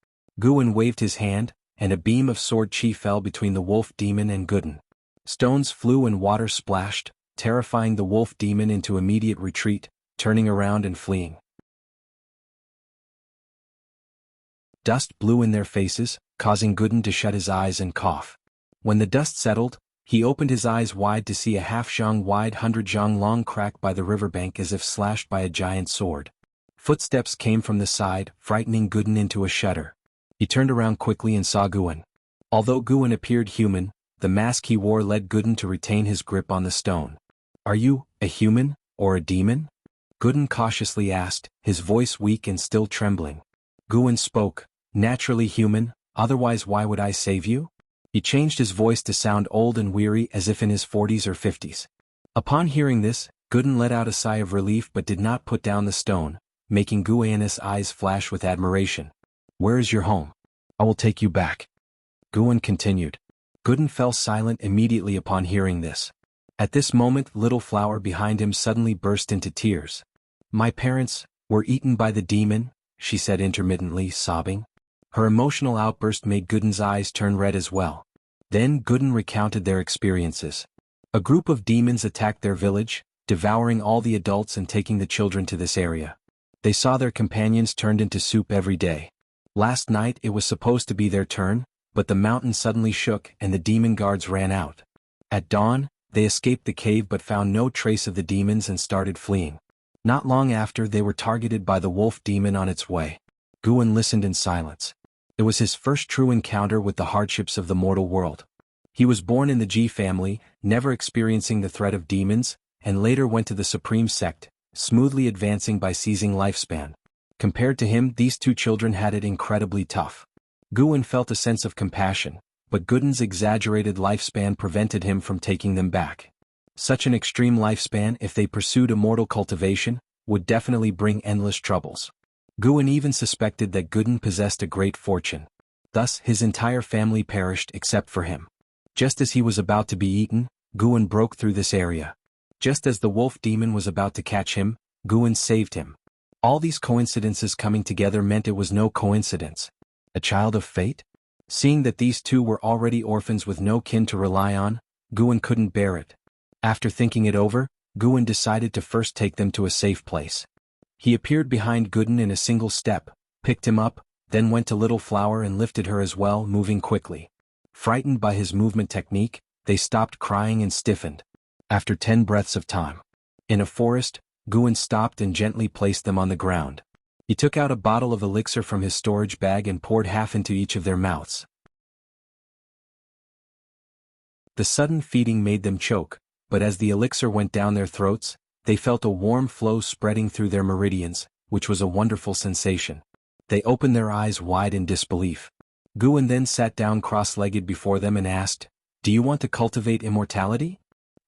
[SPEAKER 1] Guan waved his hand, and a beam of sword chi fell between the wolf demon and Gooden. Stones flew and water splashed, terrifying the wolf demon into immediate retreat, turning around and fleeing. Dust blew in their faces, causing Gooden to shut his eyes and cough. When the dust settled, he opened his eyes wide to see a half-zhang wide 100-zhang long crack by the riverbank as if slashed by a giant sword. Footsteps came from the side, frightening Gooden into a shudder. He turned around quickly and saw Guan. Although Guan appeared human, the mask he wore led Gooden to retain his grip on the stone. "Are you a human, or a demon?" Gooden cautiously asked, his voice weak and still trembling. Guan spoke, "Naturally human, otherwise why would I save you?" He changed his voice to sound old and weary as if in his 40s or 50s. Upon hearing this, Gooden let out a sigh of relief but did not put down the stone, making Guan's eyes flash with admiration. "Where is your home? I will take you back." Guan continued. Guden fell silent immediately upon hearing this. At this moment, Little Flower behind him suddenly burst into tears. "My parents were eaten by the demon," she said intermittently, sobbing. Her emotional outburst made Guden's eyes turn red as well. Then Guden recounted their experiences. A group of demons attacked their village, devouring all the adults and taking the children to this area. They saw their companions turned into soup every day. Last night it was supposed to be their turn, but the mountain suddenly shook and the demon guards ran out. At dawn, they escaped the cave but found no trace of the demons and started fleeing. Not long after, they were targeted by the wolf demon on its way. Guan listened in silence. It was his first true encounter with the hardships of the mortal world. He was born in the Ji family, never experiencing the threat of demons, and later went to the Supreme Sect, smoothly advancing by seizing lifespan. Compared to him, these two children had it incredibly tough. Guan felt a sense of compassion, but Guden's exaggerated lifespan prevented him from taking them back. Such an extreme lifespan, if they pursued immortal cultivation, would definitely bring endless troubles. Guan even suspected that Guden possessed a great fortune. Thus, his entire family perished except for him. Just as he was about to be eaten, Guan broke through this area. Just as the wolf demon was about to catch him, Guan saved him. All these coincidences coming together meant it was no coincidence. A child of fate? Seeing that these two were already orphans with no kin to rely on, Guan couldn't bear it. After thinking it over, Guan decided to first take them to a safe place. He appeared behind Guden in a single step, picked him up, then went to Little Flower and lifted her as well, moving quickly. Frightened by his movement technique, they stopped crying and stiffened. After 10 breaths of time. In a forest, Guan stopped and gently placed them on the ground. He took out a bottle of elixir from his storage bag and poured half into each of their mouths. The sudden feeding made them choke, but as the elixir went down their throats, they felt a warm flow spreading through their meridians, which was a wonderful sensation. They opened their eyes wide in disbelief. Guan then sat down cross-legged before them and asked, "Do you want to cultivate immortality?"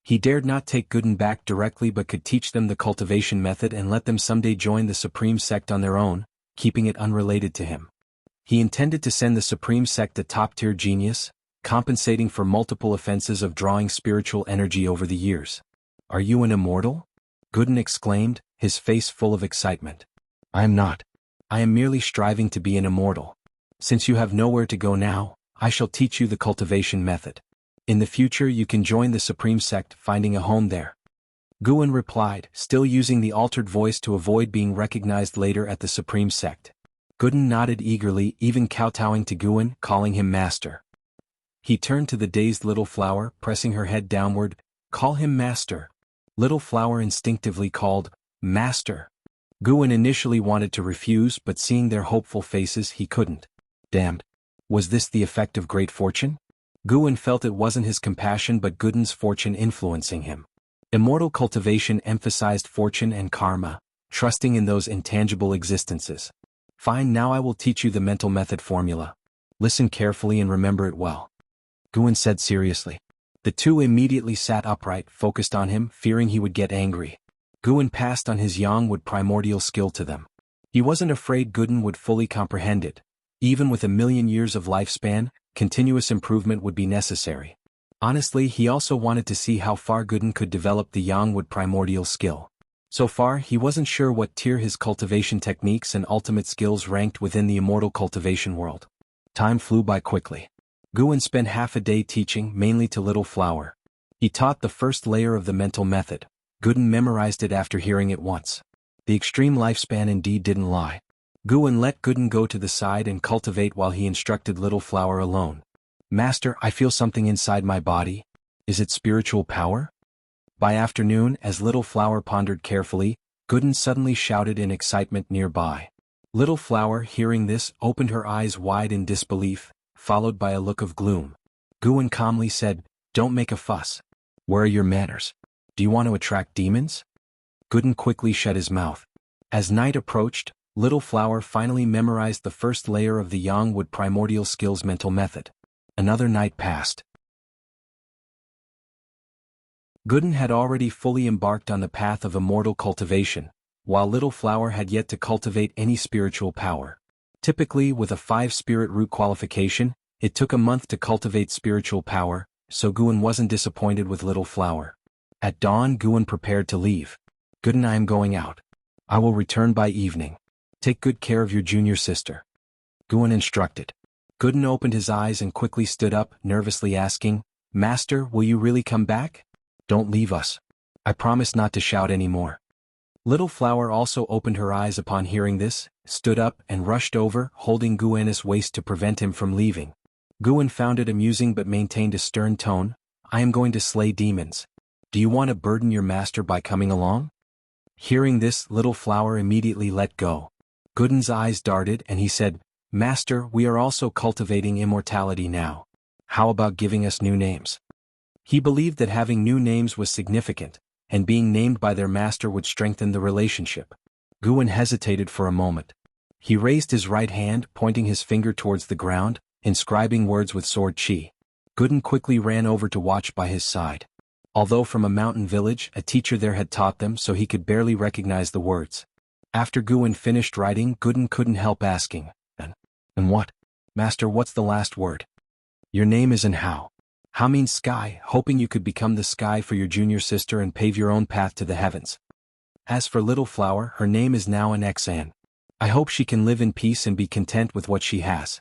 [SPEAKER 1] He dared not take Guden back directly but could teach them the cultivation method and let them someday join the Supreme Sect on their own, keeping it unrelated to him. He intended to send the Supreme Sect a top-tier genius, compensating for multiple offenses of drawing spiritual energy over the years. "Are you an immortal?" Guden exclaimed, his face full of excitement. "I am not. I am merely striving to be an immortal. Since you have nowhere to go now, I shall teach you the cultivation method. In the future you can join the Supreme Sect, finding a home there." Guan replied, still using the altered voice to avoid being recognized later at the Supreme Sect. Guden nodded eagerly, even kowtowing to Guan, calling him master. He turned to the dazed Little Flower, pressing her head downward. "Call him master." Little Flower instinctively called, "Master." Guan initially wanted to refuse, but seeing their hopeful faces he couldn't. Damned. Was this the effect of great fortune? Guan felt it wasn't his compassion but Guden's fortune influencing him. Immortal cultivation emphasized fortune and karma, trusting in those intangible existences. "Fine, now I will teach you the mental method formula. Listen carefully and remember it well," Guan said seriously. The two immediately sat upright, focused on him, fearing he would get angry. Guan passed on his Yangwood primordial skill to them. He wasn't afraid Guden would fully comprehend it. Even with 1,000,000 years of lifespan, continuous improvement would be necessary. Honestly, he also wanted to see how far Guden could develop the Yangwood primordial skill. So far, he wasn't sure what tier his cultivation techniques and ultimate skills ranked within the immortal cultivation world. Time flew by quickly. Guan spent half a day teaching, mainly to Little Flower. He taught the first layer of the mental method. Guden memorized it after hearing it once. The extreme lifespan indeed didn't lie. Guan let Guden go to the side and cultivate while he instructed Little Flower alone. "Master, I feel something inside my body. Is it spiritual power?" By afternoon, as Little Flower pondered carefully, Guden suddenly shouted in excitement nearby. Little Flower, hearing this, opened her eyes wide in disbelief, followed by a look of gloom. Guan calmly said, "Don't make a fuss. Where are your manners? Do you want to attract demons?" Guden quickly shut his mouth. As night approached, Little Flower finally memorized the first layer of the Yangwood primordial skills mental method. Another night passed. Guden had already fully embarked on the path of immortal cultivation, while Little Flower had yet to cultivate any spiritual power. Typically, with a 5 spirit root qualification, it took a month to cultivate spiritual power, so Guan wasn't disappointed with Little Flower. At dawn, Guan prepared to leave. "Gooden, I am going out. I will return by evening. Take good care of your junior sister," Guan instructed. Gooden opened his eyes and quickly stood up, nervously asking, "Master, will you really come back? Don't leave us. I promise not to shout anymore." Little Flower also opened her eyes upon hearing this, stood up and rushed over, holding Guan's waist to prevent him from leaving. Guan found it amusing but maintained a stern tone. "I am going to slay demons. Do you want to burden your master by coming along?" Hearing this, Little Flower immediately let go. Gooden's eyes darted and he said, "Master, we are also cultivating immortality now. How about giving us new names?" He believed that having new names was significant, and being named by their master would strengthen the relationship. Guan hesitated for a moment. He raised his right hand, pointing his finger towards the ground, inscribing words with sword chi. Gooden quickly ran over to watch by his side. Although from a mountain village, a teacher there had taught them, so he could barely recognize the words. After Guan finished writing, Gooden couldn't help asking, And what? Master, what's the last word?" "Your name is Hao. Hao means sky, hoping you could become the sky for your junior sister and pave your own path to the heavens. As for Little Flower, her name is now Xan. I hope she can live in peace and be content with what she has."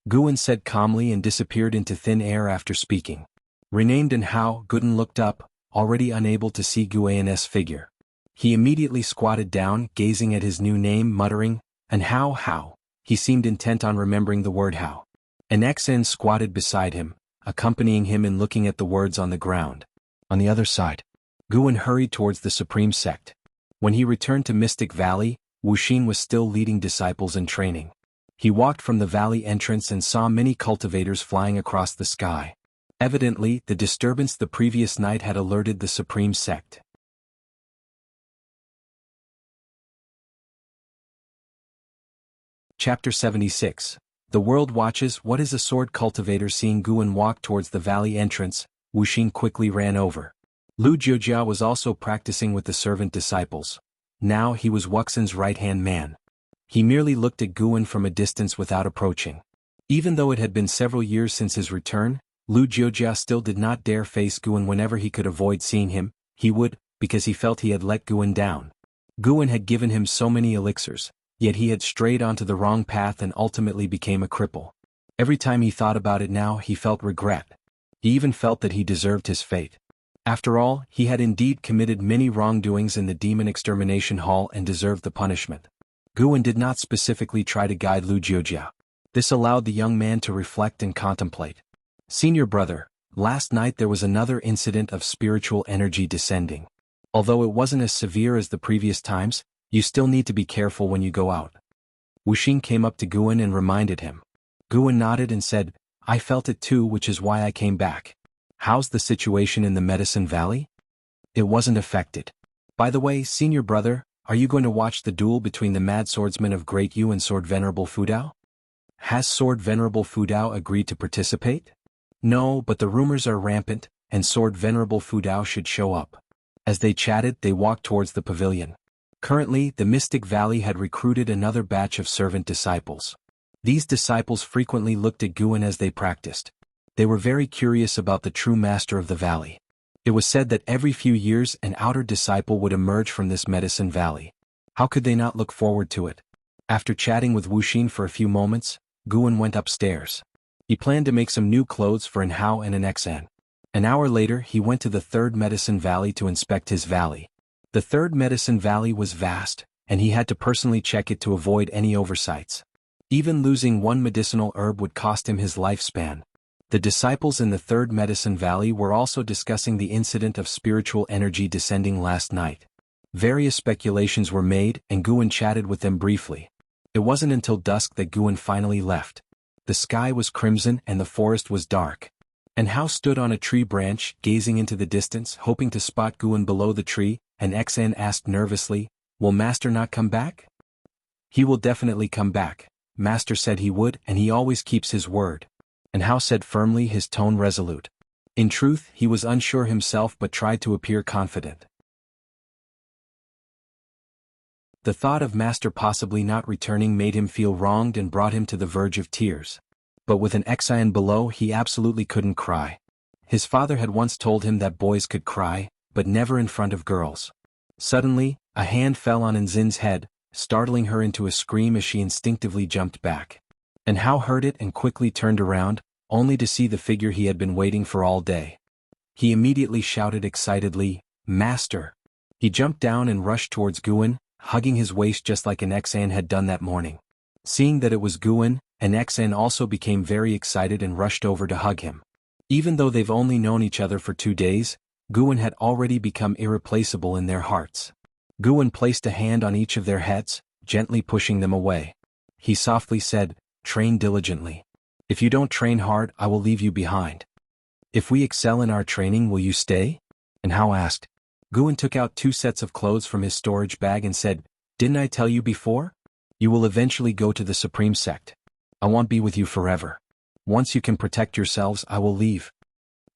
[SPEAKER 1] Guan said calmly and disappeared into thin air after speaking. Renamed Hao, Gooden looked up, already unable to see Guan's figure. He immediately squatted down, gazing at his new name, muttering, "Hao, Hao." He seemed intent on remembering the word Hao. An Xen squatted beside him, accompanying him in looking at the words on the ground. On the other side, Guan hurried towards the Supreme Sect. When he returned to Mystic Valley, Wuxia was still leading disciples in training. He walked from the valley entrance and saw many cultivators flying across the sky. Evidently, the disturbance the previous night had alerted the Supreme Sect. Chapter 76. The World Watches. What is a sword cultivator? Seeing Guan walk towards the valley entrance, Wuxia quickly ran over. Lu Jiujia was also practicing with the servant disciples. Now he was Wuxia's right-hand man. He merely looked at Guan from a distance without approaching. Even though it had been several years since his return, Lu Jiujia still did not dare face Guan. Whenever he could avoid seeing him, he would, because he felt he had let Guan down. Guan had given him so many elixirs, yet he had strayed onto the wrong path and ultimately became a cripple. Every time he thought about it now, he felt regret. He even felt that he deserved his fate. After all, he had indeed committed many wrongdoings in the Demon Extermination Hall and deserved the punishment. Guan did not specifically try to guide Lu Jiujia. This allowed the young man to reflect and contemplate. "Senior brother, last night there was another incident of spiritual energy descending. Although it wasn't as severe as the previous times, you still need to be careful when you go out." Wuxia came up to Guan and reminded him. Guan nodded and said, "I felt it too, which is why I came back." "How's the situation in the Medicine Valley?" "It wasn't affected. By the way, senior brother, are you going to watch the duel between the Mad Swordsman of Great Yu and Sword Venerable Fudao?" "Has Sword Venerable Fudao agreed to participate?" "No, but the rumors are rampant, and Sword Venerable Fudao should show up." As they chatted, they walked towards the pavilion. Currently, the Mystic Valley had recruited another batch of servant disciples. These disciples frequently looked at Guan as they practiced. They were very curious about the true master of the valley. It was said that every few years an outer disciple would emerge from this Medicine Valley. How could they not look forward to it? After chatting with Wuxia for a few moments, Guan went upstairs. He planned to make some new clothes for Hao and Xan. An hour later, he went to the third Medicine Valley to inspect his valley. The third Medicine Valley was vast, and he had to personally check it to avoid any oversights. Even losing one medicinal herb would cost him his lifespan. The disciples in the third Medicine Valley were also discussing the incident of spiritual energy descending last night. Various speculations were made, and Guan chatted with them briefly. It wasn't until dusk that Guan finally left. The sky was crimson and the forest was dark. Hao stood on a tree branch, gazing into the distance, hoping to spot Guan below the tree, and Xan asked nervously, "Will Master not come back?" "He will definitely come back. Master said he would, and he always keeps his word." Hao said firmly, his tone resolute. In truth, he was unsure himself but tried to appear confident. The thought of Master possibly not returning made him feel wronged and brought him to the verge of tears. But with an Xian below, he absolutely couldn't cry. His father had once told him that boys could cry, but never in front of girls. Suddenly, a hand fell on Nzin's head, startling her into a scream as she instinctively jumped back. And Hao heard it and quickly turned around, only to see the figure he had been waiting for all day. He immediately shouted excitedly, "Master!" He jumped down and rushed towards Guan, hugging his waist just like an Xian had done that morning. Seeing that it was Guan, an Xian also became very excited and rushed over to hug him. Even though they've only known each other for 2 days, Guan had already become irreplaceable in their hearts. Guan placed a hand on each of their heads, gently pushing them away. He softly said, "Train diligently. If you don't train hard, I will leave you behind. If we excel in our training, will you stay?" And Hao asked. Guan took out 2 sets of clothes from his storage bag and said, "Didn't I tell you before? You will eventually go to the Supreme Sect. I won't be with you forever. Once you can protect yourselves, I will leave."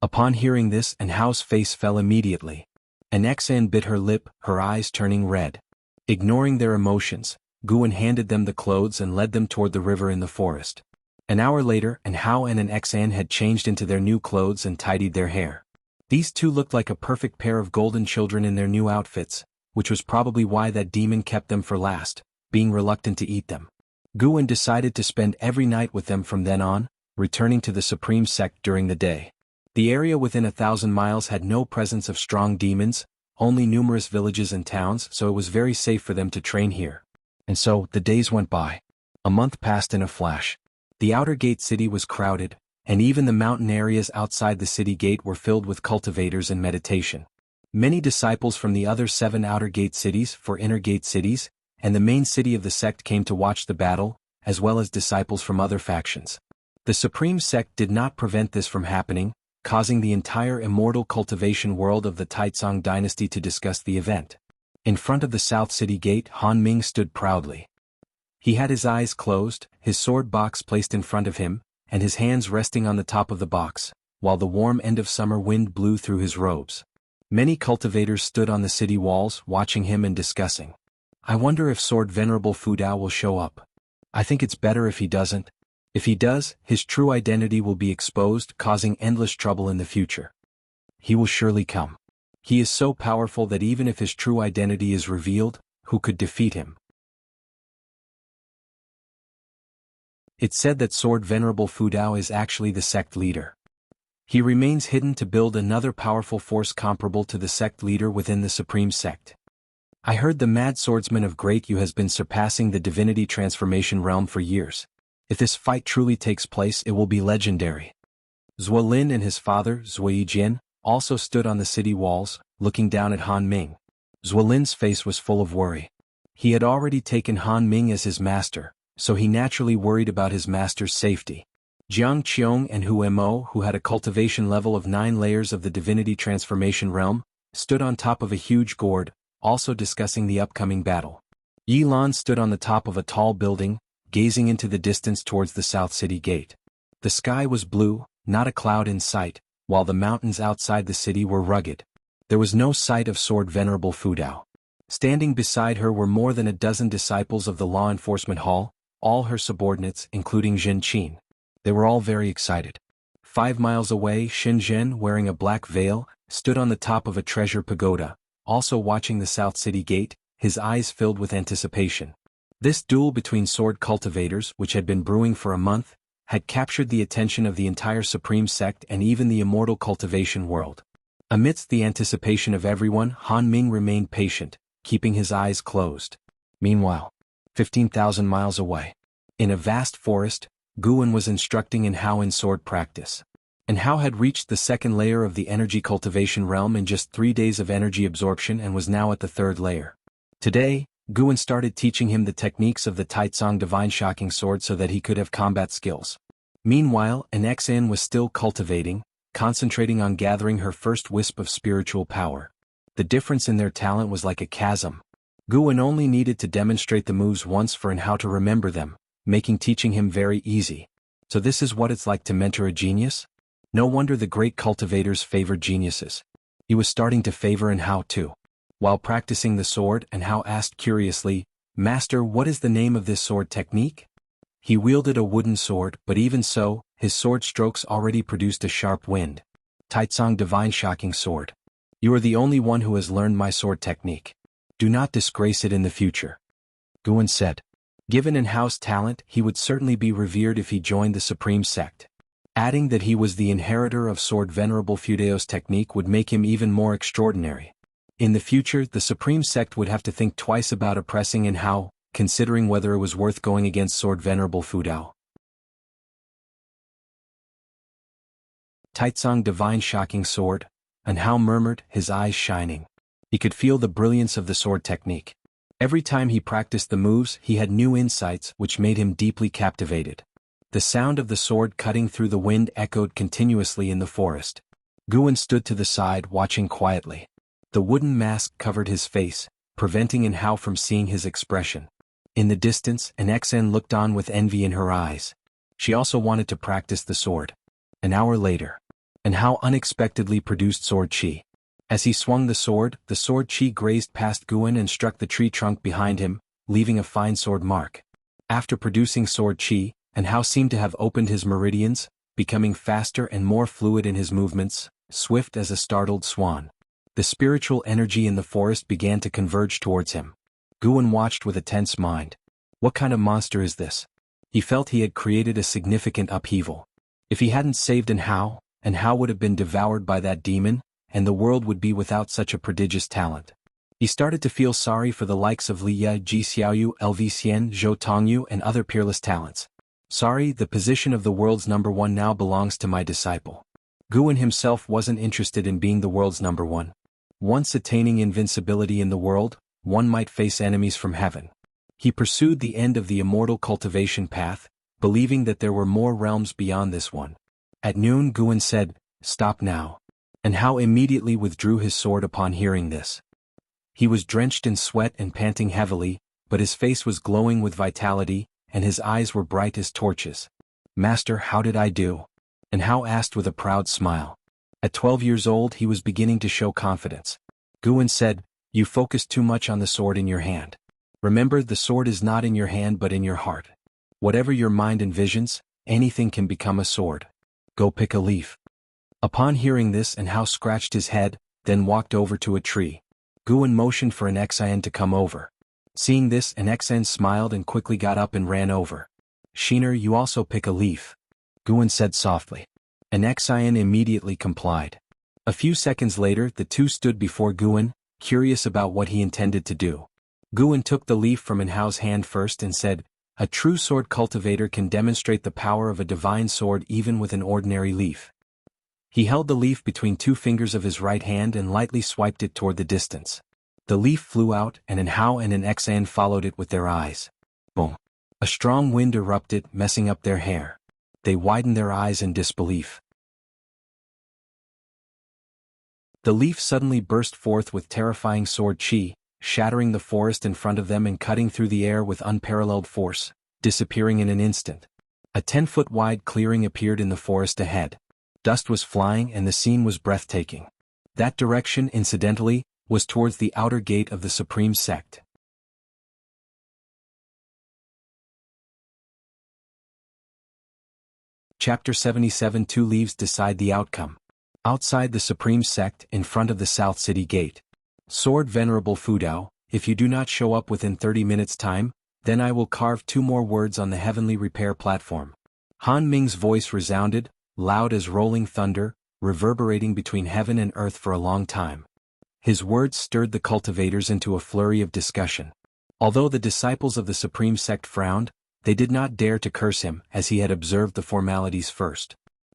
[SPEAKER 1] Upon hearing this, and Hao's face fell immediately. An Xian bit her lip, her eyes turning red. Ignoring their emotions, Guan handed them the clothes and led them toward the river in the forest. An hour later, and Hao and an Xian had changed into their new clothes and tidied their hair. These two looked like a perfect pair of golden children in their new outfits, which was probably why that demon kept them for last, being reluctant to eat them. Guan decided to spend every night with them from then on, returning to the Supreme Sect during the day. The area within 1,000 miles had no presence of strong demons, only numerous villages and towns, so it was very safe for them to train here. And so, the days went by. A month passed in a flash. The outer gate city was crowded, and even the mountain areas outside the city gate were filled with cultivators and meditation. Many disciples from the other 7 outer gate cities, for inner gate cities, and the main city of the sect came to watch the battle, as well as disciples from other factions. The Supreme Sect did not prevent this from happening, causing the entire immortal cultivation world of the Taizong dynasty to discuss the event. In front of the South City Gate, Han Ming stood proudly. He had his eyes closed, his sword box placed in front of him, and his hands resting on the top of the box, while the warm end of summer wind blew through his robes. Many cultivators stood on the city walls, watching him and discussing. "I wonder if Sword Venerable Fudao will show up. I think it's better if he doesn't. If he does, his true identity will be exposed, causing endless trouble in the future. He will surely come. He is so powerful that even if his true identity is revealed, who could defeat him?" It's said that Sword Venerable Fudao is actually the sect leader. He remains hidden to build another powerful force comparable to the sect leader within the Supreme Sect. I heard the Mad Swordsman of Great Yu has been surpassing the divinity transformation realm for years. If this fight truly takes place, it will be legendary. Zuolin and his father, Zuijian, also stood on the city walls, looking down at Han Ming. Zuolin's face was full of worry. He had already taken Han Ming as his master, so he naturally worried about his master's safety. Jiang Qiong and Hu Mo, who had a cultivation level of 9 layers of the divinity transformation realm, stood on top of a huge gourd, also discussing the upcoming battle. Yi Lan stood on the top of a tall building, gazing into the distance towards the South City Gate. The sky was blue, not a cloud in sight, while the mountains outside the city were rugged. There was no sight of Sword Venerable Fudao. Standing beside her were more than a dozen disciples of the law enforcement hall, all her subordinates, including Zhen Qin. They were all very excited. 5 miles away, Shenzhen, wearing a black veil, stood on the top of a treasure pagoda, also watching the South City Gate, his eyes filled with anticipation. This duel between sword cultivators, which had been brewing for a month, had captured the attention of the entire Supreme Sect and even the immortal cultivation world. Amidst the anticipation of everyone, Han Ming remained patient, keeping his eyes closed. Meanwhile, 15,000 miles away, in a vast forest, Guan was instructing in Hao in sword practice. And Hao had reached the 2nd layer of the energy cultivation realm in just 3 days of energy absorption and was now at the 3rd layer. Today, Guan started teaching him the techniques of the Taizong Divine Shocking Sword so that he could have combat skills. Meanwhile, an Xian was still cultivating, concentrating on gathering her first wisp of spiritual power. The difference in their talent was like a chasm. Guan only needed to demonstrate the moves once for and how to remember them, making teaching him very easy. So this is what it's like to mentor a genius? No wonder the great cultivators favored geniuses. He was starting to favor and Hao too. While practicing the sword, and Hao asked curiously, "Master, what is the name of this sword technique?" He wielded a wooden sword, but even so, his sword strokes already produced a sharp wind. "Taitsong Divine Shocking Sword. You are the only one who has learned my sword technique. Do not disgrace it in the future," Guan said. Given in-house talent, he would certainly be revered if he joined the Supreme Sect. Adding that he was the inheritor of Sword Venerable Fudao's technique would make him even more extraordinary. In the future, the Supreme Sect would have to think twice about oppressing in-how, considering whether it was worth going against Sword Venerable Fudao. "Taitsong Divine Shocking Sword," In-how murmured, his eyes shining. He could feel the brilliance of the sword technique. Every time he practiced the moves, he had new insights which made him deeply captivated. The sound of the sword cutting through the wind echoed continuously in the forest. Guan stood to the side watching quietly. The wooden mask covered his face, preventing In-how from seeing his expression. In the distance, an Xen looked on with envy in her eyes. She also wanted to practice the sword. An hour later, In-how unexpectedly produced sword chi. As he swung the sword chi grazed past Guan and struck the tree trunk behind him, leaving a fine sword mark. After producing sword chi, In-how seemed to have opened his meridians, becoming faster and more fluid in his movements, swift as a startled swan. The spiritual energy in the forest began to converge towards him. Guan watched with a tense mind. What kind of monster is this? He felt he had created a significant upheaval. If he hadn't saved In-how would have been devoured by that demon, and the world would be without such a prodigious talent. He started to feel sorry for the likes of Li Ye, Ji Xiaoyu, LV Xian, Zhou Tongyu and other peerless talents. Sorry, the position of the world's number one now belongs to my disciple. Guan himself wasn't interested in being the world's number one. Once attaining invincibility in the world, one might face enemies from heaven. He pursued the end of the immortal cultivation path, believing that there were more realms beyond this one. At noon Guan said, "Stop now." In-how immediately withdrew his sword upon hearing this. He was drenched in sweat and panting heavily, but his face was glowing with vitality, and his eyes were bright as torches. "Master, how did I do?" In-how asked with a proud smile. At 12 years old he was beginning to show confidence. Guan said, "You focused too much on the sword in your hand. Remember, the sword is not in your hand but in your heart. Whatever your mind envisions, anything can become a sword. Go pick a leaf." Upon hearing this, In-how scratched his head, then walked over to a tree. Guan motioned for an Xen to come over. Seeing this, an Xen smiled and quickly got up and ran over. "Shiner, you also pick a leaf," Guan said softly. An Xen immediately complied. A few seconds later, the two stood before Guan, curious about what he intended to do. Guan took the leaf from In-hao's hand first and said, "A true sword cultivator can demonstrate the power of a divine sword even with an ordinary leaf." He held the leaf between two fingers of his right hand and lightly swiped it toward the distance. The leaf flew out, and In-how and an Xen followed it with their eyes. Boom! A strong wind erupted, messing up their hair. They widened their eyes in disbelief. The leaf suddenly burst forth with terrifying sword chi, shattering the forest in front of them and cutting through the air with unparalleled force, disappearing in an instant. A 10-foot wide clearing appeared in the forest ahead. Dust was flying and the scene was breathtaking. That direction, incidentally, was towards the outer gate of the Supreme Sect. Chapter 77. 2 Leaves decide the outcome. Outside the Supreme Sect, in front of the South City Gate. Sword Venerable Fudao, if you do not show up within 30 minutes' time, then I will carve 2 more words on the heavenly repair platform. Han Ming's voice resounded, loud as rolling thunder, reverberating between heaven and earth for a long time. His words stirred the cultivators into a flurry of discussion. Although the disciples of the Supreme Sect frowned, they did not dare to curse him as he had observed the formalities first.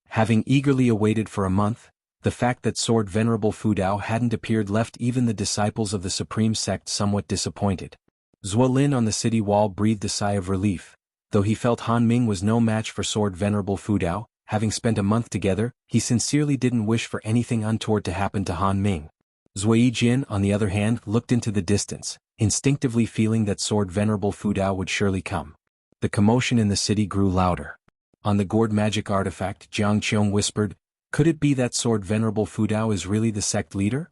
[SPEAKER 1] Having eagerly awaited for a month, the fact that Sword Venerable Fudao hadn't appeared left even the disciples of the Supreme Sect somewhat disappointed. Zuolin on the city wall breathed a sigh of relief. Though he felt Han Ming was no match for Sword Venerable Fudao, having spent a month together, he sincerely didn't wish for anything untoward to happen to Han Ming. Zui Jin, on the other hand, looked into the distance, instinctively feeling that Sword Venerable Fudao would surely come. The commotion in the city grew louder. On the gourd magic artifact, Jiang Qiong whispered, "Could it be that Sword Venerable Fudao is really the sect leader?"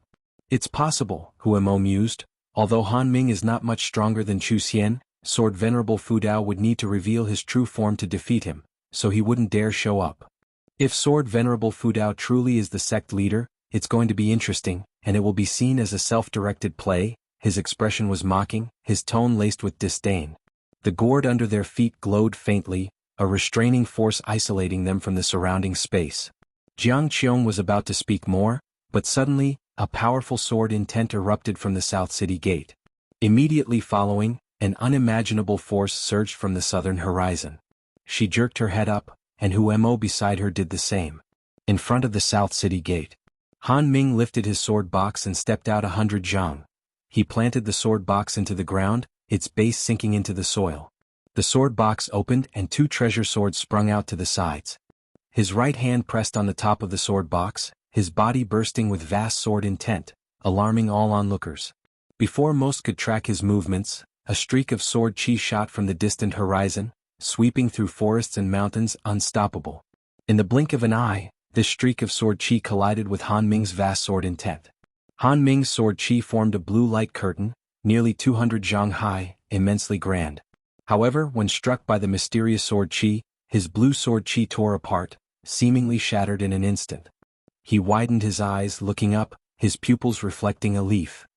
[SPEAKER 1] "It's possible," Huemo mused, Although Han Ming is not much stronger than Chu Xian, Sword Venerable Fudao would need to reveal his true form to defeat him, so he wouldn't dare show up. If Sword Venerable Fudao truly is the sect leader, it's going to be interesting, and it will be seen as a self-directed play. His expression was mocking, his tone laced with disdain. The gourd under their feet glowed faintly, a restraining force isolating them from the surrounding space. Jiang Qiong was about to speak more, but suddenly, a powerful sword intent erupted from the South City Gate. Immediately following, an unimaginable force surged from the southern horizon. She jerked her head up, and Huemo beside her did the same. In front of the South City Gate, Han Ming lifted his sword box and stepped out 100 zhang. He planted the sword box into the ground, its base sinking into the soil. The sword box opened and 2 treasure swords sprung out to the sides. His right hand pressed on the top of the sword box, his body bursting with vast sword intent, alarming all onlookers. Before most could track his movements, a streak of sword chi shot from the distant horizon, sweeping through forests and mountains unstoppable. In the blink of an eye, this streak of sword chi collided with Han Ming's vast sword intent. Han Ming's sword chi formed a blue light curtain, nearly 200 zhang high, immensely grand. However, when struck by the mysterious sword chi, his blue sword chi tore apart, seemingly shattered in an instant. He widened his eyes, looking up, his pupils reflecting a leaf.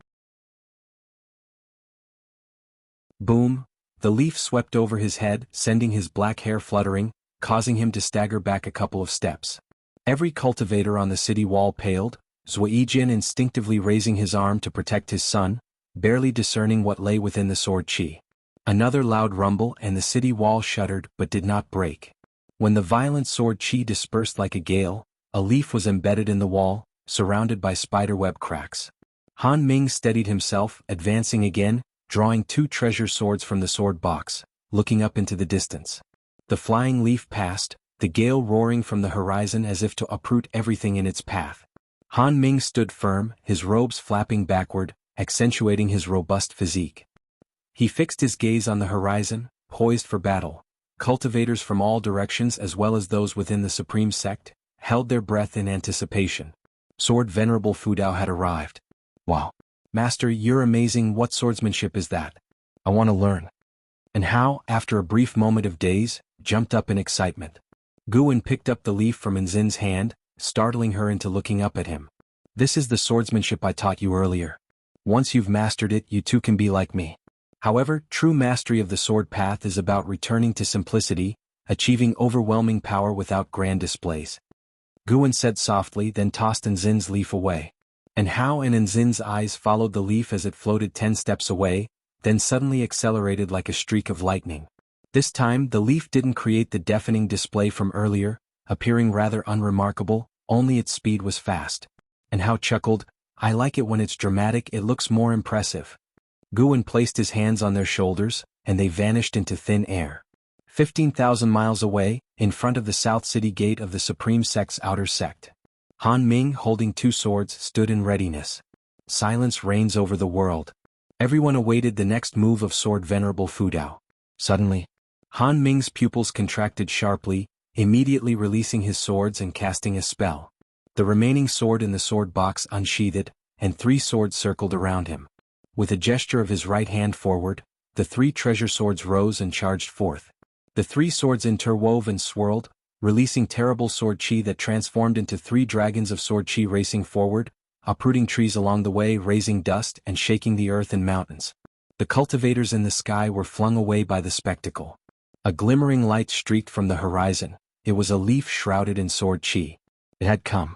[SPEAKER 1] Boom! The leaf swept over his head, sending his black hair fluttering, causing him to stagger back a couple of steps. Every cultivator on the city wall paled, Zuijin instinctively raising his arm to protect his son, barely discerning what lay within the sword chi. Another loud rumble and the city wall shuddered but did not break. When the violent sword chi dispersed like a gale, a leaf was embedded in the wall, surrounded by spiderweb cracks. Han Ming steadied himself, advancing again, drawing 2 treasure swords from the sword box, looking up into the distance. The flying leaf passed, the gale roaring from the horizon as if to uproot everything in its path. Han Ming stood firm, his robes flapping backward, accentuating his robust physique. He fixed his gaze on the horizon, poised for battle. Cultivators from all directions as well as those within the supreme sect, held their breath in anticipation. Sword Venerable Fudao had arrived. Wow! Master, you're amazing. What swordsmanship is that? I want to learn. And how, after a brief moment of daze, jumped up in excitement. Guwen picked up the leaf from Enzin's hand, startling her into looking up at him. This is the swordsmanship I taught you earlier. Once you've mastered it, you too can be like me. However, true mastery of the sword path is about returning to simplicity, achieving overwhelming power without grand displays. Guwen said softly, then tossed Enzin's leaf away. And Hao and Enzin's eyes followed the leaf as it floated 10 steps away, then suddenly accelerated like a streak of lightning. This time the leaf didn't create the deafening display from earlier, appearing rather unremarkable, only its speed was fast. And Hao chuckled, I like it when it's dramatic, it looks more impressive. Guwen placed his hands on their shoulders, and they vanished into thin air. 15,000 miles away, in front of the South City Gate of the Supreme Sect's outer sect, Han Ming, holding 2 swords, stood in readiness. Silence reigns over the world. Everyone awaited the next move of Sword Venerable Fudao. Suddenly, Han Ming's pupils contracted sharply, immediately releasing his swords and casting a spell. The remaining sword in the sword box unsheathed, and 3 swords circled around him. With a gesture of his right hand forward, the 3 treasure swords rose and charged forth. The 3 swords interwove and swirled, releasing terrible sword chi that transformed into 3 dragons of sword chi racing forward, uprooting trees along the way, raising dust and shaking the earth and mountains. The cultivators in the sky were flung away by the spectacle. A glimmering light streaked from the horizon. It was a leaf shrouded in sword chi. It had come.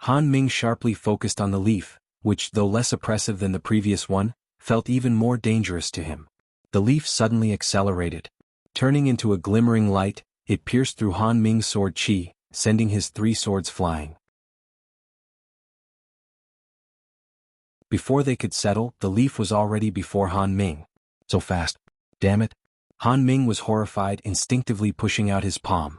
[SPEAKER 1] Han Ming sharply focused on the leaf, which, though less oppressive than the previous one, felt even more dangerous to him. The leaf suddenly accelerated. Turning into a glimmering light, it pierced through Han Ming's sword chi, sending his 3 swords flying. Before they could settle, the leaf was already before Han Ming. So fast. Damn it. Han Ming was horrified, instinctively pushing out his palm.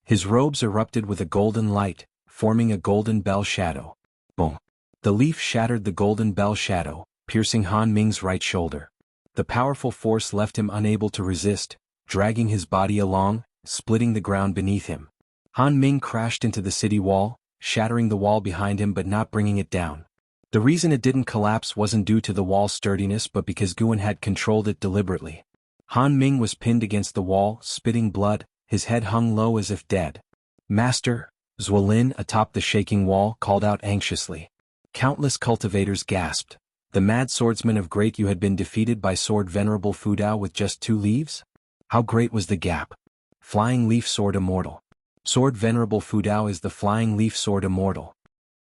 [SPEAKER 1] His robes erupted with a golden light, forming a golden bell shadow. Boom. The leaf shattered the golden bell shadow, piercing Han Ming's right shoulder. The powerful force left him unable to resist, dragging his body along, splitting the ground beneath him. Han Ming crashed into the city wall, shattering the wall behind him but not bringing it down. The reason it didn't collapse wasn't due to the wall's sturdiness but because Guan had controlled it deliberately. Han Ming was pinned against the wall, spitting blood, his head hung low as if dead. "Master," Zuolin atop the shaking wall called out anxiously. Countless cultivators gasped. "The mad swordsman of Great You had been defeated by sword Venerable Fudao with just 2 leaves? How great was the gap? Flying Leaf Sword Immortal. Sword Venerable Fudao is the Flying Leaf Sword Immortal."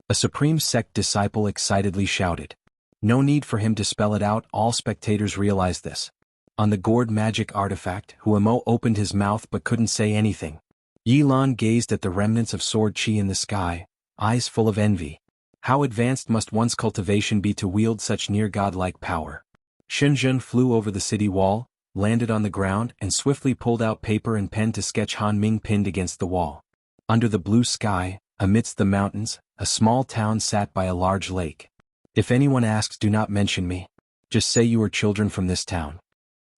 [SPEAKER 1] A Supreme Sect disciple excitedly shouted. No need for him to spell it out, all spectators realized this. On the gourd magic artifact, Huamo opened his mouth but couldn't say anything. Yilan gazed at the remnants of sword chi in the sky, eyes full of envy. How advanced must one's cultivation be to wield such near-godlike power? Shenzhen flew over the city wall, landed on the ground and swiftly pulled out paper and pen to sketch Han Ming pinned against the wall. Under the blue sky, amidst the mountains, a small town sat by a large lake. "If anyone asks, do not mention me. Just say you are children from this town."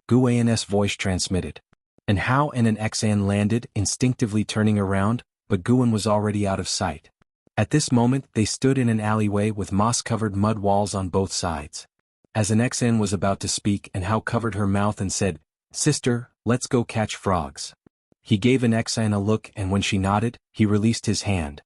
[SPEAKER 1] Guan's voice transmitted. And Hao and an Xan landed, instinctively turning around, but Guan was already out of sight. At this moment they stood in an alleyway with moss-covered mud walls on both sides. As an Xan was about to speak and Hao covered her mouth and said, "Sister, let's go catch frogs." He gave an Xan a look and when she nodded, he released his hand.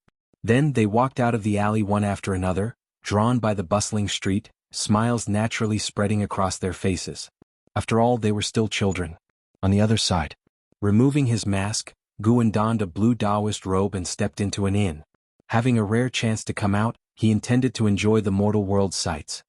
[SPEAKER 1] Then they walked out of the alley one after another, drawn by the bustling street, smiles naturally spreading across their faces. After all, they were still children. On the other side, removing his mask, Guan donned a blue Taoist robe and stepped into an inn. Having a rare chance to come out, he intended to enjoy the mortal world sights.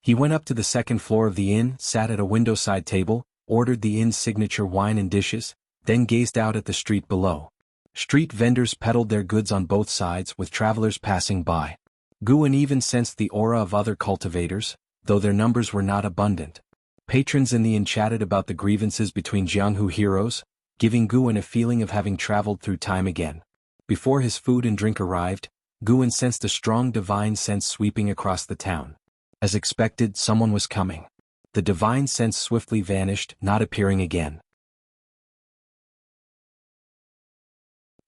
[SPEAKER 1] He went up to the second floor of the inn, sat at a window-side table, ordered the inn's signature wine and dishes, then gazed out at the street below. Street vendors peddled their goods on both sides with travelers passing by. Guan even sensed the aura of other cultivators, though their numbers were not abundant. Patrons in the inn chatted about the grievances between Jianghu heroes, giving Guan a feeling of having traveled through time again. Before his food and drink arrived, Guan sensed a strong divine sense sweeping across the town. As expected, someone was coming. The divine sense swiftly vanished, not appearing again.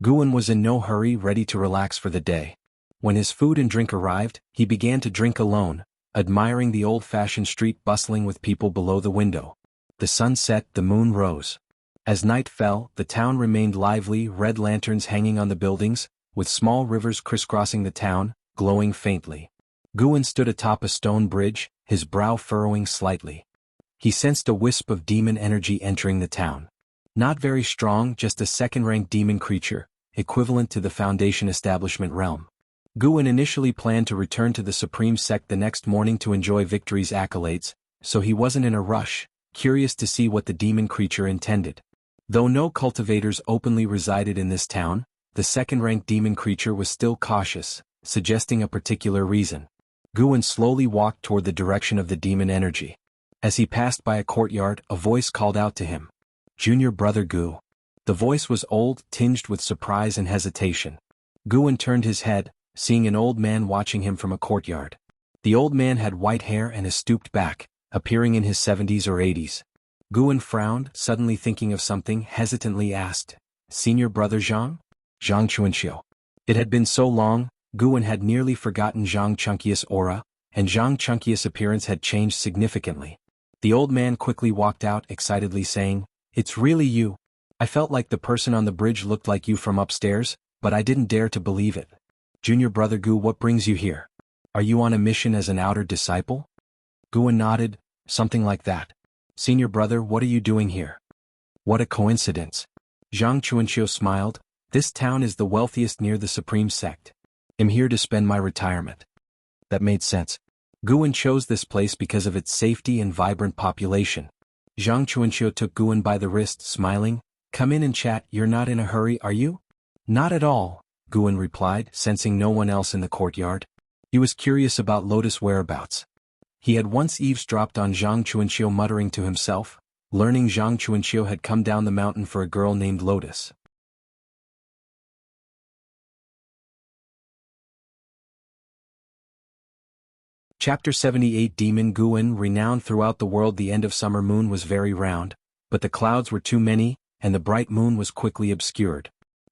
[SPEAKER 1] Guan was in no hurry, ready to relax for the day. When his food and drink arrived, he began to drink alone, admiring the old-fashioned street bustling with people below the window. The sun set, the moon rose. As night fell, the town remained lively, red lanterns hanging on the buildings, with small rivers crisscrossing the town, glowing faintly. Guan stood atop a stone bridge, his brow furrowing slightly. He sensed a wisp of demon energy entering the town. Not very strong, just a second-rank demon creature, equivalent to the Foundation establishment realm. Guan initially planned to return to the Supreme Sect the next morning to enjoy victory's accolades, so he wasn't in a rush, curious to see what the demon creature intended. Though no cultivators openly resided in this town, the second-rank demon creature was still cautious, suggesting a particular reason. Guan slowly walked toward the direction of the demon energy. As he passed by a courtyard, a voice called out to him. "Junior brother Gu." The voice was old, tinged with surprise and hesitation. Guan turned his head, seeing an old man watching him from a courtyard. The old man had white hair and a stooped back, appearing in his 70s or 80s. Guan frowned, suddenly thinking of something, hesitantly asked, "Senior brother Zhang?" Zhang Chuanxiu. It had been so long, Guan had nearly forgotten Zhang Chunqius' aura, and Zhang Chunqius' appearance had changed significantly. The old man quickly walked out, excitedly saying, "It's really you. I felt like the person on the bridge looked like you from upstairs, but I didn't dare to believe it. Junior brother Gu, what brings you here? Are you on a mission as an outer disciple?" Guan nodded, "Something like that." "Senior brother, what are you doing here?" "What a coincidence." Zhang Chuanxiu smiled, "This town is the wealthiest near the Supreme Sect. I'm here to spend my retirement." That made sense. Guan chose this place because of its safety and vibrant population. Zhang Chuanxiu took Guan by the wrist, smiling, "Come in and chat, you're not in a hurry, are you?" "Not at all," Guan replied, sensing no one else in the courtyard. He was curious about Lotus' whereabouts. He had once eavesdropped on Zhang Chuanxiu muttering to himself, learning Zhang Chuanxiu had come down the mountain for a girl named Lotus. Chapter 78 Demon Guan. Renowned throughout the world, the end of summer moon was very round, but the clouds were too many, and the bright moon was quickly obscured.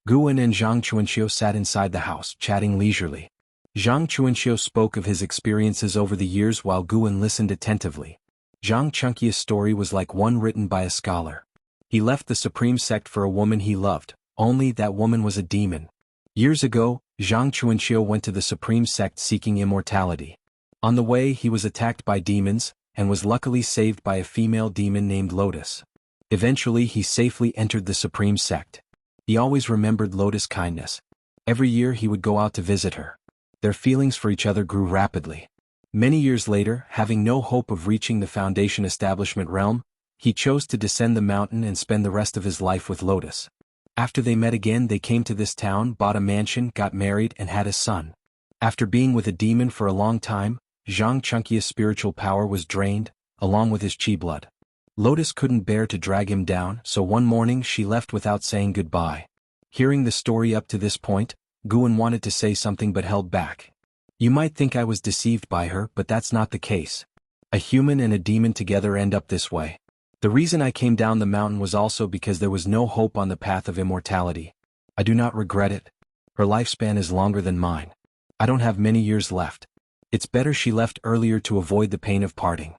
[SPEAKER 1] Guan and Zhang Chuanxiu sat inside the house, chatting leisurely. Zhang Chuanxiu spoke of his experiences over the years while Guan listened attentively. Zhang Chunqia's story was like one written by a scholar. He left the supreme sect for a woman he loved, only that woman was a demon. Years ago, Zhang Chuanxiu went to the supreme sect seeking immortality. On the way he was attacked by demons, and was luckily saved by a female demon named Lotus. Eventually he safely entered the supreme sect. He always remembered Lotus' kindness. Every year he would go out to visit her. Their feelings for each other grew rapidly. Many years later, having no hope of reaching the Foundation establishment realm, he chose to descend the mountain and spend the rest of his life with Lotus. After they met again, they came to this town, bought a mansion, got married and had a son. After being with a demon for a long time, Zhang Chunqia's spiritual power was drained, along with his chi blood. Lotus couldn't bear to drag him down, so one morning she left without saying goodbye. Hearing the story up to this point, Guan wanted to say something but held back. You might think I was deceived by her, but that's not the case. A human and a demon together end up this way. The reason I came down the mountain was also because there was no hope on the path of immortality. I do not regret it. Her lifespan is longer than mine. I don't have many years left. It's better she left earlier to avoid the pain of parting.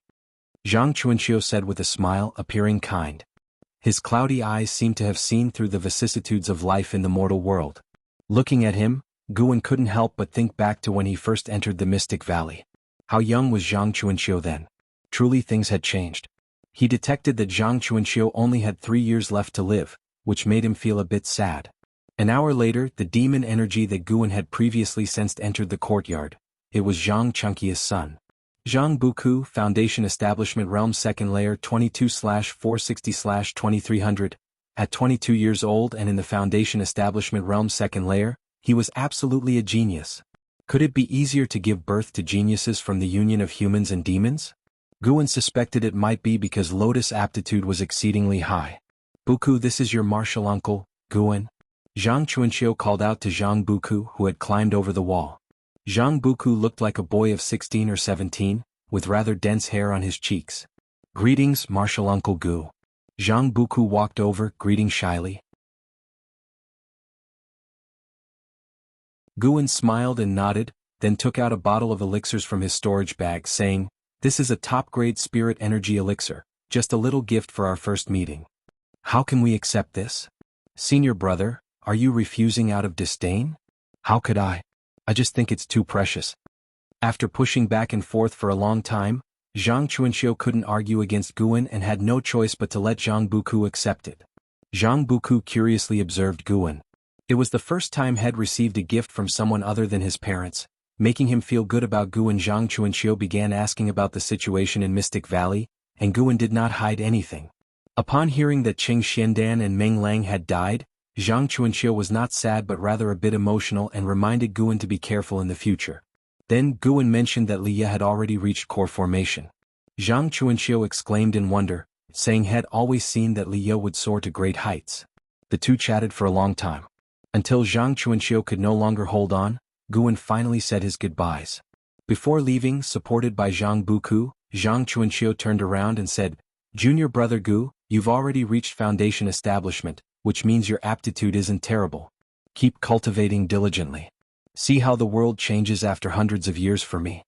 [SPEAKER 1] Zhang Chuanxiu said with a smile, appearing kind. His cloudy eyes seemed to have seen through the vicissitudes of life in the mortal world. Looking at him, Guan couldn't help but think back to when he first entered the Mystic Valley. How young was Zhang Chuanxiu then? Truly things had changed. He detected that Zhang Chuanxiu only had 3 years left to live, which made him feel a bit sad. An hour later, the demon energy that Guan had previously sensed entered the courtyard. It was Zhang Chunqia's son. Zhang Buku, Foundation Establishment Realm Second Layer 22/460/2300. At 22 years old and in the Foundation Establishment Realm Second Layer, he was absolutely a genius. Could it be easier to give birth to geniuses from the union of humans and demons? Guan suspected it might be because Lotus' aptitude was exceedingly high. Buku, this is your martial uncle, Guan. Zhang Chuanxiu called out to Zhang Buku, who had climbed over the wall. Zhang Buku looked like a boy of 16 or 17, with rather dense hair on his cheeks. Greetings, martial uncle Gu. Zhang Buku walked over, greeting shyly. Guan smiled and nodded, then took out a bottle of elixirs from his storage bag, saying, "This is a top-grade spirit energy elixir, just a little gift for our first meeting. How can we accept this? Senior brother, are you refusing out of disdain? How could I? I just think it's too precious." After pushing back and forth for a long time, Zhang Chuanxiu couldn't argue against Guan and had no choice but to let Zhang Buku accept it. Zhang Buku curiously observed Guan. It was the first time he had received a gift from someone other than his parents. Making him feel good about Guan, Zhang Chuanxiu began asking about the situation in Mystic Valley, and Guan did not hide anything. Upon hearing that Qing Xiandan and Meng Lang had died, Zhang Chuanxiu was not sad but rather a bit emotional and reminded Guan to be careful in the future. Then Guan mentioned that Li Ye had already reached core formation. Zhang Chuanxiu exclaimed in wonder, saying he had always seen that Li Ye would soar to great heights. The two chatted for a long time. Until Zhang Chuanxiu could no longer hold on, Guan finally said his goodbyes. Before leaving, supported by Zhang Buku, Zhang Chuanxiu turned around and said, "Junior brother Gu, you've already reached Foundation Establishment, which means your aptitude isn't terrible. Keep cultivating diligently. See how the world changes after hundreds of years for me."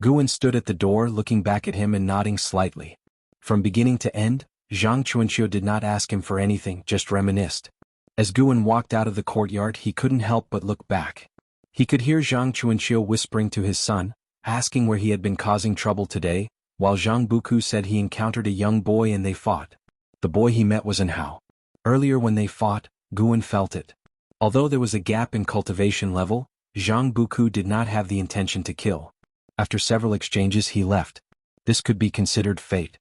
[SPEAKER 1] Guan stood at the door looking back at him and nodding slightly. From beginning to end, Zhang Chuanxiu did not ask him for anything, just reminisced. As Guan walked out of the courtyard, he couldn't help but look back. He could hear Zhang Chuanxiu whispering to his son, asking where he had been causing trouble today, while Zhang Buku said he encountered a young boy and they fought. The boy he met was Hao. Earlier when they fought, Guan felt it. Although there was a gap in cultivation level, Zhang Buku did not have the intention to kill. After several exchanges he left. This could be considered fate.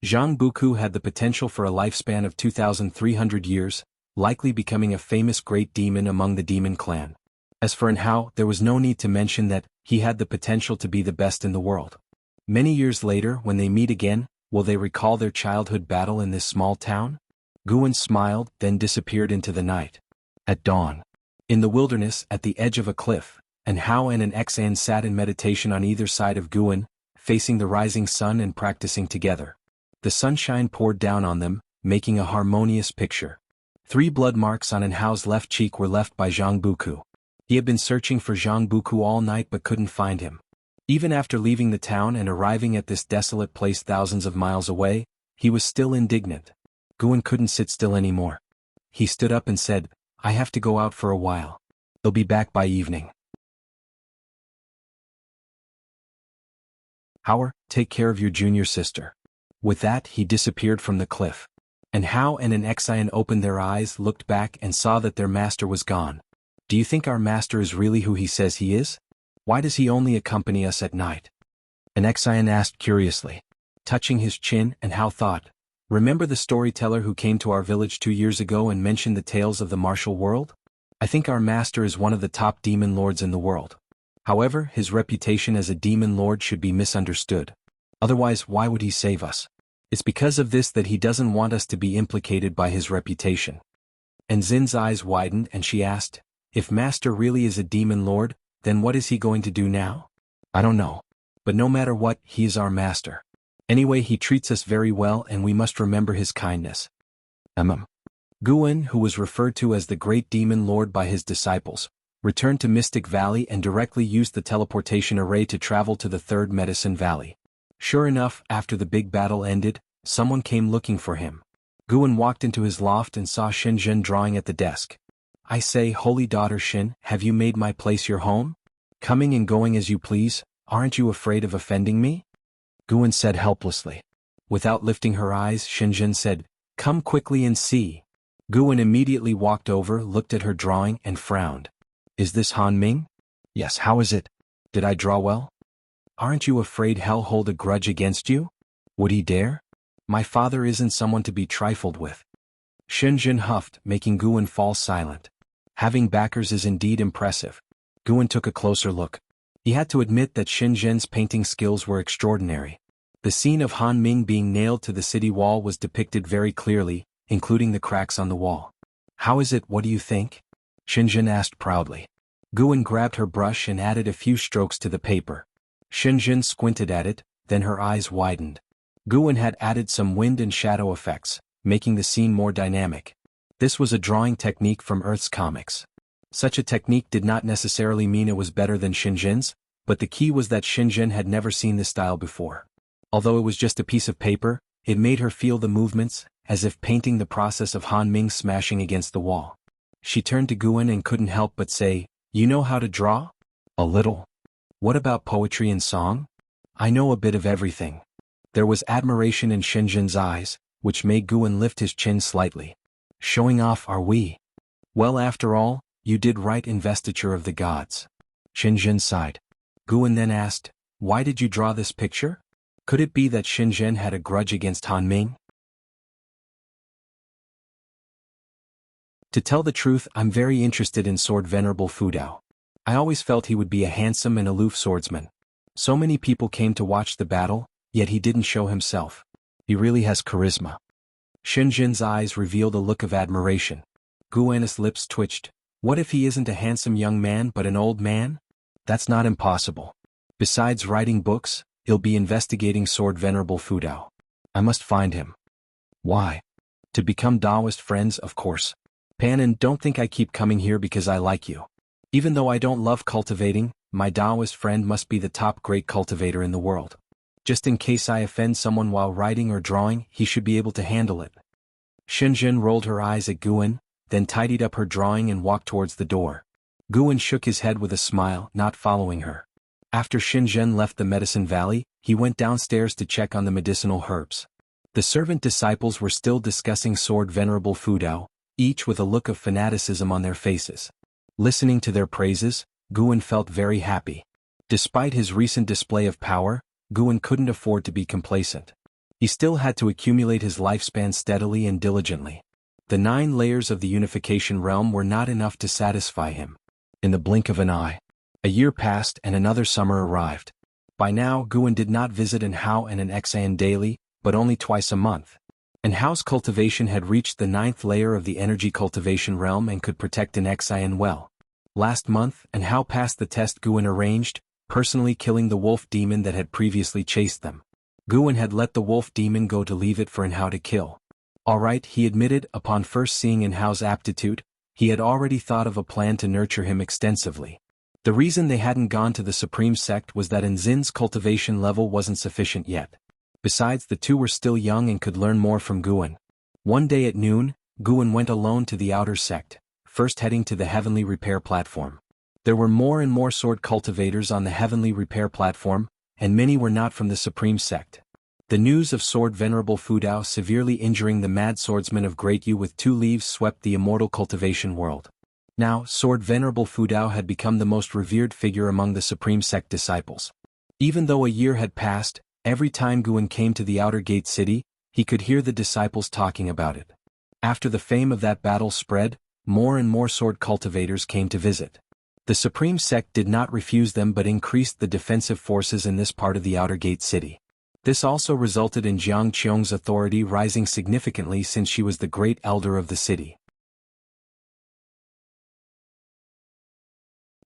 [SPEAKER 1] Zhang Buku had the potential for a lifespan of 2,300 years, likely becoming a famous great demon among the demon clan. As for Hao, there was no need to mention that he had the potential to be the best in the world. Many years later, when they meet again, will they recall their childhood battle in this small town? Guan smiled, then disappeared into the night. At dawn, in the wilderness at the edge of a cliff, Hao and an Xan sat in meditation on either side of Guan, facing the rising sun and practicing together. The sunshine poured down on them, making a harmonious picture. 3 blood marks on Hao's left cheek were left by Zhang Buku. He had been searching for Zhang Buku all night but couldn't find him. Even after leaving the town and arriving at this desolate place thousands of miles away, he was still indignant. Guan couldn't sit still anymore. He stood up and said, "I have to go out for a while. They'll be back by evening." "Howard, take care of your junior sister." With that, he disappeared from the cliff. And Hao and an Exian opened their eyes, looked back and saw that their master was gone. "Do you think our master is really who he says he is? Why does he only accompany us at night?" An Exian asked curiously. Touching his chin, and Hao thought, "Remember the storyteller who came to our village 2 years ago and mentioned the tales of the martial world? I think our master is one of the top demon lords in the world. However, his reputation as a demon lord should be misunderstood. Otherwise, why would he save us? It's because of this that he doesn't want us to be implicated by his reputation." And Xin's eyes widened and she asked, "If master really is a demon lord, then what is he going to do now?" "I don't know. But no matter what, he is our master. Anyway, he treats us very well and we must remember his kindness." Guan, who was referred to as the Great Demon Lord by his disciples, returned to Mystic Valley and directly used the teleportation array to travel to the Third Medicine Valley. Sure enough, after the big battle ended, someone came looking for him. Guan walked into his loft and saw Xinjun drawing at the desk. "I say, holy daughter Xin, have you made my place your home? Coming and going as you please, aren't you afraid of offending me?" Guan said helplessly. Without lifting her eyes, Xinjun said, "Come quickly and see." Guan immediately walked over, looked at her drawing and frowned. "Is this Han Ming?" "Yes, how is it? Did I draw well?" "Aren't you afraid he'll hold a grudge against you? Would he dare? My father isn't someone to be trifled with." Xinjun huffed, making Guan fall silent. Having backers is indeed impressive. Guan took a closer look. He had to admit that Xinjun's painting skills were extraordinary. The scene of Han Ming being nailed to the city wall was depicted very clearly, including the cracks on the wall. "How is it, what do you think?" Xinjun asked proudly. Guan grabbed her brush and added a few strokes to the paper. Xinjun squinted at it, then her eyes widened. Guan had added some wind and shadow effects, making the scene more dynamic. This was a drawing technique from Earth's comics. Such a technique did not necessarily mean it was better than Xinjun's, but the key was that Xinjun had never seen this style before. Although it was just a piece of paper, it made her feel the movements, as if painting the process of Han Ming smashing against the wall. She turned to Guan and couldn't help but say, "You know how to draw?" "A little." "What about poetry and song?" "I know a bit of everything." There was admiration in Xinjun's eyes, which made Guan lift his chin slightly. "Showing off, are we?" "Well, after all, you did write Investiture of the Gods." Xinjun sighed. Guan then asked, "Why did you draw this picture? Could it be that Xinjun had a grudge against Han Ming?" "To tell the truth, I'm very interested in Sword Venerable Fudao. I always felt he would be a handsome and aloof swordsman. So many people came to watch the battle, yet he didn't show himself. He really has charisma." Xinjun's eyes revealed a look of admiration. Guan's lips twitched. "What if he isn't a handsome young man but an old man? That's not impossible. Besides writing books, he'll be investigating Sword Venerable Fudao. I must find him." "Why?" "To become Taoist friends, of course. Pan, and don't think I keep coming here because I like you. Even though I don't love cultivating, my Taoist friend must be the top great cultivator in the world. Just in case I offend someone while writing or drawing, he should be able to handle it." Xinjun rolled her eyes at Guan, then tidied up her drawing and walked towards the door. Guan shook his head with a smile, not following her. After Xinjun left the Medicine Valley, he went downstairs to check on the medicinal herbs. The servant disciples were still discussing Sword Venerable Fudao, each with a look of fanaticism on their faces. Listening to their praises, Guan felt very happy. Despite his recent display of power, Guan couldn't afford to be complacent. He still had to accumulate his lifespan steadily and diligently. The 9 layers of the unification realm were not enough to satisfy him. In the blink of an eye, a year passed and another summer arrived. By now, Guan did not visit an Hao and an Exian daily, but only twice a month. And Hao's cultivation had reached the 9th layer of the energy cultivation realm and could protect an Exian well. Last month, an Hao passed the test Guan arranged, personally killing the wolf demon that had previously chased them. Guan had let the wolf demon go to leave it for an Hao to kill. All right, he admitted, upon first seeing an Hao's aptitude, He had already thought of a plan to nurture him extensively. The reason they hadn't gone to the Supreme Sect was that Nzin's cultivation level wasn't sufficient yet. Besides, the two were still young and could learn more from Guan. One day at noon, Guan went alone to the outer sect, first heading to the Heavenly Repair Platform. There were more and more sword cultivators on the Heavenly Repair Platform, and many were not from the Supreme Sect. The news of Sword Venerable Fudao severely injuring the mad swordsman of Great Yu with 2 leaves swept the immortal cultivation world. Now, Sword Venerable Fudao had become the most revered figure among the Supreme Sect disciples. Even though a year had passed, every time Guan came to the outer gate city, he could hear the disciples talking about it. After the fame of that battle spread, more and more sword cultivators came to visit. The Supreme Sect did not refuse them but increased the defensive forces in this part of the outer gate city. This also resulted in Jiang Qiong's authority rising significantly since she was the great elder of the city.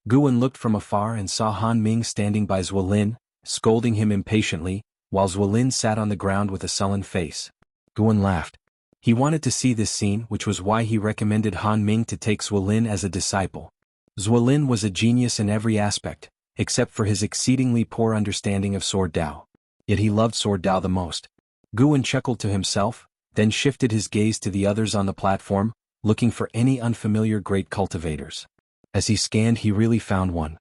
[SPEAKER 1] Guan looked from afar and saw Han Ming standing by Zuolin, scolding him impatiently, while Zuolin sat on the ground with a sullen face. Guan laughed. He wanted to see this scene, which was why he recommended Han Ming to take Zuolin as a disciple. Zuolin was a genius in every aspect, except for his exceedingly poor understanding of Sword Dao. Yet he loved Sword Dao the most. Guan chuckled to himself, then shifted his gaze to the others on the platform, looking for any unfamiliar great cultivators. As he scanned, he really found one.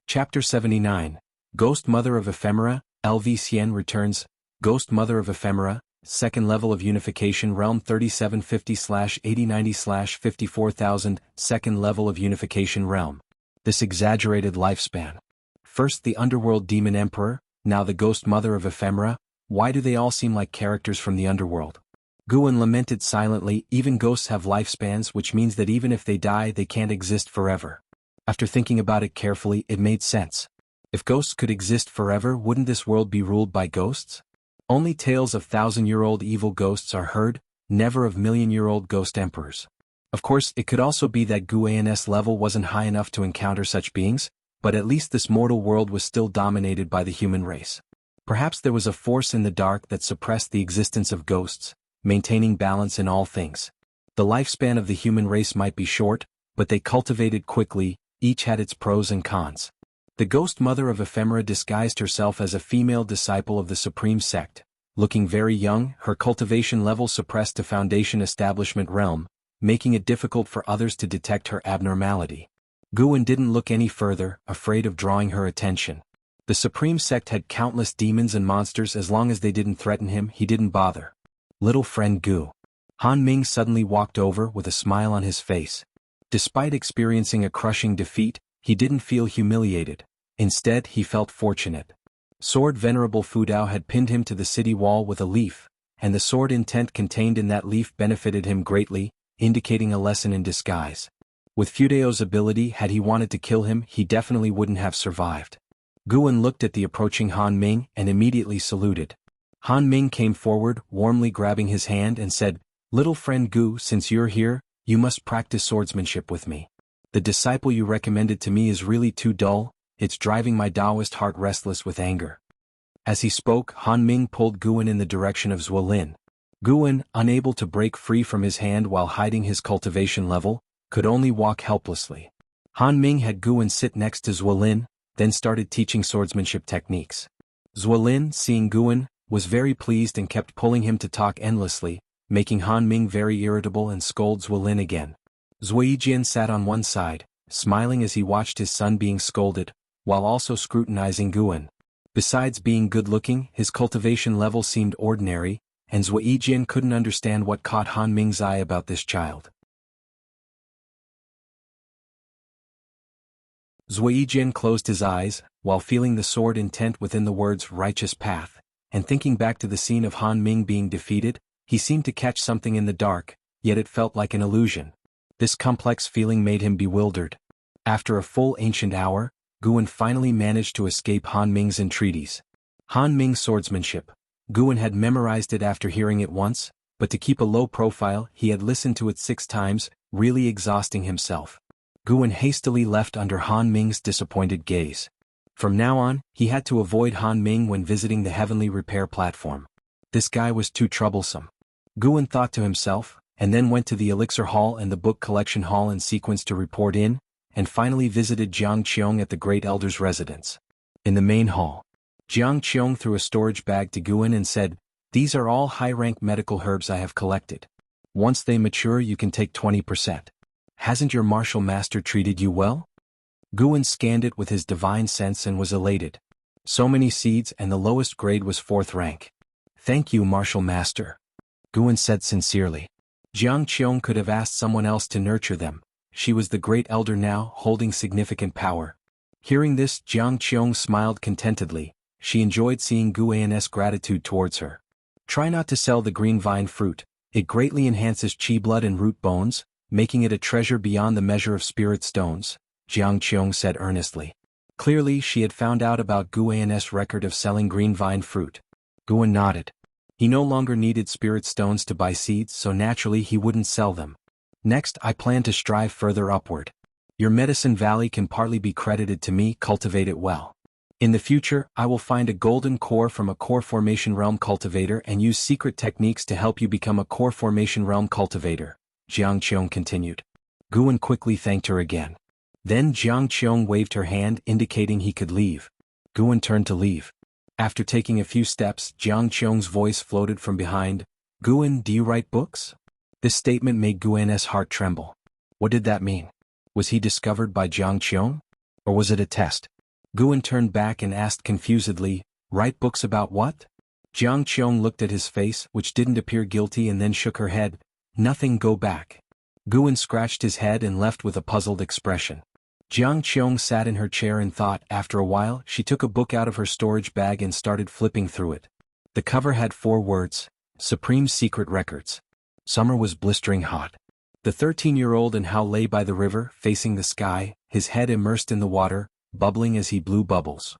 [SPEAKER 1] Chapter 79, Ghost Mother of Ephemera, LV Xian returns. Ghost Mother of Ephemera, 2nd level of Unification Realm 3750/8090/54000, 2nd level of Unification Realm. This exaggerated lifespan. First the Underworld Demon Emperor, now the Ghost Mother of Ephemera. Why do they all seem like characters from the underworld? Guan lamented silently. Even ghosts have lifespans, which means that even if they die they can't exist forever. After thinking about it carefully, it made sense. If ghosts could exist forever, wouldn't this world be ruled by ghosts? Only tales of 1,000-year-old evil ghosts are heard, never of million-year-old ghost emperors. Of course, it could also be that Guan's level wasn't high enough to encounter such beings, but at least this mortal world was still dominated by the human race. Perhaps there was a force in the dark that suppressed the existence of ghosts, maintaining balance in all things. The lifespan of the human race might be short, but they cultivated quickly, each had its pros and cons. The Ghost Mother of Ephemera disguised herself as a female disciple of the Supreme Sect. Looking very young, her cultivation level suppressed to Foundation Establishment realm, making it difficult for others to detect her abnormality. Guan didn't look any further, afraid of drawing her attention. The Supreme Sect had countless demons and monsters. As long as they didn't threaten him, he didn't bother. Little friend Gu. Han Ming suddenly walked over with a smile on his face. Despite experiencing a crushing defeat, he didn't feel humiliated. Instead, he felt fortunate. Sword Venerable Fudao had pinned him to the city wall with a leaf, and the sword intent contained in that leaf benefited him greatly, indicating a lesson in disguise. With Fudao's ability, had he wanted to kill him, he definitely wouldn't have survived. Guan looked at the approaching Han Ming and immediately saluted. Han Ming came forward, warmly grabbing his hand and said, "Little friend Gu, since you're here, you must practice swordsmanship with me. The disciple you recommended to me is really too dull. It's driving my Taoist heart restless with anger." As he spoke, Han Ming pulled Guan in the direction of Zuolin. Guan, unable to break free from his hand while hiding his cultivation level, could only walk helplessly. Han Ming had Guan sit next to Zuolin, then started teaching swordsmanship techniques. Zuolin, seeing Guan, was very pleased and kept pulling him to talk endlessly, making Han Ming very irritable and scold Zuolin again. Zuijian sat on one side, smiling as he watched his son being scolded, while also scrutinizing Guan. Besides being good-looking, his cultivation level seemed ordinary, and Zuijian couldn't understand what caught Han Ming's eye about this child. Zuijian closed his eyes, while feeling the sword intent within the words righteous path, and thinking back to the scene of Han Ming being defeated, he seemed to catch something in the dark, yet it felt like an illusion. This complex feeling made him bewildered. After a full ancient hour, Guan finally managed to escape Han Ming's entreaties. Han Ming's swordsmanship. Guan had memorized it after hearing it once, but to keep a low profile, he had listened to it 6 times, really exhausting himself. Guan hastily left under Han Ming's disappointed gaze. From now on, he had to avoid Han Ming when visiting the heavenly repair platform. This guy was too troublesome. Guan thought to himself, and then went to the Elixir Hall and the Book Collection Hall in sequence to report in, and finally visited Jiang Qiong at the Great Elder's residence. In the main hall, Jiang Qiong threw a storage bag to Guan and said, "These are all high-rank medical herbs I have collected. Once they mature you can take 20%. Hasn't your martial master treated you well?" Guan scanned it with his divine sense and was elated. So many seeds and the lowest grade was 4th rank. "Thank you, martial master," Guan said sincerely. Jiang Qiong could have asked someone else to nurture them. She was the great elder now, holding significant power. Hearing this, Jiang Qiong smiled contentedly. She enjoyed seeing Guan's gratitude towards her. "Try not to sell the green vine fruit. It greatly enhances qi blood and root bones, making it a treasure beyond the measure of spirit stones," Jiang Qiong said earnestly. Clearly she had found out about Guan's record of selling green vine fruit. Guan nodded. He no longer needed spirit stones to buy seeds, so naturally he wouldn't sell them. "Next, I plan to strive further upward. Your medicine valley can partly be credited to me. Cultivate it well. In the future, I will find a golden core from a core formation realm cultivator and use secret techniques to help you become a core formation realm cultivator," Jiang Qiong continued. Guan quickly thanked her again. Then Jiang Qiong waved her hand indicating he could leave. Guan turned to leave. After taking a few steps, Jiang Qiong's voice floated from behind. "Guan, do you write books?" This statement made Guan's heart tremble. What did that mean? Was he discovered by Jiang Qiong? Or was it a test? Guan turned back and asked confusedly, "Write books about what?" Jiang Qiong looked at his face, which didn't appear guilty, and then shook her head. "Nothing, go back." Guan scratched his head and left with a puzzled expression. Jiang Qiong sat in her chair and thought. After a while, she took a book out of her storage bag and started flipping through it. The cover had 4 words, "Supreme Secret Records." Summer was blistering hot. The 13-year-old and Hao lay by the river, facing the sky, his head immersed in the water, bubbling as he blew bubbles.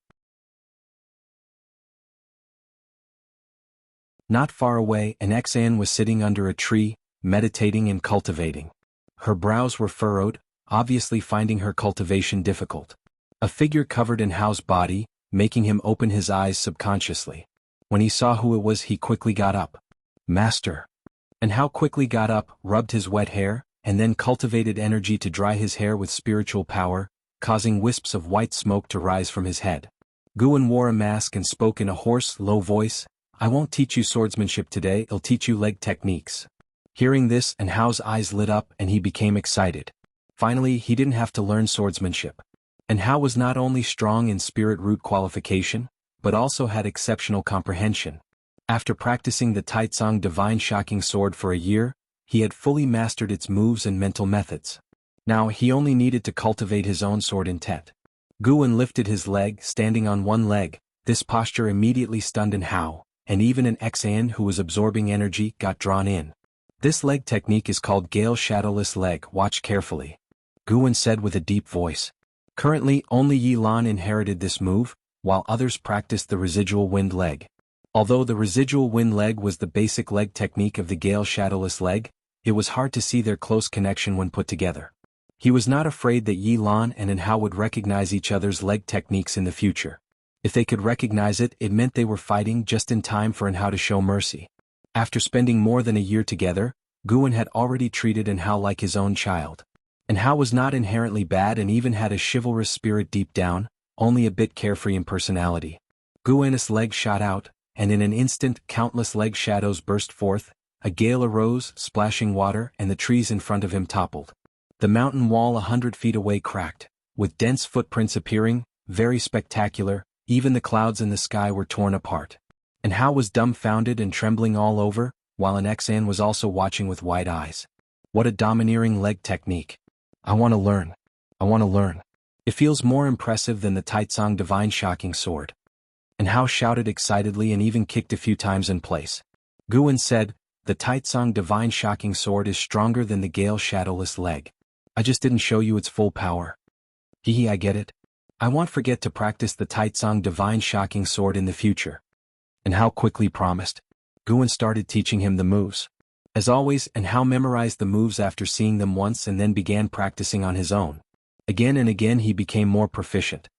[SPEAKER 1] Not far away, an Xan was sitting under a tree, meditating and cultivating. Her brows were furrowed, obviously finding her cultivation difficult. A figure covered in Hao's body, making him open his eyes subconsciously. When he saw who it was, he quickly got up. "Master." And Hao quickly got up, rubbed his wet hair, and then cultivated energy to dry his hair with spiritual power, causing wisps of white smoke to rise from his head. Guan wore a mask and spoke in a hoarse, low voice, "I won't teach you swordsmanship today, I'll teach you leg techniques." Hearing this, and Hao's eyes lit up and he became excited. Finally, he didn't have to learn swordsmanship. And Hao was not only strong in spirit root qualification, but also had exceptional comprehension. After practicing the Taitsong Divine Shocking Sword for a year, he had fully mastered its moves and mental methods. Now he only needed to cultivate his own sword intent. Guan lifted his leg, standing on one leg. This posture immediately stunned an Hao, and even an Xan who was absorbing energy got drawn in. "This leg technique is called Gale Shadowless Leg, watch carefully," Guan said with a deep voice. Currently, only Yi Lan inherited this move, while others practiced the residual wind leg. Although the residual wind leg was the basic leg technique of the Gale Shadowless Leg, it was hard to see their close connection when put together. He was not afraid that Yi Lan and Hao would recognize each other's leg techniques in the future. If they could recognize it, it meant they were fighting just in time for Hao to show mercy. After spending more than a year together, Guan had already treated Hao like his own child. Hao was not inherently bad and even had a chivalrous spirit deep down, only a bit carefree in personality. Guan's leg shot out, and in an instant countless leg shadows burst forth, a gale arose, splashing water, and the trees in front of him toppled. The mountain wall 100 feet away cracked, with dense footprints appearing, very spectacular. Even the clouds in the sky were torn apart. Hao was dumbfounded and trembling all over, while an Xan was also watching with wide eyes. What a domineering leg technique. I want to learn. I want to learn. It feels more impressive than the Taitsong Divine Shocking Sword. Hao shouted excitedly and even kicked a few times in place. Guan said, "The Taitsong Divine Shocking Sword is stronger than the Gale Shadowless Leg. I just didn't show you its full power." "Hehe, I get it. I won't forget to practice the Taitsong Divine Shocking Sword in the future." Hao quickly promised. Guan started teaching him the moves. As always, Hao memorized the moves after seeing them once and then began practicing on his own. Again and again he became more proficient.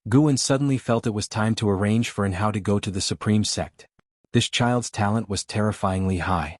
[SPEAKER 1] Guan suddenly felt it was time to arrange for and how to go to the supreme sect. This child's talent was terrifyingly high.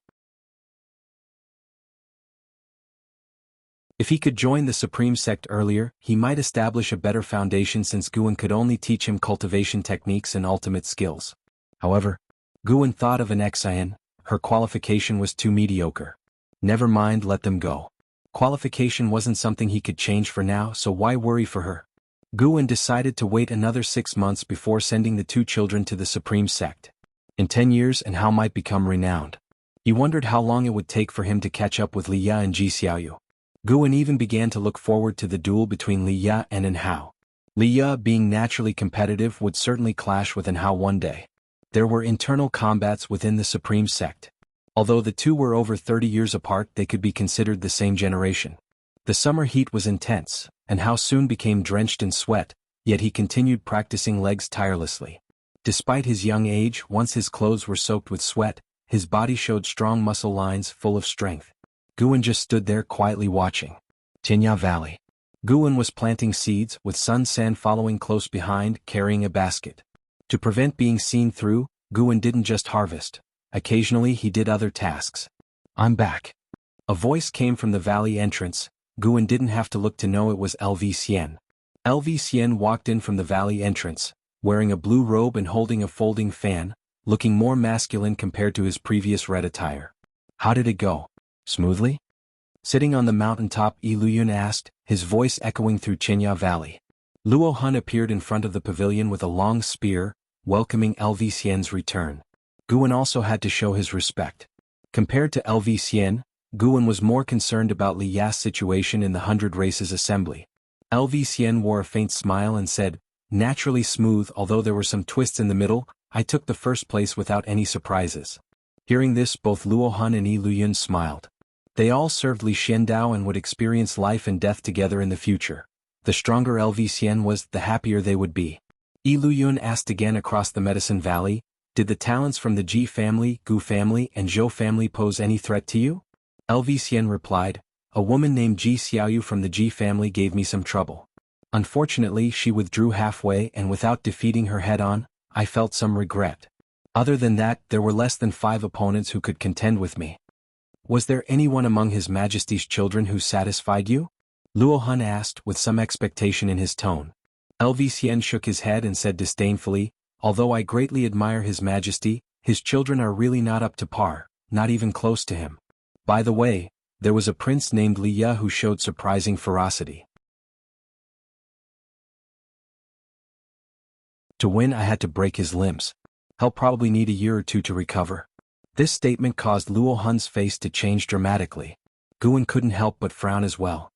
[SPEAKER 1] If he could join the supreme sect earlier, he might establish a better foundation since Guan could only teach him cultivation techniques and ultimate skills. However, Guan thought of an Xian, her qualification was too mediocre. Never mind, let them go. Qualification wasn't something he could change for now, so why worry for her? Guan decided to wait another 6 months before sending the 2 children to the supreme sect. In 10 years and Hao might become renowned. He wondered how long it would take for him to catch up with Li Ya and Ji Xiaoyu. Guan even began to look forward to the duel between Li Ya and Hao. Li Ya, being naturally competitive, would certainly clash with Hao one day. There were internal combats within the supreme sect. Although the two were over 30 years apart, they could be considered the same generation. The summer heat was intense, and Hao soon became drenched in sweat, yet he continued practicing legs tirelessly. Despite his young age, once his clothes were soaked with sweat, his body showed strong muscle lines full of strength. Guan just stood there quietly watching. Tinya Valley. Guan was planting seeds, with Sun San following close behind, carrying a basket. To prevent being seen through, Guan didn't just harvest. Occasionally he did other tasks. I'm back. A voice came from the valley entrance. Guan didn't have to look to know it was LV Xian. LV Xian walked in from the valley entrance, wearing a blue robe and holding a folding fan, looking more masculine compared to his previous red attire. How did it go? Smoothly? Sitting on the mountaintop, Yi Luyun asked, his voice echoing through Qinya Valley. Luo Hun appeared in front of the pavilion with a long spear, welcoming LV Xian's return. Guan also had to show his respect. Compared to LV Xian, Guan was more concerned about Li Ya's situation in the 100 Races Assembly. LV Xian wore a faint smile and said, naturally smooth, although there were some twists in the middle, I took the first place without any surprises. Hearing this, both Luo Hun and Yi Luyun smiled. They all served Li Xiandao and would experience life and death together in the future. The stronger LV Xian was, the happier they would be. Yi Luyun asked again across the Medicine Valley, did the talents from the Ji family, Gu family, and Zhou family pose any threat to you? LV Xian replied, a woman named Ji Xiaoyu from the Ji family gave me some trouble. Unfortunately, she withdrew halfway and without defeating her head-on, I felt some regret. Other than that, there were less than 5 opponents who could contend with me. Was there anyone among His Majesty's children who satisfied you? Luo Hun asked, with some expectation in his tone. LV Xian shook his head and said disdainfully, although I greatly admire His Majesty, his children are really not up to par, not even close to him. By the way, there was a prince named Li Ya who showed surprising ferocity. To win, I had to break his limbs. He'll probably need a year or 2 to recover. This statement caused Luo Hun's face to change dramatically. Guan couldn't help but frown as well.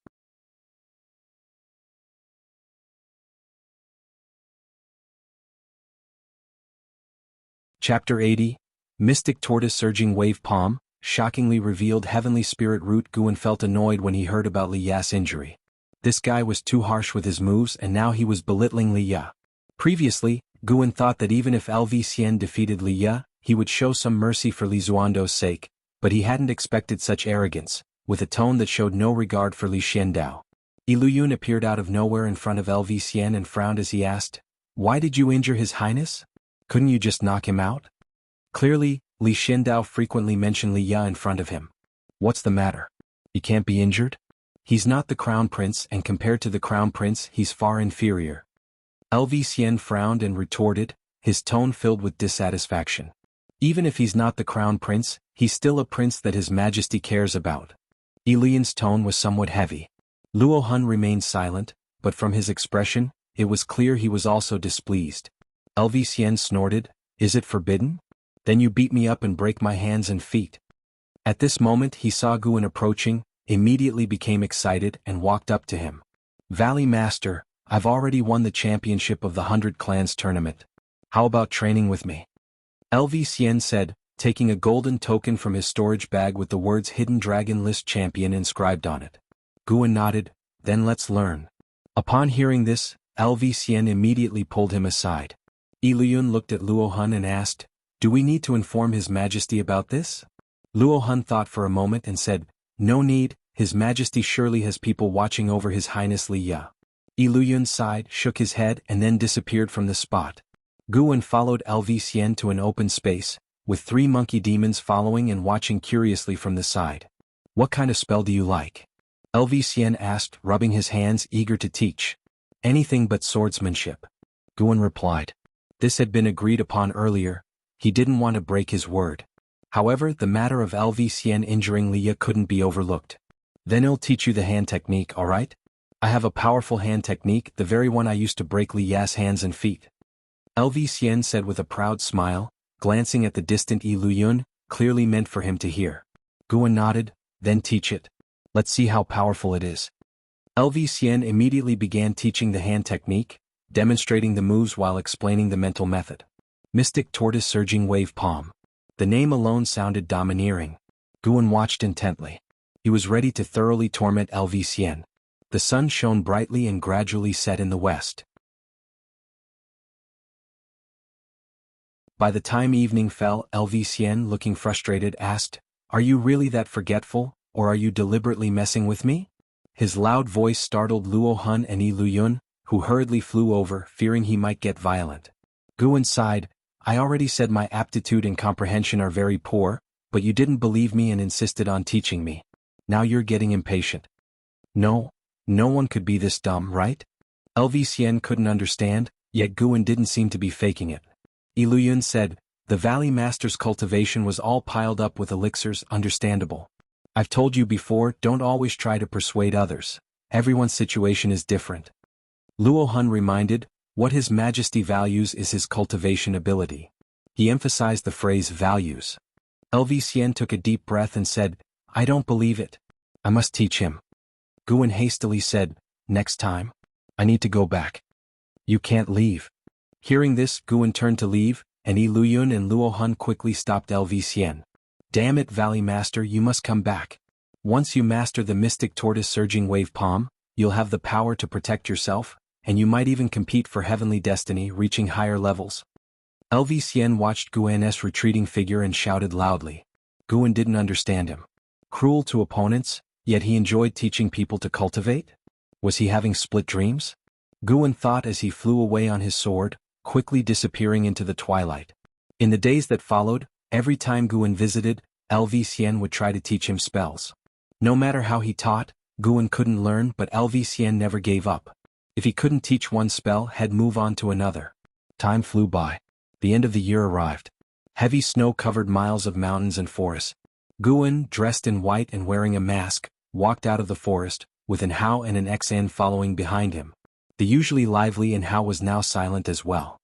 [SPEAKER 1] Chapter 80, Mystic Tortoise Surging Wave Palm, shockingly revealed Heavenly Spirit Root. Guan felt annoyed when he heard about Li Ya's injury. This guy was too harsh with his moves and now he was belittling Li Ya. Previously, Guan thought that even if LV Xian defeated Li Ya, he would show some mercy for Li Zuando's sake, but he hadn't expected such arrogance, with a tone that showed no regard for Li Xiandao. Yi Luyun appeared out of nowhere in front of LV Xian and frowned as he asked, why did you injure His Highness? Couldn't you just knock him out? Clearly, Li Xiandao frequently mentioned Li Ya in front of him. What's the matter? He can't be injured? He's not the crown prince, and compared to the crown prince, he's far inferior. LV Xian frowned and retorted, his tone filled with dissatisfaction. Even if he's not the crown prince, he's still a prince that His Majesty cares about. Yi Luyun's tone was somewhat heavy. Luo Hun remained silent, but from his expression, it was clear he was also displeased. LV Xian snorted, is it forbidden? Then you beat me up and break my hands and feet. At this moment he saw Guan approaching, immediately became excited and walked up to him. Valley Master, I've already won the championship of the 100 Clans tournament. How about training with me? LV Xian said, taking a golden token from his storage bag with the words Hidden Dragon List Champion inscribed on it. Guan nodded, then let's learn. Upon hearing this, LV Xian immediately pulled him aside. Yi Luyun looked at Luo Hun and asked, do we need to inform His Majesty about this? Luo Hun thought for a moment and said, no need, His Majesty surely has people watching over His Highness Li Ya. Iluyun sighed, shook his head and then disappeared from the spot. Guan followed LV to an open space, with 3 monkey demons following and watching curiously from the side. What kind of spell do you like? LV asked, rubbing his hands, eager to teach. Anything but swordsmanship. Guan replied. This had been agreed upon earlier. He didn't want to break his word. However, the matter of LV injuring Liya couldn't be overlooked. Then he'll teach you the hand technique, alright? I have a powerful hand technique, the very one I used to break Liya's hands and feet. LV said with a proud smile, glancing at the distant Iluyun, clearly meant for him to hear. Guan nodded, then teach it. Let's see how powerful it is. LV immediately began teaching the hand technique, demonstrating the moves while explaining the mental method. Mystic Tortoise Surging Wave Palm. The name alone sounded domineering. Guan watched intently. He was ready to thoroughly torment LV. The sun shone brightly and gradually set in the west. By the time evening fell, LV, looking frustrated, asked, "Are you really that forgetful, or are you deliberately messing with me?" His loud voice startled Luo Hun and Iluyun, who hurriedly flew over, fearing he might get violent. Guan sighed, "I already said my aptitude and comprehension are very poor, but you didn't believe me and insisted on teaching me. Now you're getting impatient." No one could be this dumb, right? LV couldn't understand, yet Guan didn't seem to be faking it. Iluyun said, "The Valley Master's cultivation was all piled up with elixirs, understandable. I've told you before, don't always try to persuade others. Everyone's situation is different." Luo Hun reminded, what His Majesty values is his cultivation ability. He emphasized the phrase values. LV took a deep breath and said, "I don't believe it. I must teach him." Guan hastily said, "Next time. I need to go back." "You can't leave." Hearing this, Guan turned to leave, and Iluyun and Luo Hun quickly stopped LV. "Damn it, Valley Master, you must come back. Once you master the Mystic Tortoise Surging Wave Palm, you'll have the power to protect yourself, and you might even compete for heavenly destiny, reaching higher levels." LV watched Guan's retreating figure and shouted loudly. Guan didn't understand him. Cruel to opponents, yet he enjoyed teaching people to cultivate? Was he having split dreams? Guan thought as he flew away on his sword, quickly disappearing into the twilight. In the days that followed, every time Guan visited, LV would try to teach him spells. No matter how he taught, Guan couldn't learn, but LV never gave up. If he couldn't teach one spell, he'd move on to another. Time flew by. The end of the year arrived. Heavy snow covered miles of mountains and forests. Guan, dressed in white and wearing a mask, walked out of the forest, with an Hao and an Xan following behind him. The usually lively and Hao was now silent as well.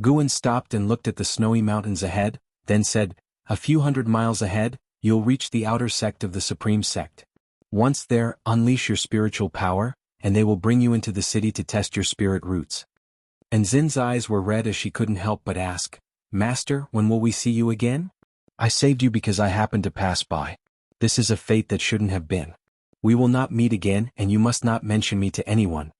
[SPEAKER 1] Guan stopped and looked at the snowy mountains ahead, then said, "A few hundred miles ahead, you'll reach the outer sect of the Supreme Sect. Once there, unleash your spiritual power, and they will bring you into the city to test your spirit roots." And Xin's eyes were red as she couldn't help but ask, "Master, when will we see you again?" "I saved you because I happened to pass by. This is a fate that shouldn't have been. We will not meet again, and you must not mention me to anyone,"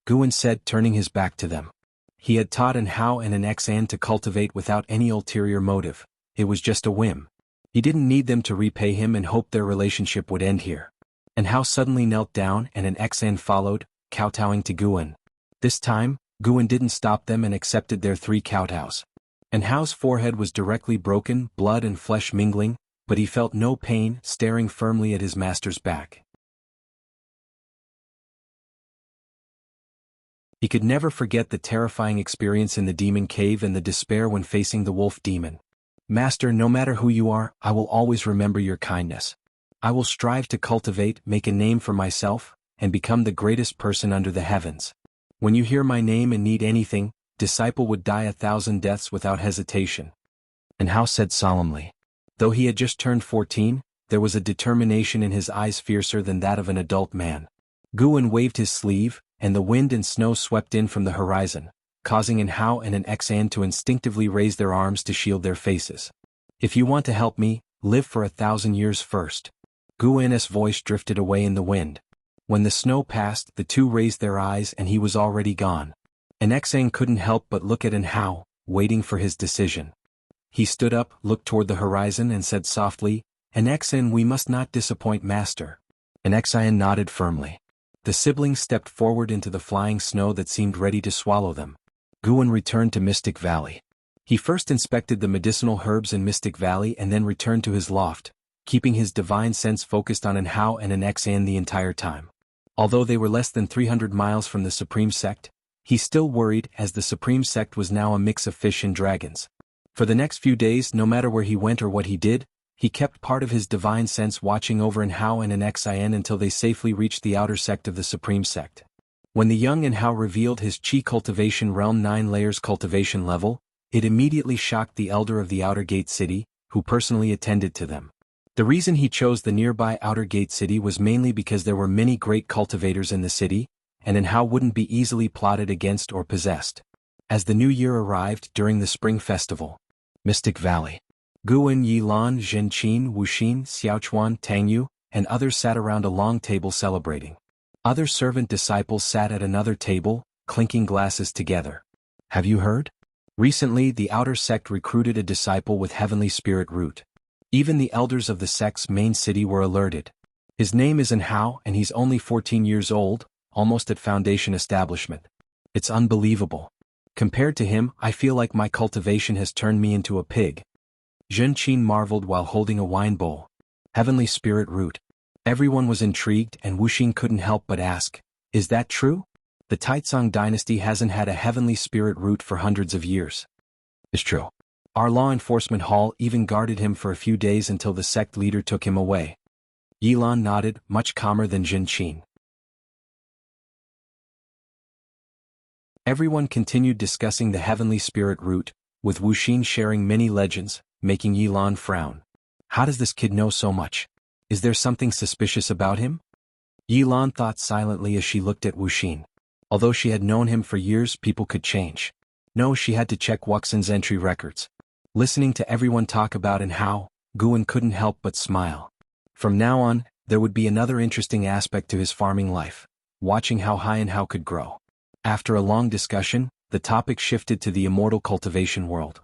[SPEAKER 1] Guan said, turning his back to them. He had taught an Hao and an Xan to cultivate without any ulterior motive. It was just a whim. He didn't need them to repay him and hoped their relationship would end here. And Hao suddenly knelt down and an Xan followed, kowtowing to Guan. This time, Guan didn't stop them and accepted their 3 kowtows. And Hao's forehead was directly broken, blood and flesh mingling, but he felt no pain, staring firmly at his master's back. He could never forget the terrifying experience in the demon cave and the despair when facing the wolf demon. "Master, no matter who you are, I will always remember your kindness. I will strive to cultivate, make a name for myself, and become the greatest person under the heavens. When you hear my name and need anything, disciple would die 1,000 deaths without hesitation." And Hao said solemnly. Though he had just turned 14, there was a determination in his eyes fiercer than that of an adult man. Guan waved his sleeve, and the wind and snow swept in from the horizon, causing an Hao and an Xan to instinctively raise their arms to shield their faces. "If you want to help me, live for 1,000 years first." Guan's voice drifted away in the wind. When the snow passed, the two raised their eyes and he was already gone. An Xan couldn't help but look at an Hao, waiting for his decision. He stood up, looked toward the horizon and said softly, "An Xan, we must not disappoint Master." An Xan nodded firmly. The siblings stepped forward into the flying snow that seemed ready to swallow them. Guan returned to Mystic Valley. He first inspected the medicinal herbs in Mystic Valley and then returned to his loft, keeping his divine sense focused on an Hao and an Xan the entire time. Although they were less than 300 miles from the Supreme Sect, he still worried as the Supreme Sect was now a mix of fish and dragons. For the next few days, no matter where he went or what he did, he kept part of his divine sense watching over an Hao and an Xin until they safely reached the outer sect of the Supreme Sect. When the young an Hao revealed his Qi cultivation realm 9 layers cultivation level, it immediately shocked the elder of the Outer Gate City, who personally attended to them. The reason he chose the nearby Outer Gate City was mainly because there were many great cultivators in the city, and an Hao wouldn't be easily plotted against or possessed. As the new year arrived during the Spring Festival, Mystic Valley, Guan, Yilan, Zhenqin, Wuxin, Xiaochuan, Tangyu, and others sat around a long table celebrating. Other servant disciples sat at another table, clinking glasses together. Have you heard? Recently the outer sect recruited a disciple with heavenly spirit root. Even the elders of the sect's main city were alerted. His name is An Hao and he's only 14 years old, almost at foundation establishment. It's unbelievable. Compared to him, I feel like my cultivation has turned me into a pig. Zhenqin marveled while holding a wine bowl. Heavenly spirit root. Everyone was intrigued and Wuxin couldn't help but ask, is that true? The Taizong dynasty hasn't had a heavenly spirit root for hundreds of years. It's true. Our law enforcement hall even guarded him for a few days until the sect leader took him away. Yilan nodded, much calmer than Zhenqin. Everyone continued discussing the heavenly spirit root, with Wuxin sharing many legends, making Yilan frown. How does this kid know so much? Is there something suspicious about him? Yilan thought silently as she looked at Wuxin. Although she had known him for years, people could change. No, she had to check Wuxin's entry records. Listening to everyone talk about and how, Guan couldn't help but smile. From now on, there would be another interesting aspect to his farming life, watching how high and how could grow. After a long discussion, the topic shifted to the immortal cultivation world.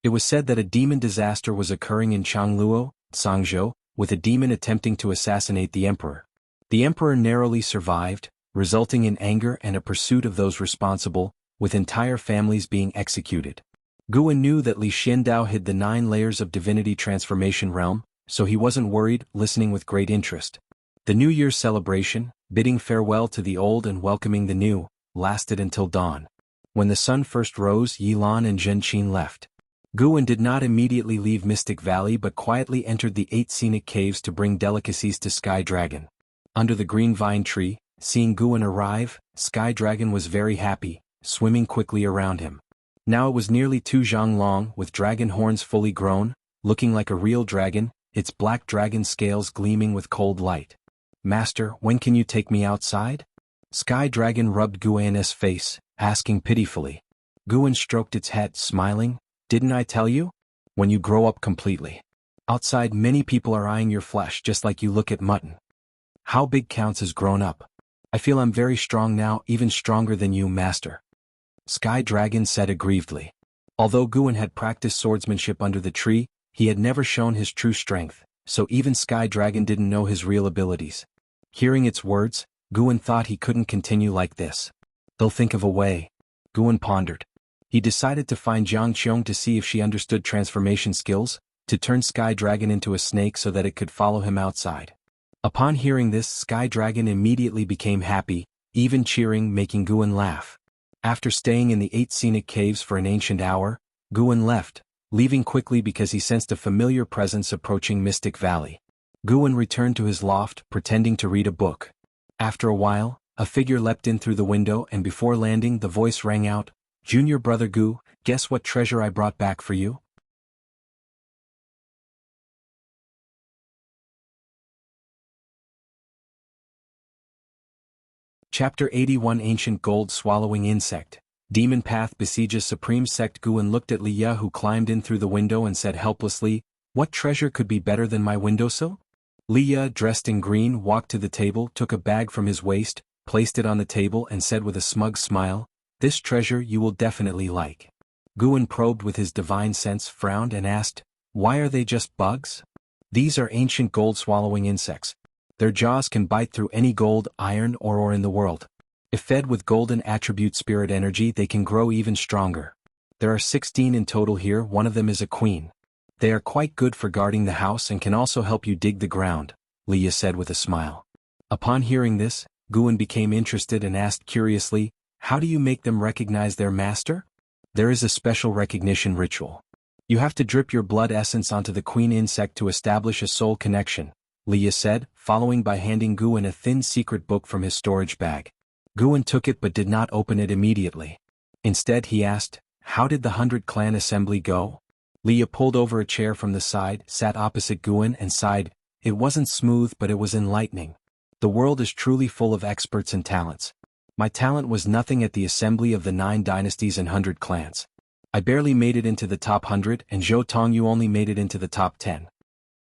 [SPEAKER 1] It was said that a demon disaster was occurring in Changluo, Sangzhou, with a demon attempting to assassinate the emperor. The emperor narrowly survived, resulting in anger and a pursuit of those responsible, with entire families being executed. Guan knew that Li Xiandao hid the 9 layers of divinity transformation realm, so he wasn't worried, listening with great interest. The New Year's celebration, bidding farewell to the old and welcoming the new, lasted until dawn. When the sun first rose, Yilan and Zhenqin left. Guan did not immediately leave Mystic Valley but quietly entered the 8 scenic caves to bring delicacies to Sky Dragon. Under the green vine tree, seeing Guan arrive, Sky Dragon was very happy, swimming quickly around him. Now it was nearly 2 zhang long, with dragon horns fully grown, looking like a real dragon, its black dragon scales gleaming with cold light. Master, when can you take me outside? Sky Dragon rubbed Guan's face, asking pitifully. Guan stroked its head, smiling. Didn't I tell you? When you grow up completely. Outside many people are eyeing your flesh just like you look at mutton. How big counts as grown up? I feel I'm very strong now, even stronger than you, master. Sky Dragon said aggrievedly. Although Guan had practiced swordsmanship under the tree, he had never shown his true strength, so even Sky Dragon didn't know his real abilities. Hearing its words, Guan thought he couldn't continue like this. They'll think of a way. Guan pondered. He decided to find Jiang Qiong to see if she understood transformation skills, to turn Sky Dragon into a snake so that it could follow him outside. Upon hearing this, Sky Dragon immediately became happy, even cheering, making Guan laugh. After staying in the 8 scenic caves for an ancient hour, Guan left, leaving quickly because he sensed a familiar presence approaching Mystic Valley. Guan returned to his loft, pretending to read a book. After a while, a figure leapt in through the window and before landing the voice rang out, "Junior brother Gu, guess what treasure I brought back for you?" Chapter 81 Ancient Gold Swallowing Insect. Demon Path besieges Supreme Sect. Guan looked at Liya, who climbed in through the window, and said helplessly, "What treasure could be better than my windowsill?" Liya, dressed in green, walked to the table, took a bag from his waist, placed it on the table and said with a smug smile, "This treasure you will definitely like." Guan probed with his divine sense, frowned and asked, "Why are they just bugs?" "These are ancient gold-swallowing insects. Their jaws can bite through any gold, iron, or ore in the world. If fed with golden attribute spirit energy, they can grow even stronger. There are 16 in total here, one of them is a queen. They are quite good for guarding the house and can also help you dig the ground, Leah said with a smile. Upon hearing this, Guan became interested and asked curiously, how do you make them recognize their master? There is a special recognition ritual. You have to drip your blood essence onto the queen insect to establish a soul connection, Leah said, following by handing Guan a thin secret book from his storage bag. Guan took it but did not open it immediately. Instead he asked, how did the 100 clan assembly go? Leah pulled over a chair from the side, sat opposite Guan and sighed, it wasn't smooth but it was enlightening. The world is truly full of experts and talents. My talent was nothing at the assembly of the 9 dynasties and 100 clans. I barely made it into the top 100 and Zhou Tongyu only made it into the top 10.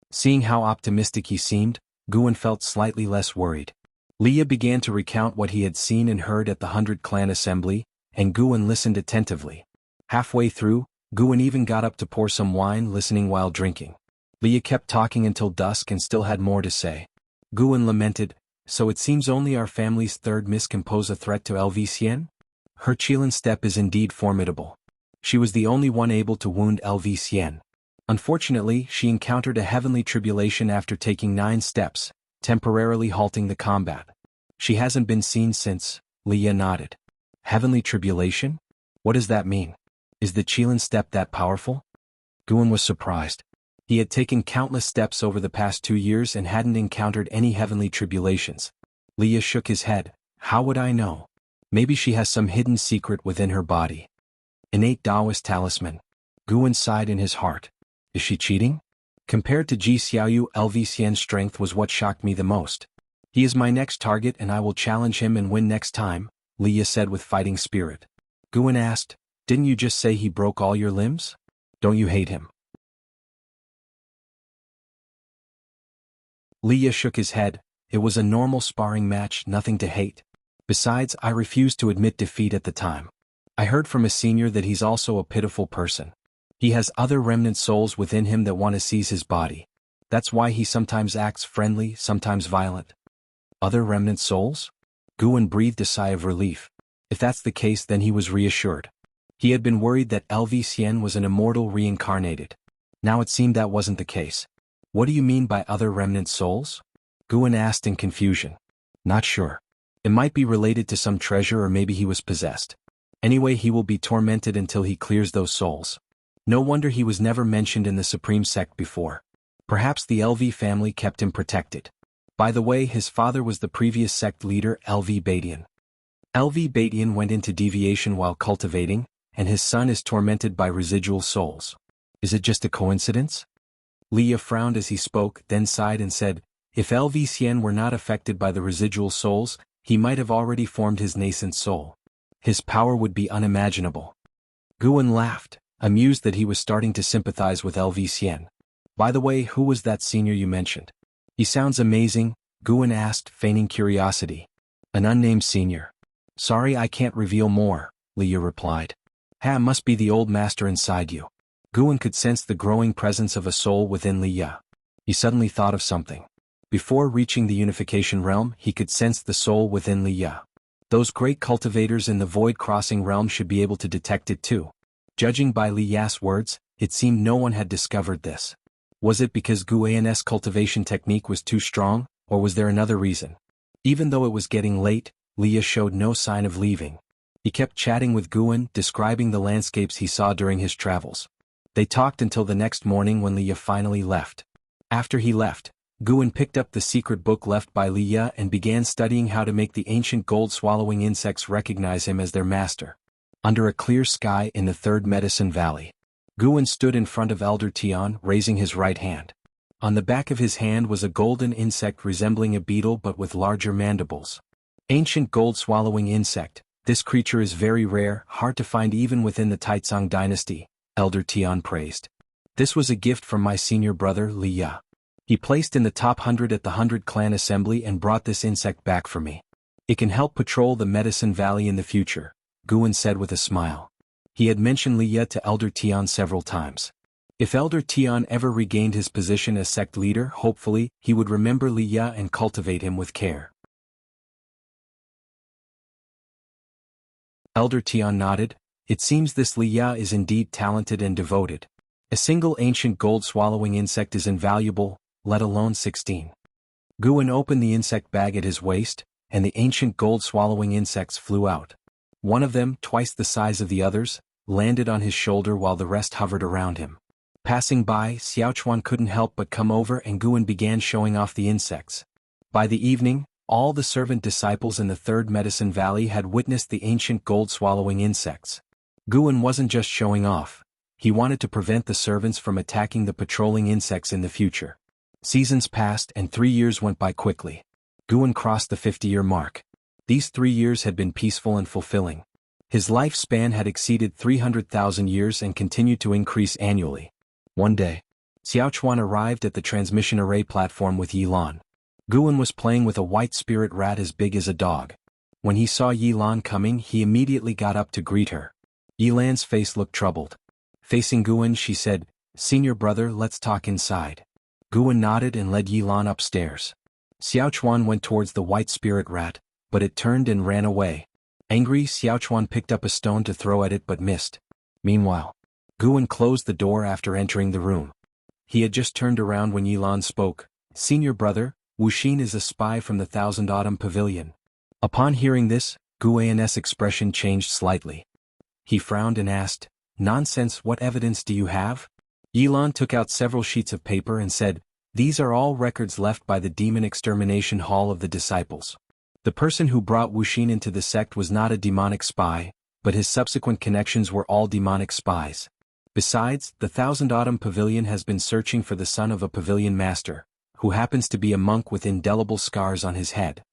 [SPEAKER 1] Seeing how optimistic he seemed, Guan felt slightly less worried. Leah began to recount what he had seen and heard at the 100 clan assembly, and Guan listened attentively. Halfway through, Guan even got up to pour some wine, listening while drinking. Leah kept talking until dusk and still had more to say. Guan lamented, so it seems only our family's third miss can pose a threat to LV-Xian? Her Qilin step is indeed formidable. She was the only one able to wound LV-Xian. Unfortunately, she encountered a heavenly tribulation after taking 9 steps, temporarily halting the combat. She hasn't been seen since, Leah nodded. Heavenly tribulation? What does that mean? Is the Qilin step that powerful? Guan was surprised. He had taken countless steps over the past 2 years and hadn't encountered any heavenly tribulations. Leah shook his head. How would I know? Maybe she has some hidden secret within her body. Innate Taoist talisman. Guan sighed in his heart. Is she cheating? Compared to Ji Xiaoyu, LV-Xian's strength was what shocked me the most. He is my next target and I will challenge him and win next time, Leah said with fighting spirit. Guan asked, didn't you just say he broke all your limbs? Don't you hate him? Leah shook his head. It was a normal sparring match, nothing to hate. Besides, I refused to admit defeat at the time. I heard from a senior that he's also a pitiful person. He has other remnant souls within him that want to seize his body. That's why he sometimes acts friendly, sometimes violent. Other remnant souls? Guan breathed a sigh of relief. If that's the case, then he was reassured. He had been worried that LV-Xian was an immortal reincarnated. Now it seemed that wasn't the case. What do you mean by other remnant souls? Guan asked in confusion. Not sure. It might be related to some treasure or maybe he was possessed. Anyway, he will be tormented until he clears those souls. No wonder he was never mentioned in the Supreme Sect before. Perhaps the LV family kept him protected. By the way, his father was the previous sect leader, LV Batian. LV Batian went into deviation while cultivating, and his son is tormented by residual souls. Is it just a coincidence? Leah frowned as he spoke, then sighed and said, if LV-Xian were not affected by the residual souls, he might have already formed his nascent soul. His power would be unimaginable. Guan laughed, amused that he was starting to sympathize with LV-Xian. By the way, who was that senior you mentioned? He sounds amazing, Guan asked, feigning curiosity. An unnamed senior. Sorry, I can't reveal more, Leah replied. Must be the old master inside you. Guan could sense the growing presence of a soul within Leah. He suddenly thought of something. Before reaching the unification realm, he could sense the soul within Leah. Those great cultivators in the void-crossing realm should be able to detect it too. Judging by Leah's words, it seemed no one had discovered this. Was it because Guan's cultivation technique was too strong, or was there another reason? Even though it was getting late, Leah showed no sign of leaving. He kept chatting with Guan, describing the landscapes he saw during his travels. They talked until the next morning when Leah finally left. After he left, Guan picked up the secret book left by Leah and began studying how to make the ancient gold-swallowing insects recognize him as their master. Under a clear sky in the Third Medicine Valley, Guan stood in front of Elder Tian, raising his right hand. On the back of his hand was a golden insect resembling a beetle but with larger mandibles. Ancient gold-swallowing insect, this creature is very rare, hard to find even within the Taizong dynasty, Elder Tian praised. This was a gift from my senior brother, Leah. He placed in the top 100 at the 100 clan assembly and brought this insect back for me. It can help patrol the Medicine Valley in the future, Guan said with a smile. He had mentioned Leah to Elder Tian several times. If Elder Tian ever regained his position as sect leader, hopefully, he would remember Li Ya and cultivate him with care. Elder Tian nodded. It seems this Li Ya is indeed talented and devoted. A single ancient gold-swallowing insect is invaluable, let alone 16. Guan opened the insect bag at his waist, and the ancient gold-swallowing insects flew out. One of them, twice the size of the others, landed on his shoulder while the rest hovered around him. Passing by, Xiaochuan couldn't help but come over and Guan began showing off the insects. By the evening, all the servant disciples in the Third Medicine Valley had witnessed the ancient gold-swallowing insects. Guan wasn't just showing off. He wanted to prevent the servants from attacking the patrolling insects in the future. Seasons passed and 3 years went by quickly. Guan crossed the 50-year mark. These 3 years had been peaceful and fulfilling. His lifespan had exceeded 300,000 years and continued to increase annually. One day, Xiaochuan arrived at the transmission array platform with Yilan. Guan was playing with a white spirit rat as big as a dog. When he saw Yilan coming, he immediately got up to greet her. Yilan's face looked troubled. Facing Guan, she said, "Senior brother, let's talk inside." Guan nodded and led Yilan upstairs. Xiaochuan went towards the white spirit rat, but it turned and ran away. Angry, Xiaochuan picked up a stone to throw at it but missed. Meanwhile, Guan closed the door after entering the room. He had just turned around when Yilan spoke. "Senior brother, Wuxin is a spy from the Thousand Autumn Pavilion." Upon hearing this, Guan's expression changed slightly. He frowned and asked, "Nonsense, what evidence do you have?" Yilan took out several sheets of paper and said, "These are all records left by the Demon Extermination Hall of the Disciples. The person who brought Wuxin into the sect was not a demonic spy, but his subsequent connections were all demonic spies. Besides, the Thousand Autumn Pavilion has been searching for the son of a pavilion master, who happens to be a monk with indelible scars on his head."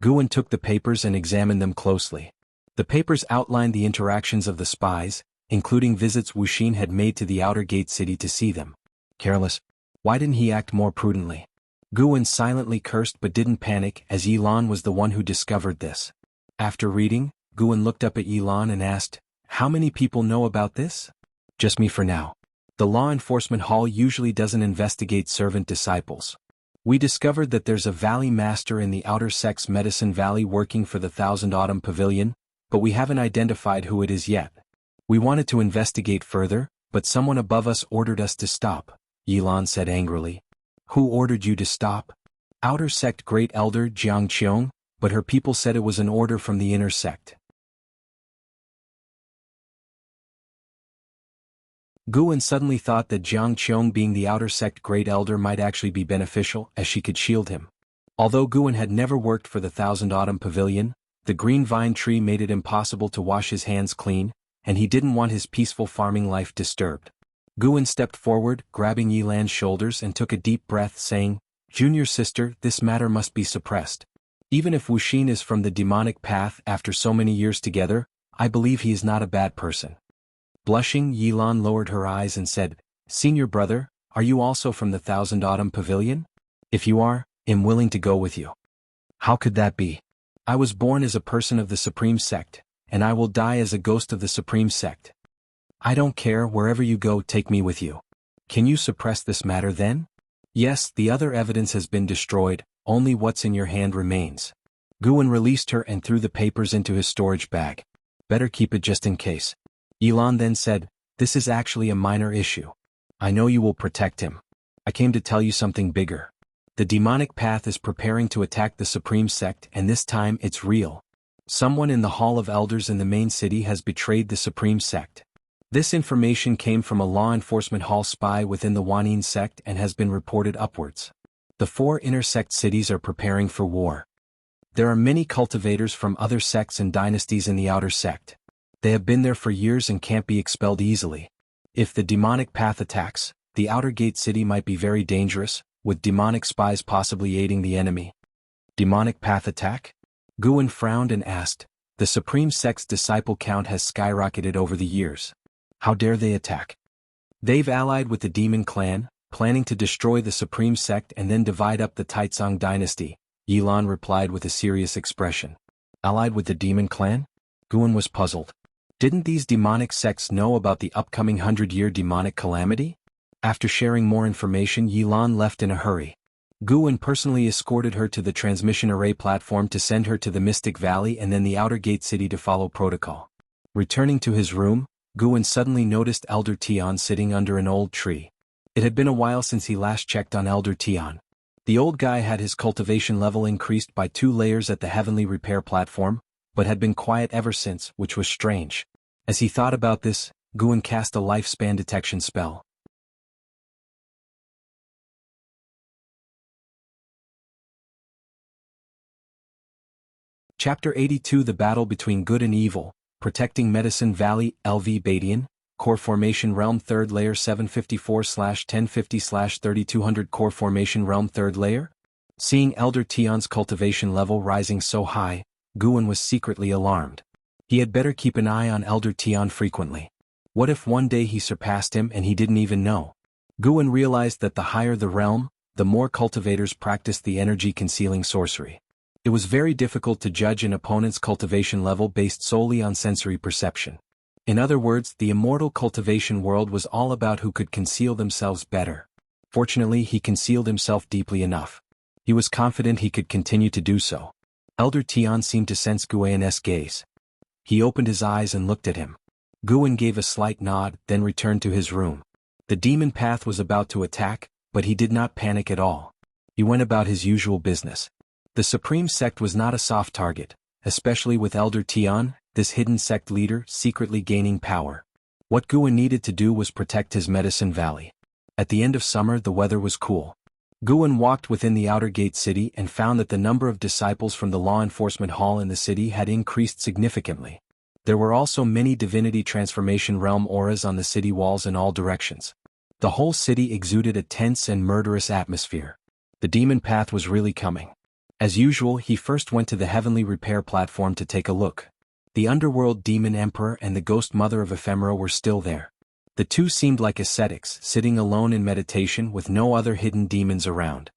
[SPEAKER 1] Guan took the papers and examined them closely. The papers outlined the interactions of the spies, including visits Wuxin had made to the outer gate city to see them. Careless. Why didn't he act more prudently? Guan silently cursed but didn't panic as Yilan was the one who discovered this. After reading, Guan looked up at Yilan and asked, "How many people know about this?" "Just me for now. The law enforcement hall usually doesn't investigate servant disciples. We discovered that there's a valley master in the outer sect's Medicine Valley working for the Thousand Autumn Pavilion, but we haven't identified who it is yet. We wanted to investigate further, but someone above us ordered us to stop," Yilan said angrily. "Who ordered you to stop?" "Outer sect Great Elder Jiang Qiong, but her people said it was an order from the inner sect." Guan suddenly thought that Jiang Qiong being the outer sect Great Elder might actually be beneficial, as she could shield him. Although Guan had never worked for the Thousand Autumn Pavilion, the green vine tree made it impossible to wash his hands clean, and he didn't want his peaceful farming life disturbed. Guan stepped forward, grabbing Yilan's shoulders and took a deep breath saying, "Junior sister, this matter must be suppressed. Even if Wuxin is from the demonic path after so many years together, I believe he is not a bad person." Blushing, Yilan lowered her eyes and said, "Senior brother, are you also from the Thousand Autumn Pavilion? If you are, I'm willing to go with you." "How could that be? I was born as a person of the Supreme Sect, and I will die as a ghost of the Supreme Sect. I don't care, wherever you go, take me with you." "Can you suppress this matter then?" "Yes, the other evidence has been destroyed, only what's in your hand remains." Guan released her and threw the papers into his storage bag. "Better keep it just in case." Yilan then said, "This is actually a minor issue. I know you will protect him. I came to tell you something bigger. The demonic path is preparing to attack the Supreme Sect, and this time it's real. Someone in the Hall of Elders in the main city has betrayed the Supreme Sect. This information came from a law enforcement hall spy within the Wanin sect and has been reported upwards. The 4 inner sect cities are preparing for war. There are many cultivators from other sects and dynasties in the outer sect. They have been there for years and can't be expelled easily. If the demonic path attacks, the outer gate city might be very dangerous, with demonic spies possibly aiding the enemy." "Demonic path attack?" Guan frowned and asked. "The Supreme Sect's disciple count has skyrocketed over the years. How dare they attack?" "They've allied with the Demon Clan, planning to destroy the Supreme Sect and then divide up the Taizong dynasty," Yilan replied with a serious expression. "Allied with the Demon Clan?" Guan was puzzled. Didn't these demonic sects know about the upcoming 100-year demonic calamity? After sharing more information, Yilan left in a hurry. Guwen personally escorted her to the transmission array platform to send her to the Mystic Valley and then the outer gate city to follow protocol. Returning to his room, Guwen suddenly noticed Elder Tian sitting under an old tree. It had been a while since he last checked on Elder Tian. The old guy had his cultivation level increased by 2 layers at the heavenly repair platform, but had been quiet ever since, which was strange. As he thought about this, Guwen cast a lifespan detection spell. Chapter 82: The Battle Between Good and Evil, Protecting Medicine Valley, LV Badian, Core Formation Realm 3rd Layer 754/1050/3200 Core Formation Realm 3rd Layer? Seeing Elder Tian's cultivation level rising so high, Guwen was secretly alarmed. He had better keep an eye on Elder Tian frequently. What if one day he surpassed him and he didn't even know? Guwen realized that the higher the realm, the more cultivators practiced the energy-concealing sorcery. It was very difficult to judge an opponent's cultivation level based solely on sensory perception. In other words, the immortal cultivation world was all about who could conceal themselves better. Fortunately, he concealed himself deeply enough. He was confident he could continue to do so. Elder Tian seemed to sense Guwen's gaze. He opened his eyes and looked at him. Guwen gave a slight nod, then returned to his room. The demon path was about to attack, but he did not panic at all. He went about his usual business. The Supreme Sect was not a soft target, especially with Elder Tian, this hidden sect leader, secretly gaining power. What Guwen needed to do was protect his Medicine Valley. At the end of summer, the weather was cool. Guwen walked within the outer gate city and found that the number of disciples from the law enforcement hall in the city had increased significantly. There were also many divinity transformation realm auras on the city walls in all directions. The whole city exuded a tense and murderous atmosphere. The demon path was really coming. As usual, he first went to the heavenly repair platform to take a look. The underworld demon emperor and the ghost mother of Ephemera were still there. The two seemed like ascetics, sitting alone in meditation with no other hidden demons around.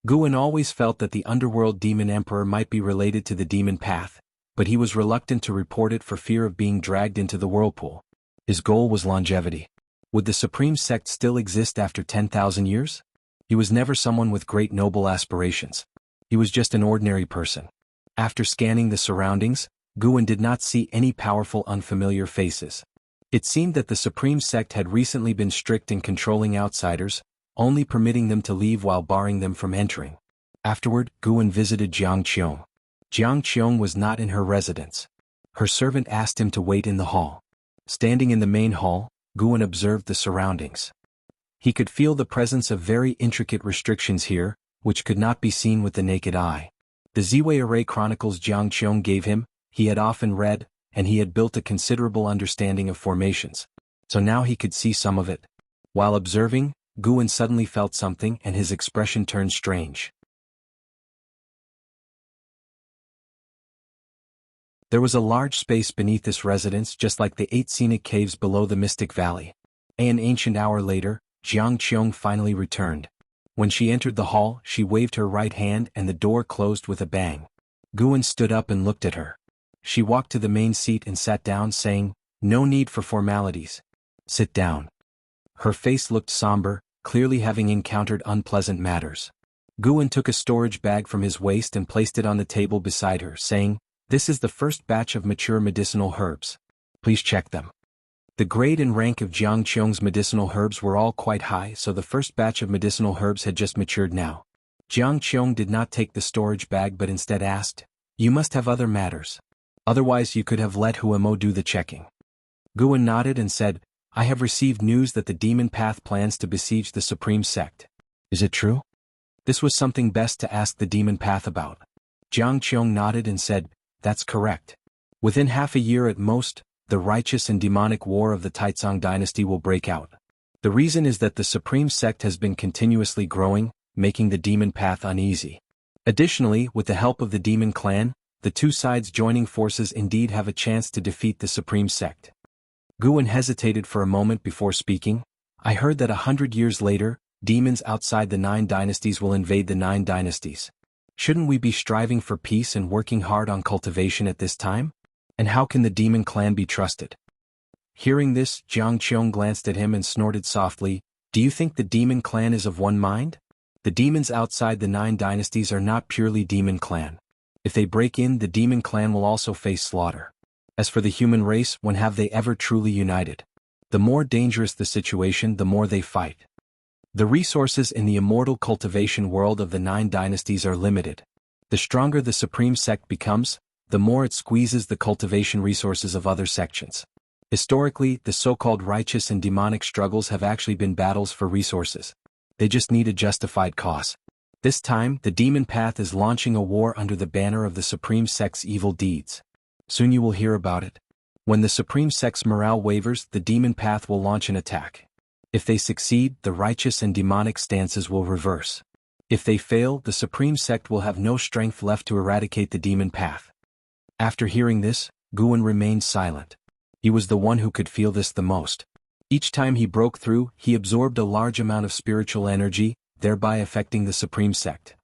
[SPEAKER 1] Guwen always felt that the underworld demon emperor might be related to the demon path, but he was reluctant to report it for fear of being dragged into the whirlpool. His goal was longevity. Would the Supreme Sect still exist after 10,000 years? He was never someone with great noble aspirations. He was just an ordinary person. After scanning the surroundings, Guwen did not see any powerful unfamiliar faces. It seemed that the Supreme Sect had recently been strict in controlling outsiders, only permitting them to leave while barring them from entering. Afterward, Guwen visited Jiang Qiong. Jiang Qiong was not in her residence. Her servant asked him to wait in the hall. Standing in the main hall, Guwen observed the surroundings. He could feel the presence of very intricate restrictions here, which could not be seen with the naked eye. The Ziwei Array Chronicles Jiang Qiong gave him, he had often read, and he had built a considerable understanding of formations. So now he could see some of it. While observing, Guwen suddenly felt something and his expression turned strange. There was a large space beneath this residence just like the 8 scenic caves below the Mystic Valley. An ancient hour later, Jiang Qiong finally returned. When she entered the hall, she waved her right hand and the door closed with a bang. Guwen stood up and looked at her. She walked to the main seat and sat down, saying, "No need for formalities. Sit down." Her face looked somber, clearly having encountered unpleasant matters. Guwen took a storage bag from his waist and placed it on the table beside her, saying, "This is the first batch of mature medicinal herbs. Please check them." The grade and rank of Jiang Qiong's medicinal herbs were all quite high, so the first batch of medicinal herbs had just matured now. Jiang Qiong did not take the storage bag but instead asked, "You must have other matters. Otherwise you could have let Huemo do the checking." Guwen nodded and said, "I have received news that the Demon Path plans to besiege the Supreme Sect. Is it true?" This was something best to ask the Demon Path about. Jiang Qiong nodded and said, "That's correct. Within half a year at most, the righteous and demonic war of the Taizong dynasty will break out. The reason is that the Supreme Sect has been continuously growing, making the Demon Path uneasy. Additionally, with the help of the Demon Clan, the two sides joining forces indeed have a chance to defeat the Supreme Sect." Guwen hesitated for a moment before speaking. "I heard that 100 years later, demons outside the 9 dynasties will invade the 9 dynasties. Shouldn't we be striving for peace and working hard on cultivation at this time? And how can the Demon Clan be trusted?" Hearing this, Jiang Qiong glanced at him and snorted softly, Do you think the demon clan is of one mind? The demons outside the 9 dynasties are not purely demon clan. If they break in, the demon clan will also face slaughter. As for the human race, when have they ever truly united? The more dangerous the situation, the more they fight. The resources in the immortal cultivation world of the 9 dynasties are limited. The stronger the supreme sect becomes, the more it squeezes the cultivation resources of other sections. Historically, the so-called righteous and demonic struggles have actually been battles for resources. They just need a justified cause. This time, the demon path is launching a war under the banner of the supreme sect's evil deeds. Soon you will hear about it. When the supreme sect's morale wavers, the demon path will launch an attack. If they succeed, the righteous and demonic stances will reverse. If they fail, the supreme sect will have no strength left to eradicate the demon path. After hearing this, Guan remained silent. He was the one who could feel this the most. Each time he broke through, he absorbed a large amount of spiritual energy, thereby affecting the supreme sect.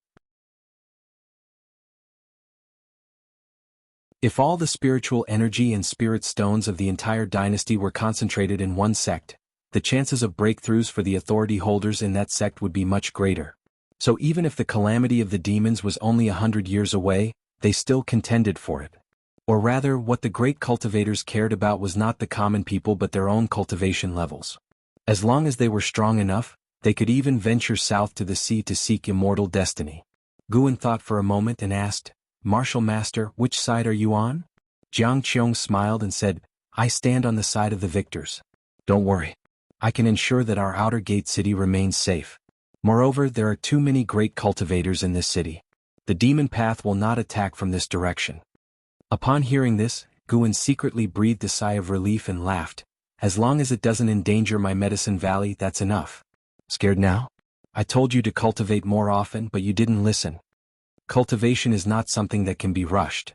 [SPEAKER 1] If all the spiritual energy and spirit stones of the entire dynasty were concentrated in one sect, the chances of breakthroughs for the authority holders in that sect would be much greater. So even if the calamity of the demons was only 100 years away, they still contended for it. Or rather, what the great cultivators cared about was not the common people but their own cultivation levels. As long as they were strong enough, they could even venture south to the sea to seek immortal destiny. Guan thought for a moment and asked, "Martial Master, which side are you on?" Jiang Qiong smiled and said, "I stand on the side of the victors. Don't worry. I can ensure that our outer gate city remains safe. Moreover, there are too many great cultivators in this city. The demon path will not attack from this direction." Upon hearing this, Guan secretly breathed a sigh of relief and laughed. "As long as it doesn't endanger my medicine valley, that's enough." "Scared now? I told you to cultivate more often, but you didn't listen. Cultivation is not something that can be rushed.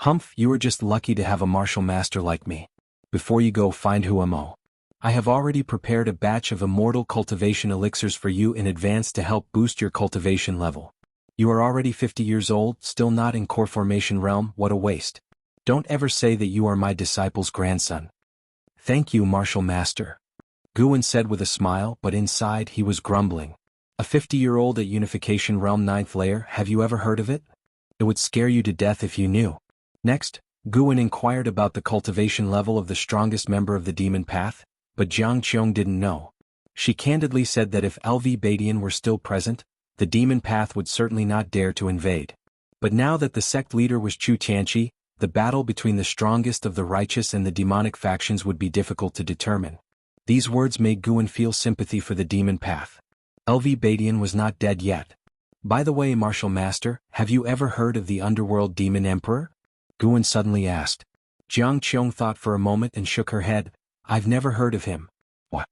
[SPEAKER 1] Humph, you are just lucky to have a martial master like me. Before you go, find Huamo. I have already prepared a batch of immortal cultivation elixirs for you in advance to help boost your cultivation level. You are already 50 years old, still not in core formation realm, what a waste. Don't ever say that you are my disciple's grandson." "Thank you, martial master," Guan said with a smile, but inside he was grumbling. "A 50-year-old at Unification Realm 9th layer, have you ever heard of it? It would scare you to death if you knew." Next, Guan inquired about the cultivation level of the strongest member of the demon path, but Jiang Qiong didn't know. She candidly said that if LV Badian were still present, the demon path would certainly not dare to invade. But now that the sect leader was Chu Tianqi, the battle between the strongest of the righteous and the demonic factions would be difficult to determine. These words made Guan feel sympathy for the demon path. LV Badian was not dead yet. "By the way, martial master, have you ever heard of the underworld demon emperor?" Guan suddenly asked. Jiang Qiong thought for a moment and shook her head. "I've never heard of him." "What?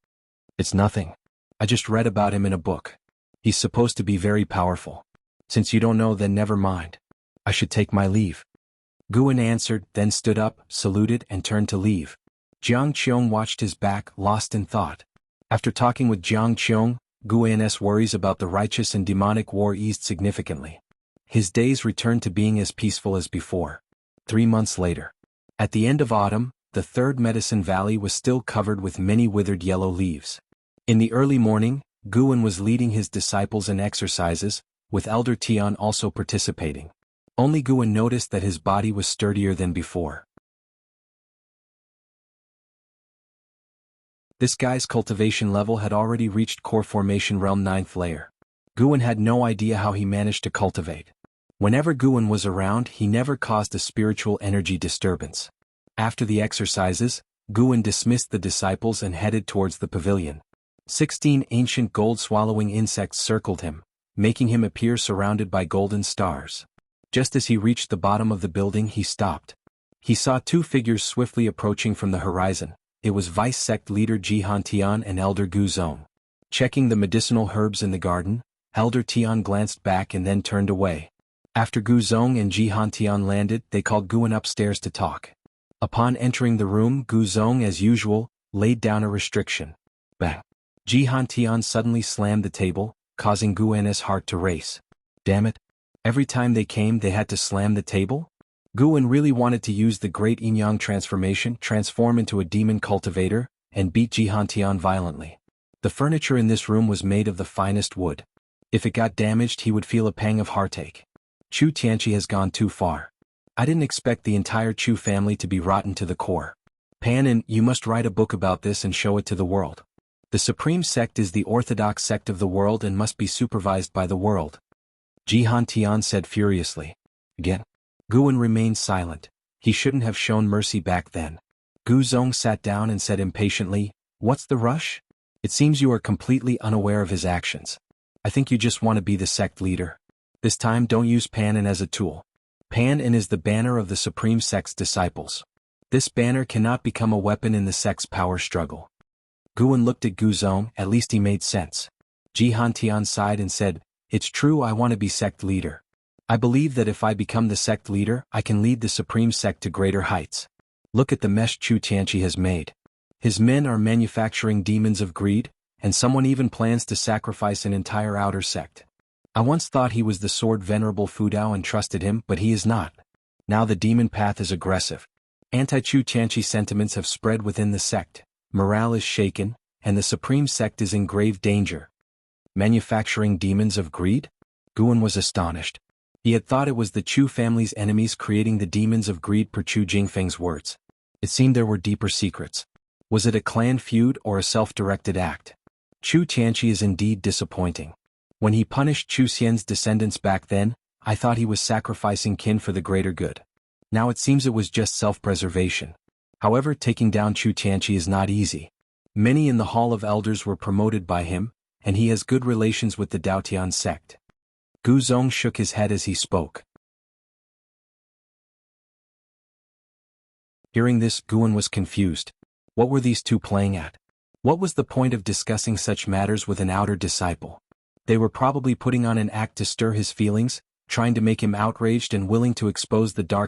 [SPEAKER 1] It's nothing. I just read about him in a book. He's supposed to be very powerful. Since you don't know, then never mind. I should take my leave." Guan answered, then stood up, saluted and turned to leave. Jiang Qiong watched his back, lost in thought. After talking with Jiang Qiong, Guan's worries about the righteous and demonic war eased significantly. His days returned to being as peaceful as before. 3 months later. At the end of autumn, the third medicine valley was still covered with many withered yellow leaves. In the early morning, Guan was leading his disciples in exercises, with Elder Tian also participating. Only Guan noticed that his body was sturdier than before. This guy's cultivation level had already reached core formation realm 9th layer. Guan had no idea how he managed to cultivate. Whenever Guan was around, he never caused a spiritual energy disturbance. After the exercises, Guan dismissed the disciples and headed towards the pavilion. 16 ancient gold-swallowing insects circled him, making him appear surrounded by golden stars. Just as he reached the bottom of the building, he stopped. He saw 2 figures swiftly approaching from the horizon. It was Vice Sect Leader Jihan Tian and Elder Gu Zong. Checking the medicinal herbs in the garden, Elder Tian glanced back and then turned away. After Gu Zong and Jihan Tian landed, they called Guan upstairs to talk. Upon entering the room, Gu Zong, as usual, laid down a restriction. Bang! Jihan Tian suddenly slammed the table, causing Guan's heart to race. Damn it! Every time they came, they had to slam the table? Guan really wanted to use the great yin-yang transformation, transform into a demon cultivator, and beat Jihan Tian violently. The furniture in this room was made of the finest wood. If it got damaged, he would feel a pang of heartache. Chu Tianqi has gone too far. I didn't expect the entire Chu family to be rotten to the core. Pan, you must write a book about this and show it to the world. The supreme sect is the orthodox sect of the world and must be supervised by the world. Jihan Tian said furiously. Again. Guan remained silent. He shouldn't have shown mercy back then. Gu Zong sat down and said impatiently, "What's the rush? It seems you are completely unaware of his actions. I think you just want to be the sect leader. This time don't use Panin as a tool. Panin is the banner of the supreme sect's disciples. This banner cannot become a weapon in the sect's power struggle." Guan looked at Gu Zong. At least he made sense. Jihan Tian sighed and said, "It's true, I want to be sect leader. I believe that if I become the sect leader, I can lead the supreme sect to greater heights. Look at the mesh Chu Tianqi has made. His men are manufacturing demons of greed, and someone even plans to sacrifice an entire outer sect. I once thought he was the sword Venerable Fudao and trusted him, but he is not. Now the demon path is aggressive. Anti-Chu Tianqi sentiments have spread within the sect, morale is shaken, and the supreme sect is in grave danger." Manufacturing demons of greed? Guan was astonished. He had thought it was the Chu family's enemies creating the demons of greed per Chu Jingfeng's words. It seemed there were deeper secrets. Was it a clan feud or a self-directed act? Chu Tianqi is indeed disappointing. When he punished Chu Xian's descendants back then, I thought he was sacrificing kin for the greater good. Now it seems it was just self-preservation. However, taking down Chu Tianqi is not easy. Many in the Hall of Elders were promoted by him, and he has good relations with the Daotian sect. Gu Zong shook his head as he spoke. Hearing this, Guan was confused. What were these two playing at? What was the point of discussing such matters with an outer disciple? They were probably putting on an act to stir his feelings, trying to make him outraged and willing to expose the dark